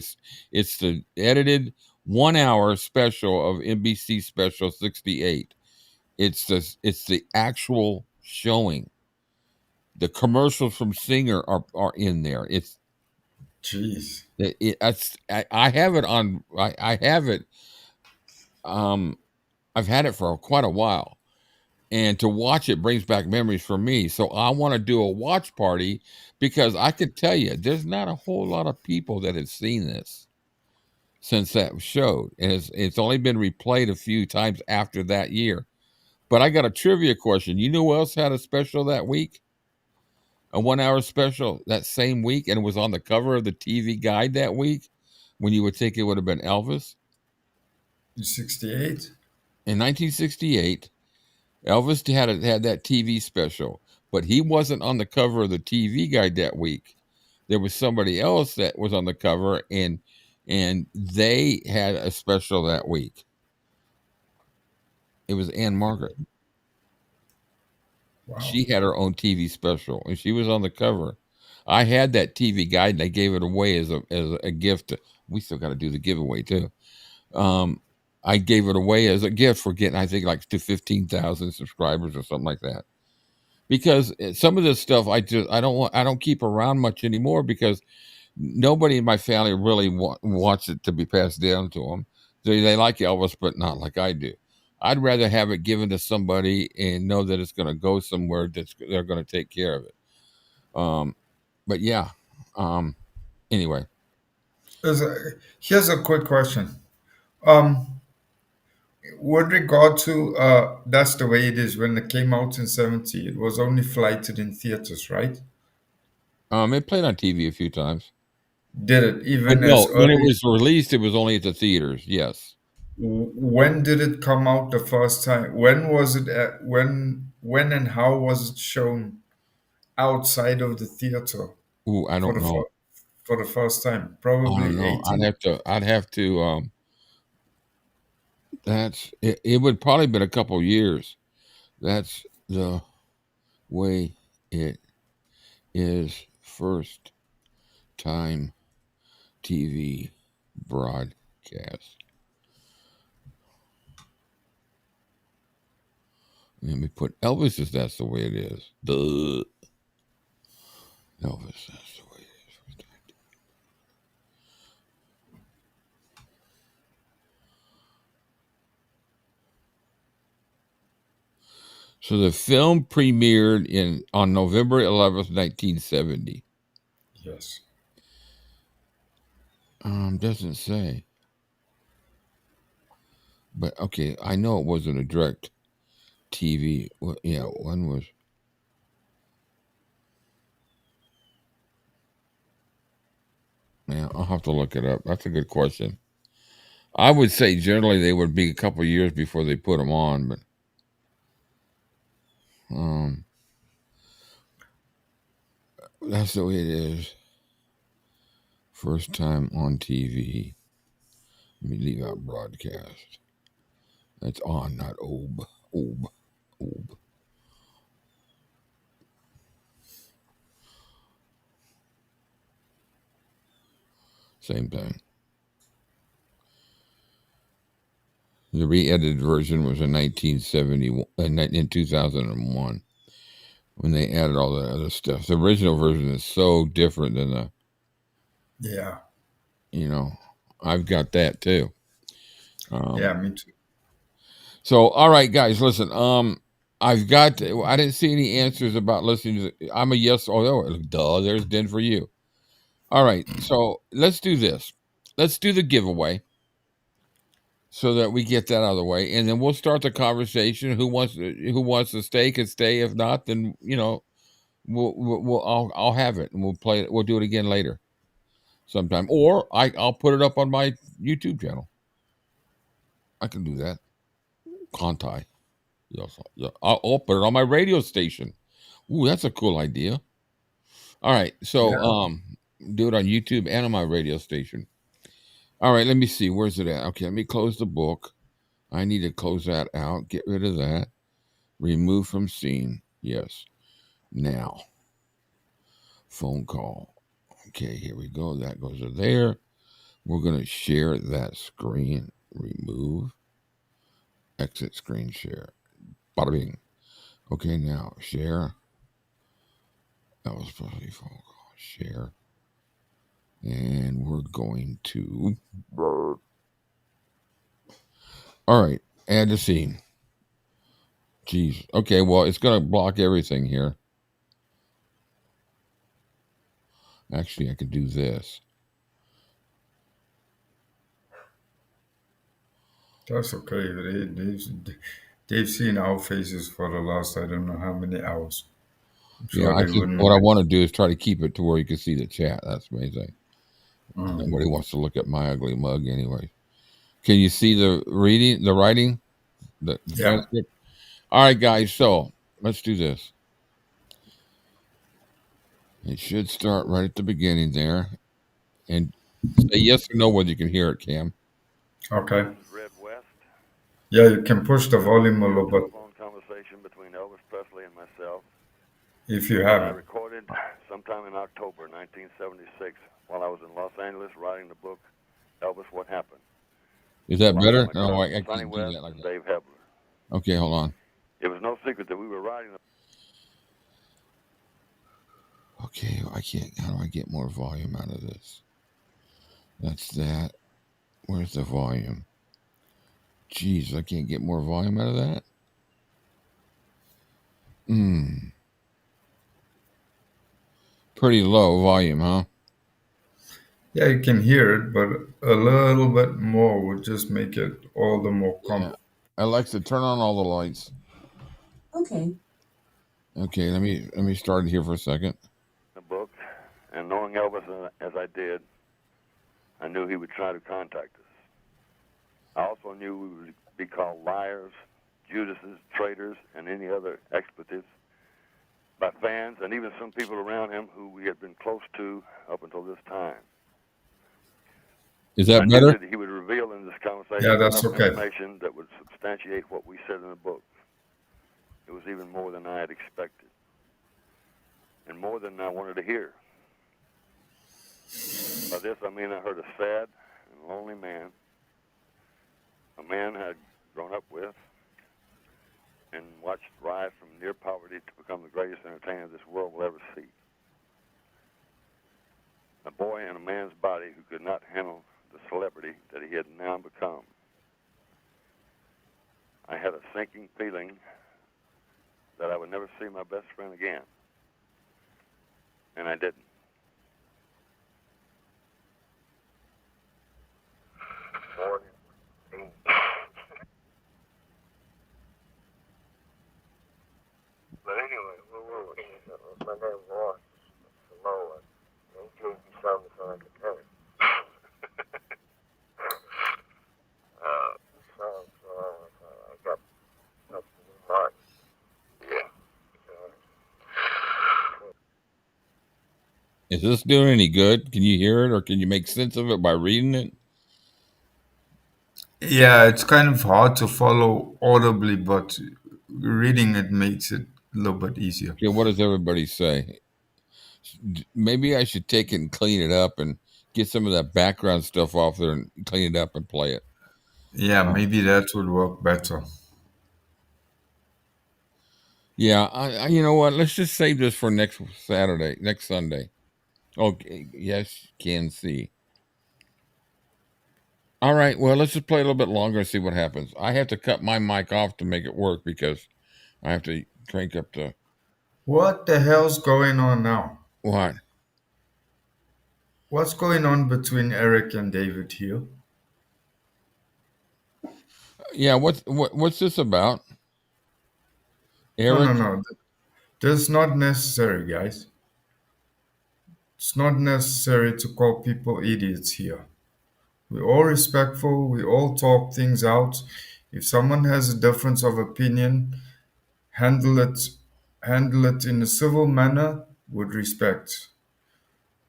It's the edited 1 hour special of NBC special 68. It's the actual showing. The commercials from Singer are in there. Jeez. I have it on. I have it. I've had it for quite a while, and to watch it brings back memories for me. So I want to do a watch party because I could tell you, there's not a whole lot of people that have seen this since that showed, and it's only been replayed a few times after that year. But I got a trivia question. You know who else had a special that week? A 1 hour special that same week, and it was on the cover of the TV Guide that week, when you would think it would have been Elvis. In 68? In 1968, Elvis had that TV special, but he wasn't on the cover of the TV Guide that week. There was somebody else that was on the cover, and they had a special that week. It was Anne Margaret. Wow. She had her own TV special, and she was on the cover. I had that TV Guide, and I gave it away as a gift. We still got to do the giveaway too. I gave it away as a gift for getting, I think, like to 15,000 subscribers or something like that. Because some of this stuff I don't keep around much anymore, because nobody in my family really wants it to be passed down to them. They like Elvis, but not like I do. I'd rather have it given to somebody and know that it's going to go somewhere they're going to take care of it. But yeah. Anyway. Here's a quick question. With regard to That's the Way It Is, when it came out in 70, it was only flighted in theaters, right? It played on TV a few times. Did it But even no, as when it early? was released, it was only at the theaters. Yes. When did it come out the first time? When was it when and how was it shown outside of the theater Ooh, I for don't the know. for the first time? I don't Probably know. 18. I'd have to. It would probably been a couple years. That's the way it is. First time TV broadcast. Let me put Elvis as That's the Way It Is. Duh. Elvis, That's the Way It Is. So the film premiered on November 11th, 1970. Yes. Doesn't say. But okay, I know it wasn't a direct TV. Well, yeah, when was? Yeah, I'll have to look it up. That's a good question. I would say generally they would be a couple years before they put them on, but that's the way it is. First time on TV. Let me leave out broadcast. That's on, not ob. Ob. Same thing. The re-edited version was in 1970, in 2001, when they added all the other stuff. The original version is so different than the. Yeah. I've got that too. Yeah, me too. So, all right, guys, listen. I didn't see any answers about listening to. I'm a yes. Oh, duh. There's Den for you. All right, so let's do this. Let's do the giveaway, so that we get that out of the way, and then we'll start the conversation. Who wants to stay can stay. If not, then I'll have it, and we'll play it. We'll do it again later, sometime, or I'll put it up on my YouTube channel. I can do that. Can't I? Yes, yeah. I'll put it on my radio station. Ooh, that's a cool idea. All right, so do it on YouTube and on my radio station. All right, let me see. Where's it at? Okay, let me close the book. I need to close that out. Get rid of that. Remove from scene. Yes. Now. Phone call. Okay, here we go. That goes to there. We're going to share that screen. Remove. Exit screen share. Bada bing. Okay, now share. That was supposed to be phone call. Share. And we're going to. All right. Add to scene. Jeez. Okay, well, it's going to block everything here. Actually, I could do this. That's okay. They've seen our faces for the last I don't know how many hours. I'm Yeah, sure they wouldn't what I mind. want to do is try to keep it to where you can see the chat. That's amazing. Nobody wants to look at my ugly mug anyway. Can you see the writing, the Yeah. transcript? All right, guys. So let's do this. It should start right at the beginning there, and say yes or no whether you can hear it, Cam. Okay. Red West. Yeah, you can push the volume a little bit Telephone conversation between Elvis Presley and myself. if you I have it. recorded sometime in October 1976 while I was in Los Angeles writing the book Elvis: What Happened. Is that better? My No, I cousins, Sonny can't do West that like and that. Dave Hebler. Okay, hold on. It was no secret that we were writing. Okay, I can't. How do I get more volume out of this? That's that. Where's the volume? Jeez, I can't get more volume out of that. Pretty low volume, huh? Yeah, you can hear it, but a little bit more would just make it all the more Yeah. Alexa, turn on all the lights. Okay. Okay, let me start it here for a second. The book, and knowing Elvis as I did, I knew he would try to contact us. I also knew we would be called liars, Judases, traitors, and any other expletives by fans and even some people around him who we had been close to up until this time. Is that I better? knew that he would reveal in this conversation Yeah, that's enough okay. information that would substantiate what we said in the book. It was even more than I had expected, and more than I wanted to hear. By this, I mean I heard a sad and lonely man, a man I had grown up with and watched rise from near poverty to become the greatest entertainer this world will ever see. A boy in a man's body who could not handle the celebrity that he had now become. I had a sinking feeling that I would never see my best friend again, and I didn't. But anyway, where were we? My name was Samoa. And he told me something so I could tell him. I got something in mind. Yeah. Is this doing any good? Can you hear it, or can you make sense of it by reading it? Yeah, it's kind of hard to follow audibly, but reading it makes it a little bit easier. Okay, what does everybody say? Maybe I should take it and clean it up and get some of that background stuff off there and clean it up and play it. Yeah, maybe that would work better. Yeah, I you know what? Let's just save this for next Sunday. Okay, yes, can see. All right, well, let's just play a little bit longer and see what happens. I have to cut my mic off to make it work because I have to crank up the What the hell's going on now? what? What's going on between Eric and David here? Yeah, what's this about? No, Eric? no. That's not necessary, guys. It's not necessary to call people idiots here. We're all respectful. We all talk things out. If someone has a difference of opinion, handle it in a civil manner with respect.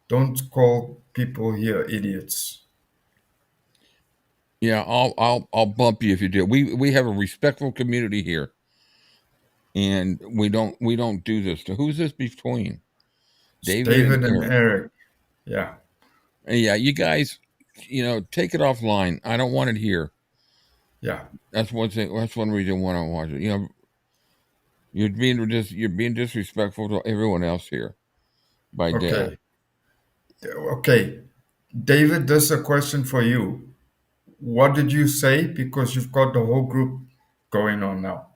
Don't call people here idiots. Yeah, I'll bump you if you do. We have a respectful community here, and we don't do this. To who's this between? It's David David and and Eric. Eric. Yeah. Yeah, you guys, take it offline. I don't want it here. Yeah. That's one thing. That's one reason why I don't watch it. You're being disrespectful to everyone else here. by dad. Okay. Okay. David, this is a question for you. What did you say? Because you've got the whole group going on now.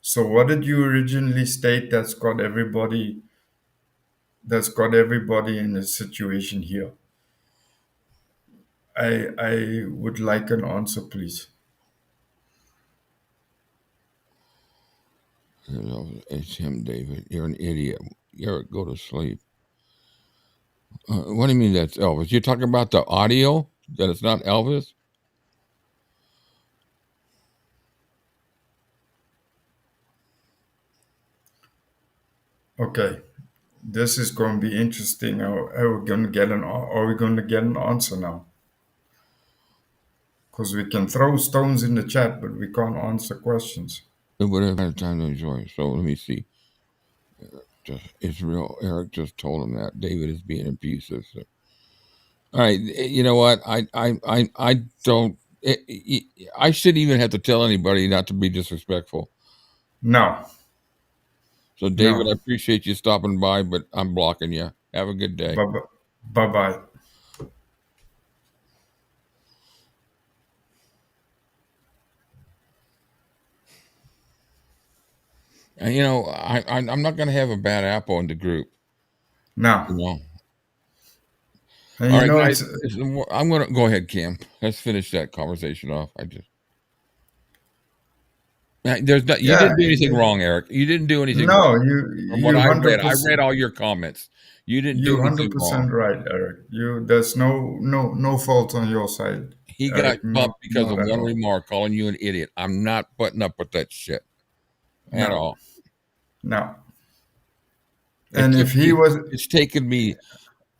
So what did you originally state that's got everybody in the situation here? I would like an answer, please. It's him, David. You're an idiot. Go to sleep. What do you mean that's Elvis? You're talking about the audio? That it's not Elvis? Okay. This is going to be interesting. Are we going to get an answer now? Because we can throw stones in the chat, but we can't answer questions. It would have had time to enjoy. So let me see. Israel, Eric just told him that David is being abusive. So. All right, you know what? I don't. I shouldn't even have to tell anybody not to be disrespectful. No. So, David, No. I appreciate you stopping by, but I'm blocking you. Have a good day. Bye-bye. And, you know, I'm not going to have a bad apple in the group. No. You know? And All you right, know, guys, I'm going to go ahead, Cam. Let's finish that conversation off. You didn't do anything wrong, Eric. You didn't do anything wrong. From what I read all your comments. You didn't do anything 100% wrong. right, Eric. There's no fault on your side. He Eric, got bumped because of not at one all. remark, calling you an idiot. I'm not putting up with that shit at all. No. And it's taken me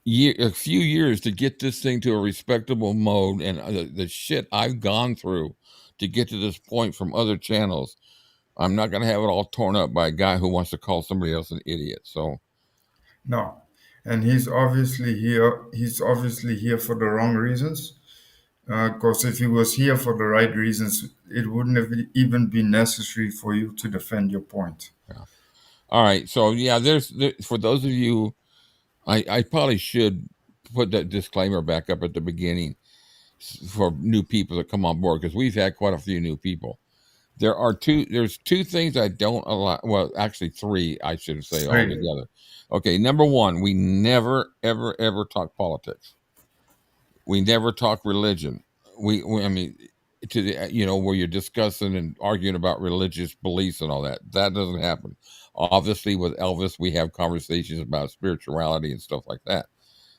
a few years to get this thing to a respectable mode, and the shit I've gone through to get to this point from other channels, I'm not going to have it all torn up by a guy who wants to call somebody else an idiot. So no, and he's obviously here. He's obviously here for the wrong reasons. Because if he was here for the right reasons, it wouldn't have even been necessary for you to defend your point. yeah. All right. So yeah, for those of you, I probably should put that disclaimer back up at the beginning for new people that come on board, because we've had quite a few new people. There's two things I don't allow. Well, actually three, I should say altogether. Okay. Number one, we never, ever, ever talk politics. We never talk religion. I mean, to the, where you're discussing and arguing about religious beliefs and all that. That doesn't happen. Obviously, with Elvis, we have conversations about spirituality and stuff like that.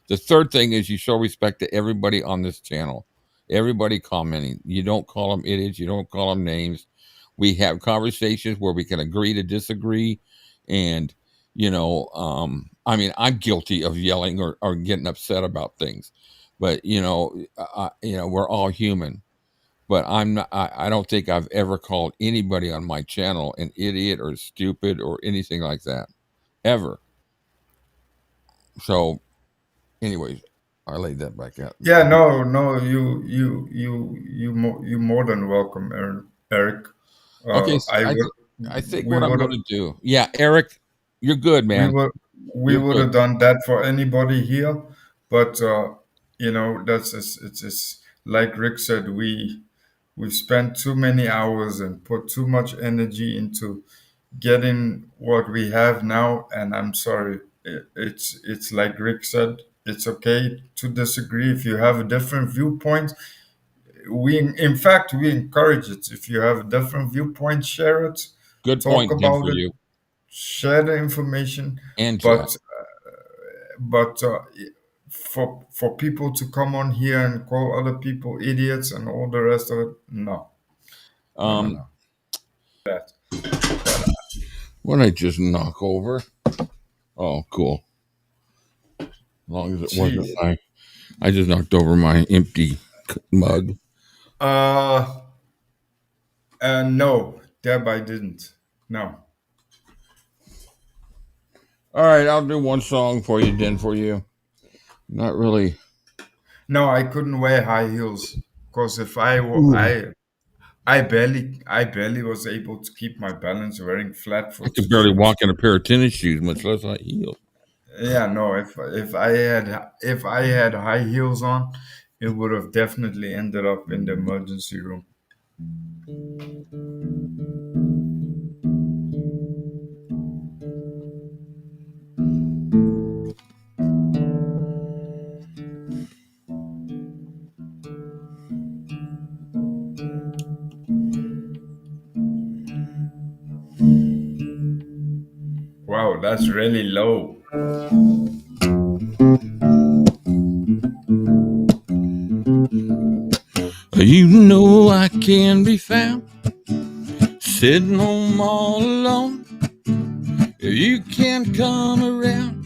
The third thing is you show respect to everybody on this channel, everybody commenting. You don't call them idiots. You don't call them names. We have conversations where we can agree to disagree. And, I mean, I'm guilty of yelling or getting upset about things. But, we're all human. But I don't think I've ever called anybody on my channel an idiot or stupid or anything like that. Ever. So, anyways, I laid that back out. Yeah, no, you more than welcome, Eric. Okay, I think what I'm going to do. Yeah, Eric, you're good, man. We would have done that for anybody here, but it's like Rick said. We've spent too many hours and put too much energy into getting what we have now, and I'm sorry. It's like Rick said. It's okay to disagree if you have a different viewpoint. In fact, we encourage it. If you have a different viewpoint, share it. Good Talk point, about for it. you. Share the information. And but for people to come on here and call other people idiots and all the rest of it, no. No. That. What did I just knock over? Oh, cool. As long as it wasn't I just knocked over my empty mug. No, Deb, I didn't. No. All right, I'll do one song for you, Not really. No, I couldn't wear high heels because if I barely was able to keep my balance wearing flat foot. I could barely walk in a pair of tennis shoes, much less high heels. Yeah, no. If I had high heels on, it would have definitely ended up in the emergency room. Wow, that's really low. You know I can be found sitting home all alone. If you can't come around,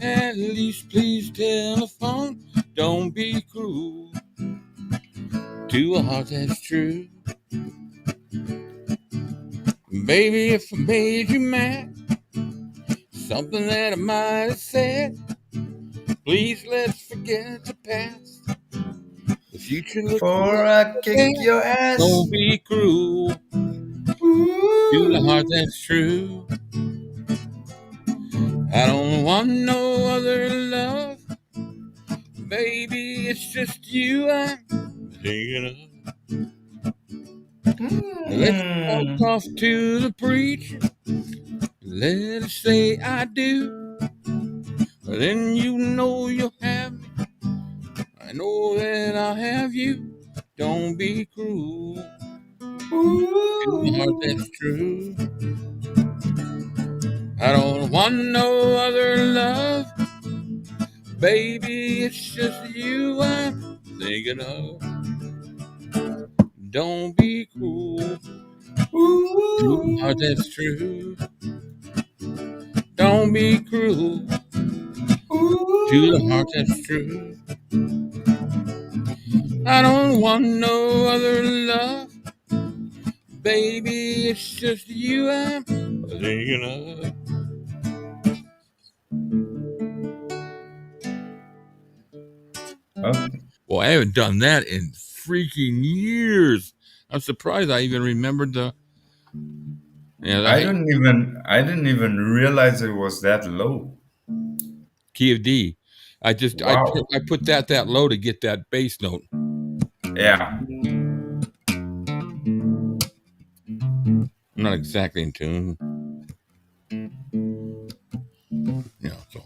at least please telephone. Don't be cruel to a heart that's true. Baby, if I made you mad, something that I might have said, please let's forget the past. The future looks Before bright I kick ahead. your ass. Don't be cruel to the heart Ooh. that's true. I don't want no other love. Baby, it's just you I'm thinking of. Let's walk Mm. off to the preacher. Let us say I do. Then you know you'll have me. I know that I'll have you. Don't be cruel to the heart Ooh. that's true. I don't want no other love. Baby, it's just you I'm thinking of. Don't be cruel to the heart Ooh. that's true. Don't be cruel to the heart Ooh. that's true. I don't want no other love. Baby, it's just you I'm thinking of. Okay. Well, I haven't done that in freaking years. I'm surprised I even remembered the. Yeah, I didn't even realize it was that low. key of D. Wow. I put that low to get that bass note. Yeah. I'm not exactly in tune. Yeah, so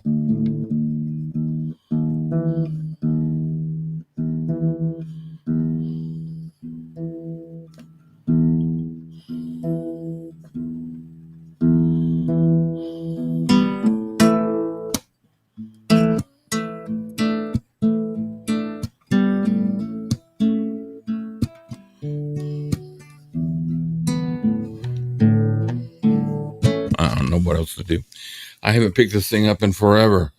I don't know what else to do. I haven't picked this thing up in forever.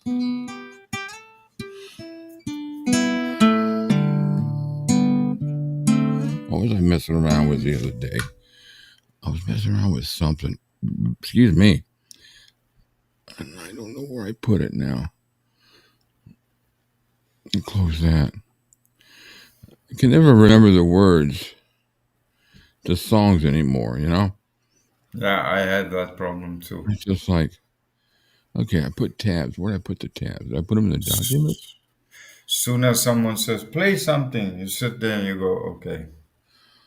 What was I messing around with the other day? I was messing around with something. Excuse me. And I don't know where I put it now. Close that. I can never remember the words to songs anymore, you know? Yeah, I had that problem too. It's just like, okay, I put tabs. Where did I put the tabs? Did I put them in the documents? Soon as someone says play something, you sit there and you go, okay,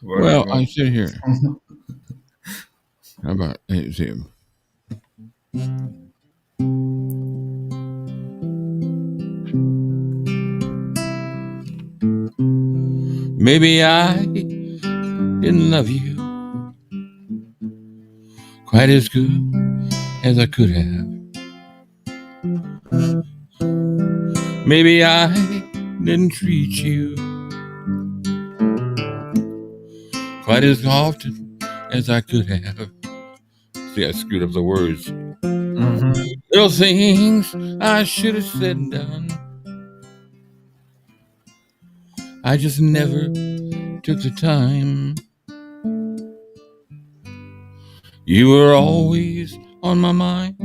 what are you Well, I going? sit here. How about, let's see. Maybe I didn't love you quite as good as I could have. Maybe I didn't treat you quite as often as I could have. See, I screwed up the words. Mm-hmm. Little things I should have said and done. I just never took the time. You were always on my mind.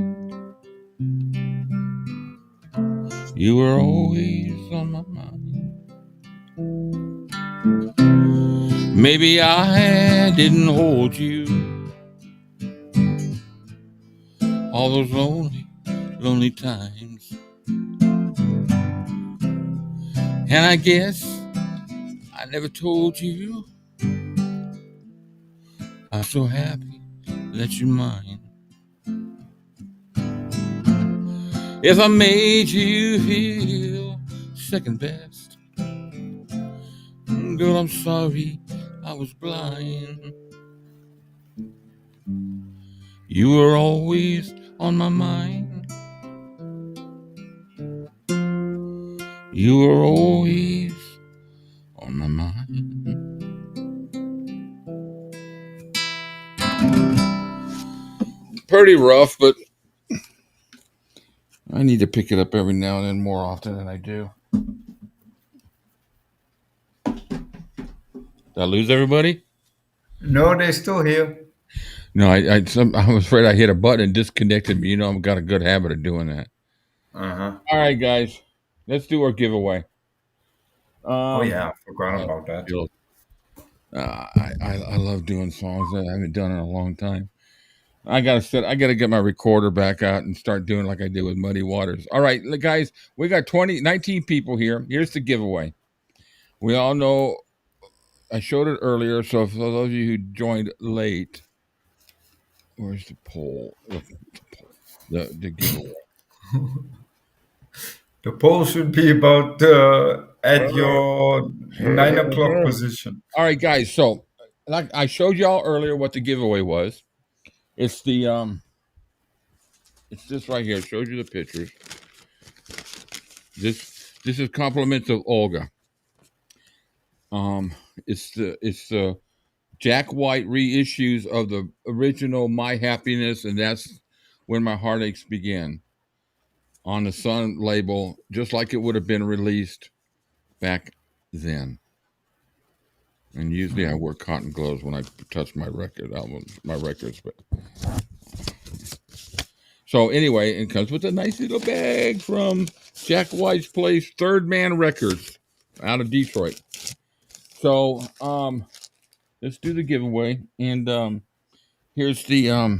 You were always on my mind. Maybe I didn't hold you all those lonely lonely times. And I guess I never told you I'm so happy that you're mine. If I made you feel second best, girl, I'm sorry I was blind. You were always on my mind. You were always on my mind. Pretty rough, but I need to pick it up every now and then more often than I do. Did I lose everybody? No, they're still here. No, I was afraid I hit a button and disconnected me. You know, I've got a good habit of doing that. Uh-huh. All right, guys, let's do our giveaway. Oh yeah, I forgot about that. I love doing songs that I haven't done in a long time. I gotta get my recorder back out and start doing like I did with Muddy Waters. All right, guys, we got 19 people here. Here's the giveaway. We all know I showed it earlier, so for those of you who joined late, where's the poll? The giveaway. The poll should be about at your 9 o'clock position. All right, guys. So, like I showed y'all earlier, what the giveaway was. It's the it's this right here. It shows you the pictures. This is compliments of Olga. It's the Jack White reissues of the original My Happiness, and that's when my heartaches began. On the Sun label, just like it would have been released back then. And usually I wear cotton gloves when I touch my records. But so anyway, it comes with a nice little bag from Jack White's place, Third Man Records, out of Detroit. So let's do the giveaway, and here's the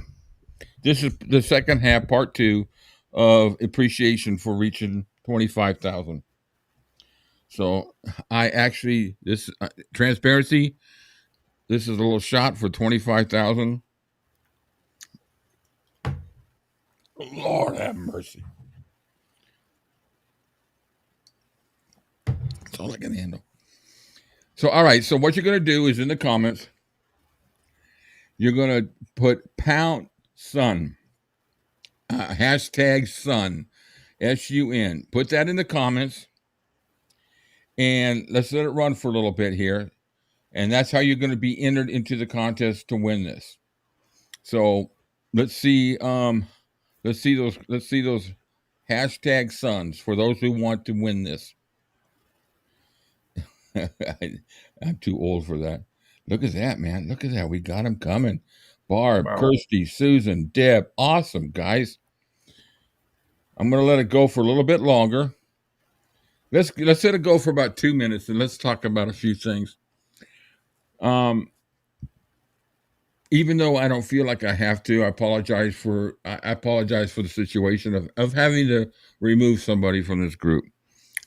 this is the second half, part 2 of appreciation for reaching 25,000. So I actually transparency. This is a little shot for 25,000. Lord have mercy. That's all I can handle. So, all right. So what you're going to do is in the comments, you're going to put pound sun, hashtag sun, SUN. Put that in the comments. And let's let it run for a little bit here. And that's how you're going to be entered into the contest to win this. So let's see those hashtag suns for those who want to win this. I'm too old for that. Look at that, man. Look at that. We got them coming. Barb, wow. Kirsty, Susan, Deb. Awesome, guys. I'm going to let it go for a little bit longer. Let's let it go for about 2 minutes, and let's talk about a few things. Even though I don't feel like I have to, I apologize for the situation of having to remove somebody from this group.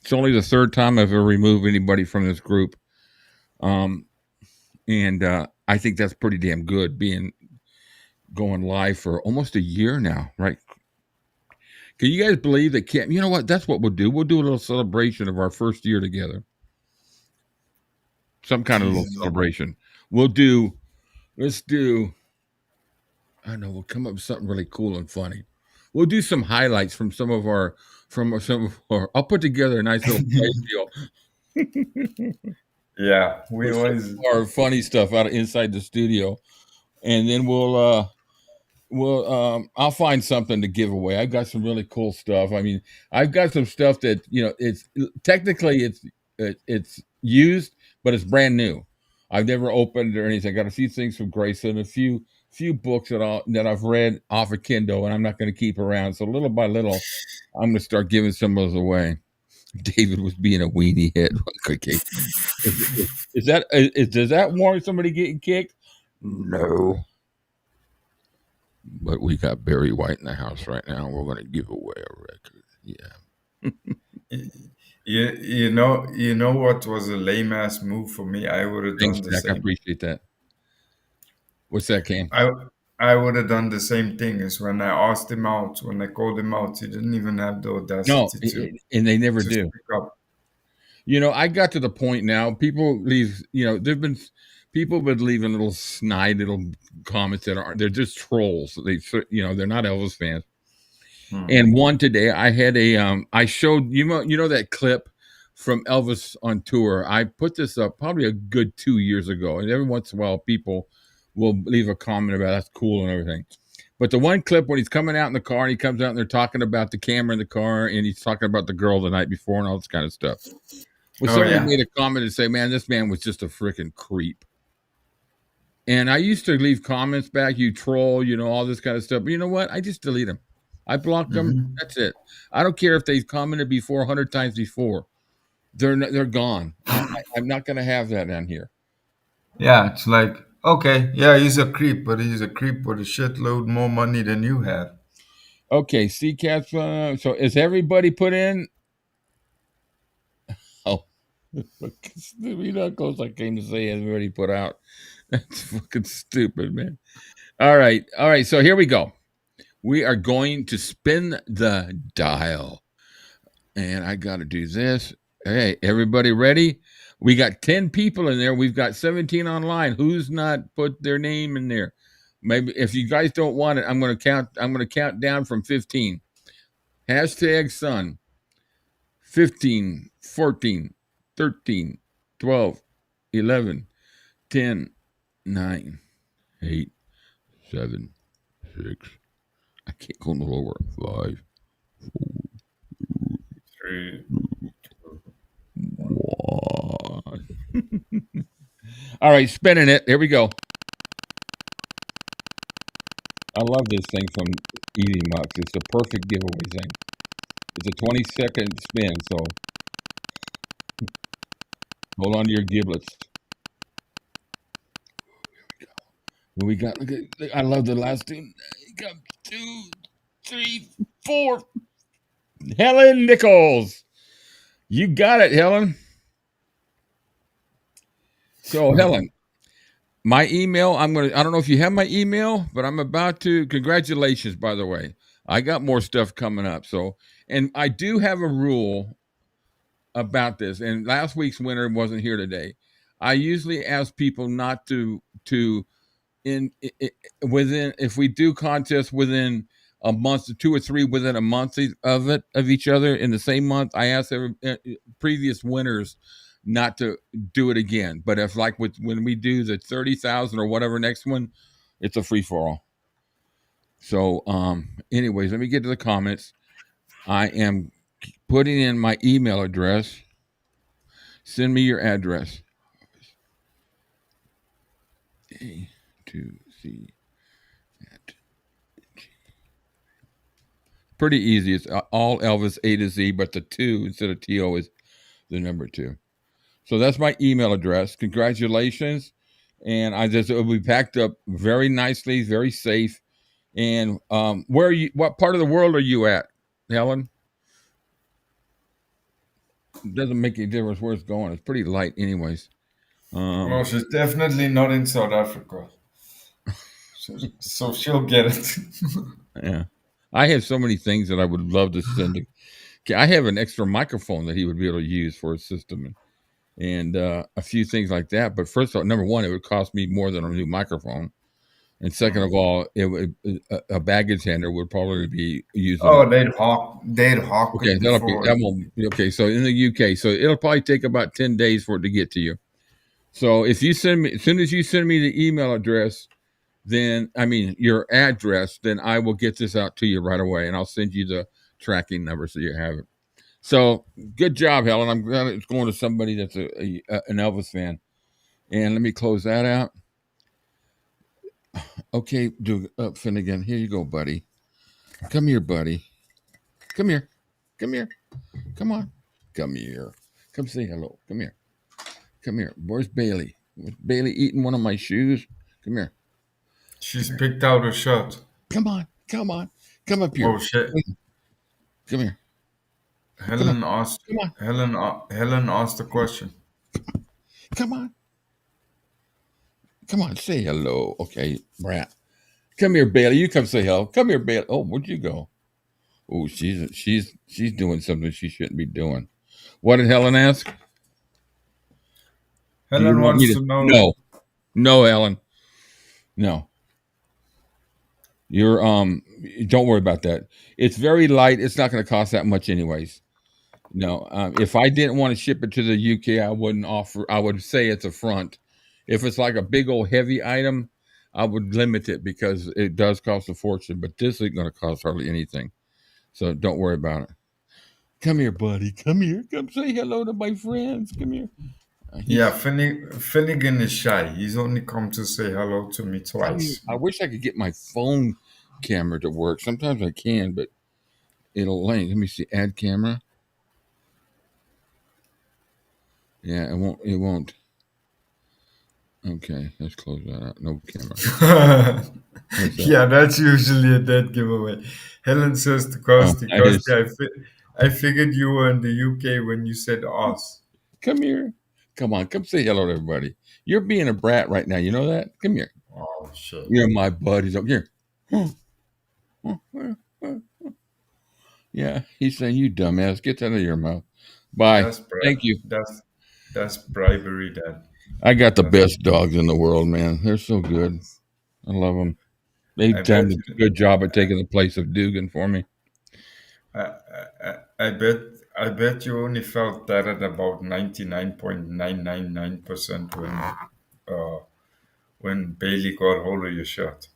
It's only the third time I've ever removed anybody from this group. And I think that's pretty damn good, going live for almost a year now, right? Can you guys believe that? You know what? That's what we'll do. We'll do a little celebration of our first year together. Some kind of little celebration. Let's do, I don't know, we'll come up with something really cool and funny. We'll do some highlights from some of our, I'll put together a nice little play deal. Yeah, we always our funny stuff out of inside the studio, and then I'll find something to give away. I've got some really cool stuff. I mean, I've got some stuff that it's technically it's used, but it's brand new. I've never opened or anything. I got a few things from Grayson, a few books that I've read off of Kindle, and I'm not going to keep around. So little by little, I'm going to start giving some of those away. David was being a weenie hit. Okay. Does that warrant somebody getting kicked? No. But we got Barry White in the house right now. And we're going to give away a record. Yeah. You know what was a lame ass move for me? I would have Thanks, done the Jack. I same. appreciate that. What's that, Cam? I would have done the same thing as when I asked him out, when I called him out, he didn't even have the No, audacity to and they never just do. pick up. You know, I got to the point now. People leave. You know, there've been people been leaving little snide little comments that are they're just trolls. They're not Elvis fans. And one today, I had I showed you know that clip from Elvis on tour. I put this up probably a good 2 years ago, and every once in a while, people will leave a comment about that's cool and everything. But the one clip when he's coming out in the car and he comes out and they're talking about the camera in the car and he's talking about the girl the night before and all this kind of stuff. Well, somebody made a comment and say, "Man, this man was just a freaking creep." And I used to leave comments back, "You troll," all this kind of stuff. But you know what? I just delete them. I blocked them. That's it. I don't care if they've commented before 100 times before. They're gone. I'm not going to have that on here. Yeah, it's like, okay, yeah, he's a creep, but he's a creep with a shitload more money than you have. Okay, CCAT's. So is everybody put in? Oh, not close. I came to say everybody put out. That's fucking stupid, man. All right. So here we go. We are going to spin the dial. And I got to do this. Hey, everybody ready? We got 10 people in there. We've got 17 online. Who's not put their name in there? Maybe if you guys don't want it, I'm going to count down from 15. Hashtag son. 15, 14, 13, 12, 11, 10, 9, 8, 7, 6. I can't go no lower. 5, 3, 1. All right, spinning it. Here we go. I love this thing from Eating Mucks. It's a perfect giveaway thing. It's a 20-second spin, so hold on to your giblets. Here we go. Look at, I love the last two. 2, 3, 4. Helen Nichols. You got it, Helen. So, Helen, my email, I don't know if you have my email, but I'm about to. Congratulations, by the way. I got more stuff coming up. So, and I do have a rule about this. And last week's winner wasn't here today. I usually ask people not to within, if we do contests within a month, 2 or 3 within a month of each other in the same month, I ask previous winners not to do it again. But if when we do the 30,000 or whatever next one, it's a free for all. So anyways, let me get to the comments. I am putting in my email address. Send me your address. A to Z. Pretty easy. It's all Elvis A to Z, but the 2 instead of TO is the number 2. So that's my email address. Congratulations. And it'll be packed up very nicely, very safe. And what part of the world are you at, Helen? It doesn't make any difference where it's going. It's pretty light anyways. well, she's definitely not in South Africa. So she'll get it. Yeah. I have so many things that I would love to send. I have an extra microphone that he would be able to use for his system and a few things like that. But first of all, number one, it would cost me more than a new microphone. And second of all, a baggage handler would probably be using. Oh, they'd hawk. Okay, okay. So in the UK, so it'll probably take about 10 days for it to get to you. So if you send me, as soon as you send me the email address, your address, then I will get this out to you right away, and I'll send you the tracking number so you have it. So good job, Helen. I'm glad it's going to somebody that's an Elvis fan. And let me close that out. Okay, Finnegan, here you go, buddy. Come here, buddy. Come here. Come here. Come on. Come here. Come say hello. Come here. Come here. Where's Bailey? Was Bailey eating one of my shoes? Come here. She's picked out a shirt. Come on. Come up here. Oh shit. Come here. Helen asked. Come on. Helen asked a question. Come on. Come on. Say hello. Okay, brat. Come here, Bailey. You come say hello. Come here, Bailey. Oh, where'd you go? Oh, she's doing something she shouldn't be doing. What did Helen ask? Do you Helen want me wants to? to know. No, Helen. No. You're don't worry about that. It's very light. It's not going to cost that much anyways. No. If I didn't want to ship it to the UK, I wouldn't offer. I would say it's a front. If it's like a big old heavy item, I would limit it because it does cost a fortune. But this isn't going to cost hardly anything. So don't worry about it. Come here, buddy. Come here. Come say hello to my friends. Come here. Yeah, Finnegan is shy. He's only come to say hello to me twice. I wish I could get my phone camera to work. Sometimes I can, but it'll link. Let me see. Add camera. Yeah, it won't. It won't. Okay, let's close that out. No camera. Yeah, that's usually a dead giveaway. Helen says to Oh, Kosti, I figured you were in the UK when you said us. Come here. Come on. Come say hello to everybody. You're being a brat right now. You know that? Come here. Oh, shit. You're my buddies. Up here. Yeah, he's saying, you dumbass. Get that out of your mouth. Bye. Thank you. That's bribery, Dad. I got the best dogs in the world, man. They're so good. I love them. They've done a good job at taking the place of Dugan for me. I bet you only felt that at about 99.999% when Bailey got hold of your shirt.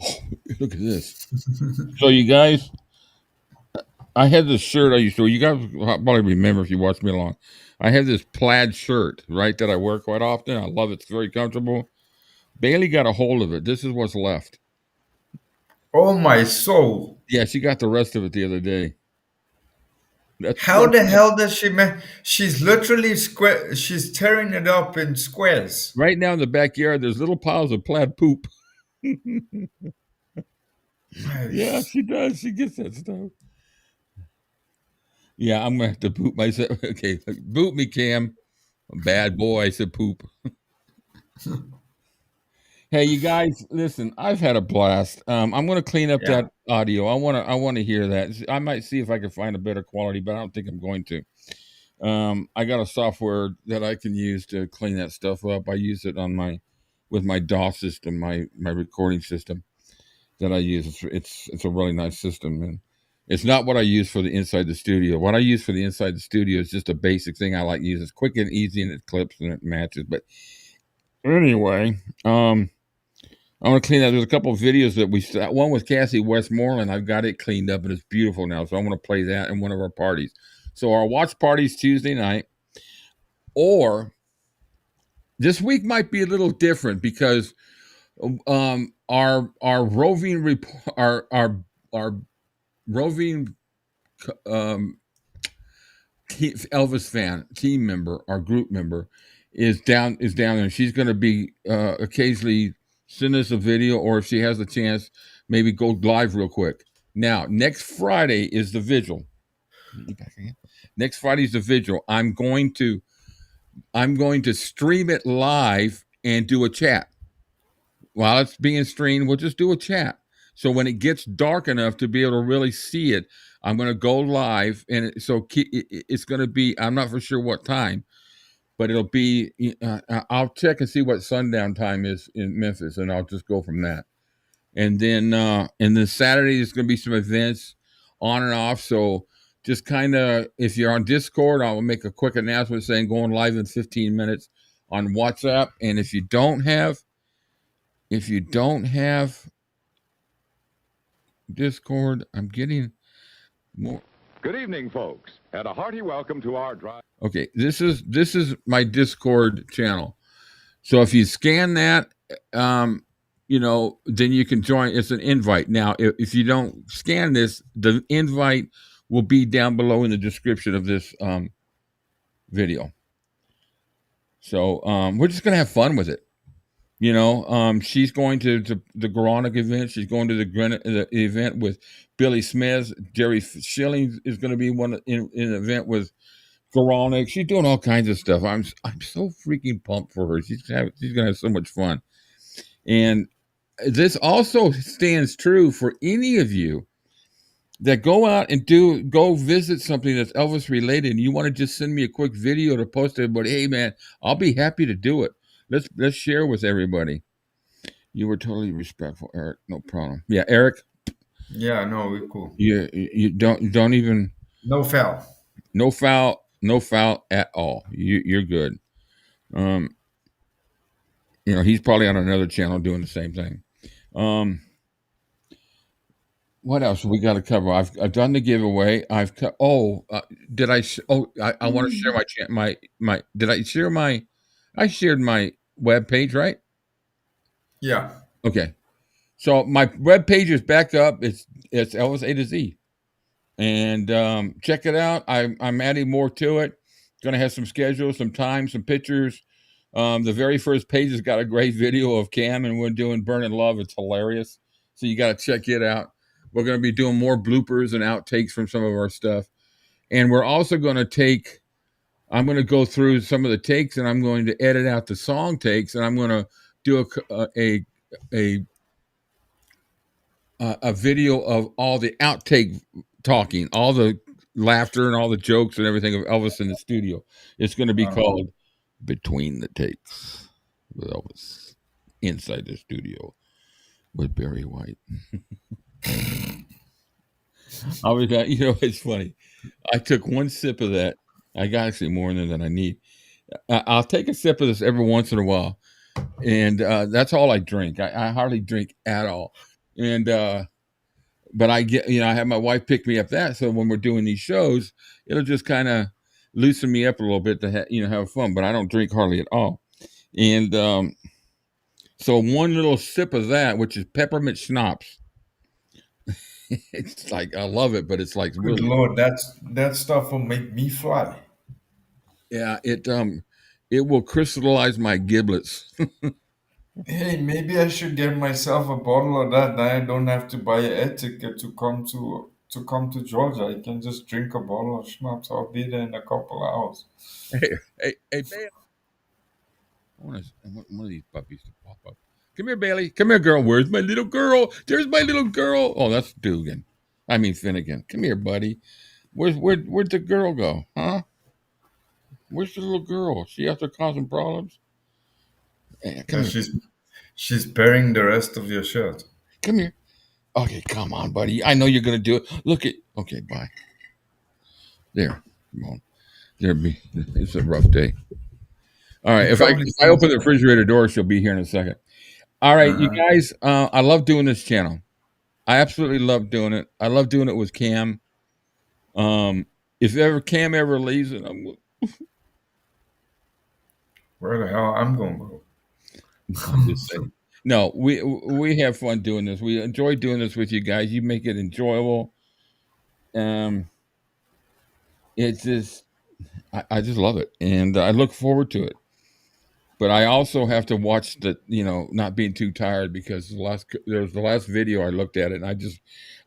Oh, look at this. So you guys, I had this shirt I used to wear. You guys probably remember if you watched me along. I have this plaid shirt, right, that I wear quite often. I love it. It's very comfortable. Bailey got a hold of it. This is what's left. Oh, my soul. Yeah, she got the rest of it the other day. How the hell does she she's literally square. She's tearing it up in squares. Right now in the backyard, there's little piles of plaid poop. Yeah, she does. She gets that stuff. Yeah, I'm going to have to poop myself. Okay, boot me, Cam. Bad boy, I said poop. Hey, you guys, listen, I've had a blast. I'm going to clean up that audio. I want to hear that. I might see if I can find a better quality, but I don't think I'm going to. I got a software that I can use to clean that stuff up. I use it on with my DAW system, my recording system that I use. It's a really nice system, and it's not what I use for the inside the studio. What I use for the inside the studio is just a basic thing I like to use. It's quick and easy, and it clips and it matches. But anyway, I want to clean up. There's a couple of videos that one with Cassie Westmoreland. I've got it cleaned up and it's beautiful now. So I want to play that in one of our parties. So our watch party's Tuesday night, or this week might be a little different because our roving Elvis fan team member, our group member, is down there. She's going to be occasionally send us a video, or if she has a chance, maybe go live real quick. Now, next Friday is the vigil. Next Friday is the vigil. I'm going to stream it live and do a chat. While it's being streamed, we'll just do a chat. So when it gets dark enough to be able to really see it, I'm going to go live, and it's going to be, I'm not for sure what time, but it'll be, I'll check and see what sundown time is in Memphis, and I'll just go from that. And then Saturday, there's going to be some events on and off. So just kind of, if you're on Discord, I'll make a quick announcement saying going live in 15 minutes on WhatsApp. And if you don't have Discord, I'm getting more. Good evening, folks, and a hearty welcome to our drive. Okay, this is my Discord channel. So if you scan that, then you can join. It's an invite. Now, if you don't scan this, the invite will be down below in the description of this video. So we're just gonna have fun with it. She's going to the 𝐫𝐞𝐥𝐜𝐬𝐪 event. She's going to the event with Billy Smith. Jerry Schilling is going to be in an event with 𝐫𝐞𝐥𝐜𝐬𝐪. She's doing all kinds of stuff. I'm so freaking pumped for her. She's going to have so much fun. And this also stands true for any of you that go out and go visit something that's Elvis related, and you want to just send me a quick video to post to everybody. Hey man, I'll be happy to do it. Let's share with everybody. You were totally respectful, Eric. No problem. Yeah, Eric. Yeah, no, we're cool. You don't even. No foul. No foul. No foul at all. You're good. He's probably on another channel doing the same thing. What else we got to cover? I've done the giveaway. Did I? I want to share my. Did I share my? I shared my web page, right? Yeah. Okay. So my web page is back up. It's Elvis-A-Z, and check it out. I'm adding more to it. Going to have some schedules, some time, some pictures. The very first page has got a great video of Cam and we're doing Burning Love. It's hilarious. So you got to check it out. We're going to be doing more bloopers and outtakes from some of our stuff. And we're also going to I'm going to go through some of the takes and I'm going to edit out the song takes and I'm going to do a video of all the outtake talking, all the laughter and all the jokes and everything of Elvis in the studio. It's going to be called Between the Takes with Elvis inside the studio with Barry White. It's funny. I took one sip of that. I got actually more than I need. I'll take a sip of this every once in a while, and that's all I drink. I hardly drink at all, and but I get I have my wife pick me up that, so when we're doing these shows, it'll just kind of loosen me up a little bit to have fun. But I don't drink hardly at all, and so one little sip of that, which is peppermint schnapps. It's like I love it, but it's like Good Lord, that stuff will make me fly. Yeah, it will crystallize my giblets. Hey, maybe I should get myself a bottle of that. Then I don't have to buy an air ticket to come to Georgia. I can just drink a bottle of schnapps. I'll be there in a couple of hours. Hey, Bailey. I want one of these puppies to pop up. Come here, Bailey. Come here, girl. Where's my little girl? There's my little girl. Oh, that's Dugan. I mean Finnegan. Come here, buddy. Where'd the girl go? Huh? Where's the little girl? She after causing problems? Hey, come here. She's bearing the rest of your shirt. Come here. Okay, come on, buddy. I know you're gonna do it. Look at. Okay, bye. There. Come on. It's a rough day. All right. If I open the refrigerator door, she'll be here in a second. All right, you guys. I love doing this channel. I absolutely love doing it. I love doing it with Cam. If Cam ever leaves it, where the hell I'm going to go? I'm just saying. No, we have fun doing this. We enjoy doing this with you guys. You make it enjoyable. It's just, I just love it, and I look forward to it. But I also have to watch not being too tired because there was the last video I looked at it, and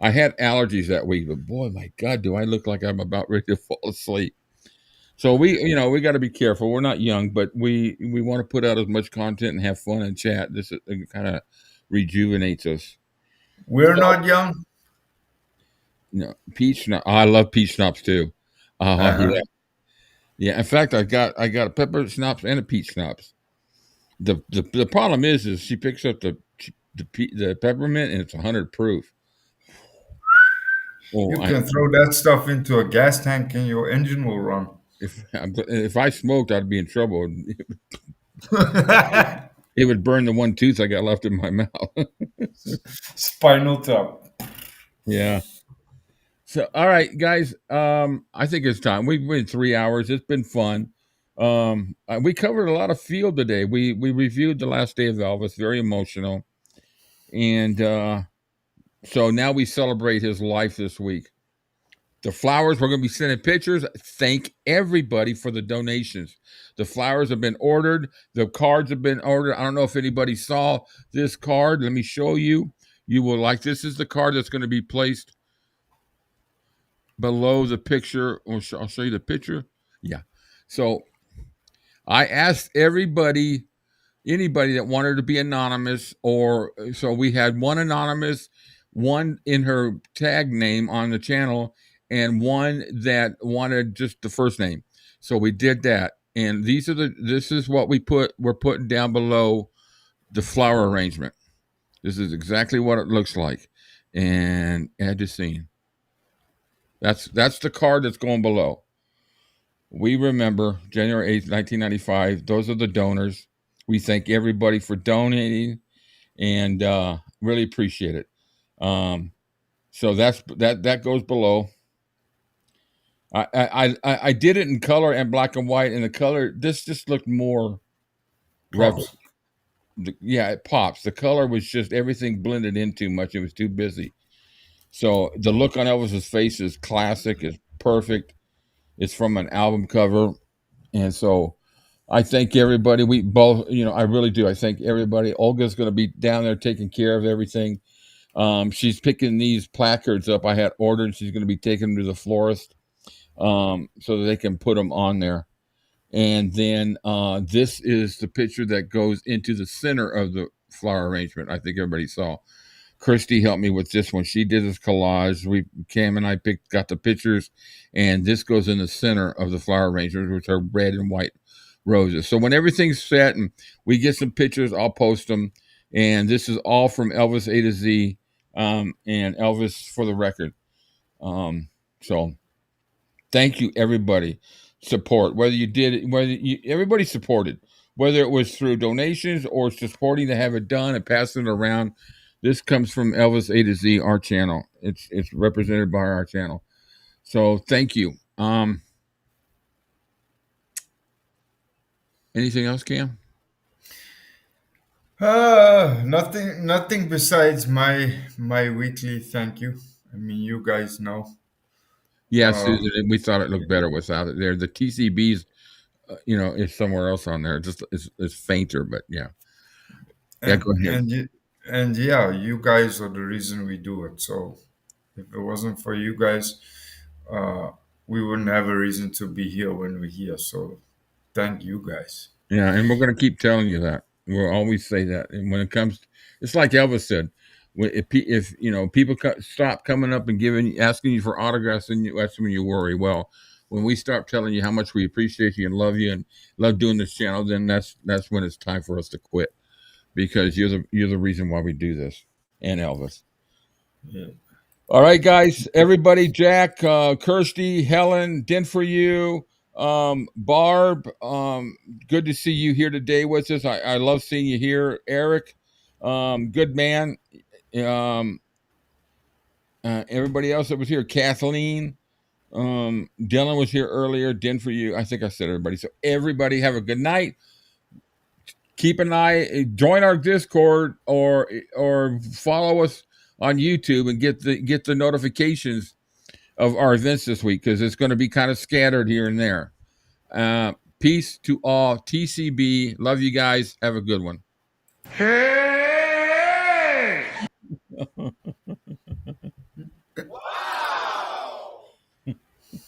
I had allergies that week. But boy, my God, do I look like I'm about ready to fall asleep. So we got to be careful. We're not young, but we want to put out as much content and have fun and chat. This kind of rejuvenates us. We're not young. No, peach schnapps. I love peach schnapps too. Yeah. In fact, I got a pepper schnapps and a peach schnapps. The problem is she picks up the peppermint and it's 100 proof. Oh, you can throw that stuff into a gas tank and your engine will run. If I smoked, I'd be in trouble. It would burn the one tooth I got left in my mouth. Spinal tap. Yeah. So, all right, guys. I think it's time. We've been 3 hours. It's been fun. We covered a lot of field today. We reviewed the last day of Elvis. Very emotional. And so now we celebrate his life this week. The flowers, we're going to be sending pictures. Thank everybody for the donations. The flowers have been ordered. The cards have been ordered. I don't know if anybody saw this card. Let me show you. You will like, this is the card that's going to be placed below the picture. I'll show you the picture. Yeah. So I asked anybody that wanted to be anonymous, or so we had one anonymous, one in her tag name on the channel, and one that wanted just the first name. So we did that. And this is what we're putting down below the flower arrangement. This is exactly what it looks like. And add to scene. That's the card that's going below. We remember January 8th, 1995. Those are the donors. We thank everybody for donating, and really appreciate it. So that goes below. I did it in color and black and white, and the color, this just looked more Pops. yeah, it pops. The color was just, everything blended in too much. It was too busy. So the look on Elvis's face is classic. It's perfect. It's from an album cover, and so I thank everybody. We both, I really do. I thank everybody. Olga's going to be down there taking care of everything. She's picking these placards up I had ordered. She's going to be taking them to the florist so that they can put them on there. And then this is the picture that goes into the center of the flower arrangement. I think everybody saw. Christy helped me with this one. She did this collage. Cam and I got the pictures, and this goes in the center of the flower arrangement, which are red and white roses. So when everything's set and we get some pictures, I'll post them. And this is all from Elvis-A-Z and Elvis for the record. So thank you, everybody. Support, whether you did it, everybody supported, whether it was through donations or supporting to have it done and passing it around. This comes from Elvis-A-Z, our channel. It's represented by our channel. So thank you. Anything else, Cam? Nothing besides my weekly thank you. I mean, you guys know. Yeah, Susan, we thought it looked better without it there. The TCBs, is somewhere else on there. Just it's fainter, but yeah. Yeah, go ahead. And yeah, you guys are the reason we do it. So if it wasn't for you guys, we wouldn't have a reason to be here when we're here. So thank you guys. Yeah, and we're going to keep telling you that. We'll always say that. And when it comes, it's like Elvis said, if people stop coming up and asking you for autographs, and that's when you worry. Well, when we start telling you how much we appreciate you and love doing this channel, then that's when it's time for us to quit, because you're the reason why we do this, and Elvis. Yeah. All right, guys, everybody, Jack, Kirsty, Helen, Den for you, Barb, good to see you here today with us. I love seeing you here. Eric, good man. Everybody else that was here, Kathleen, Dylan was here earlier. Den for you. I think I said everybody. So everybody have a good night. Keep an eye, join our Discord or follow us on YouTube and get the notifications of our events this week, because it's going to be kind of scattered here and there. Peace to all. TCB. Love you guys. Have a good one. Hey!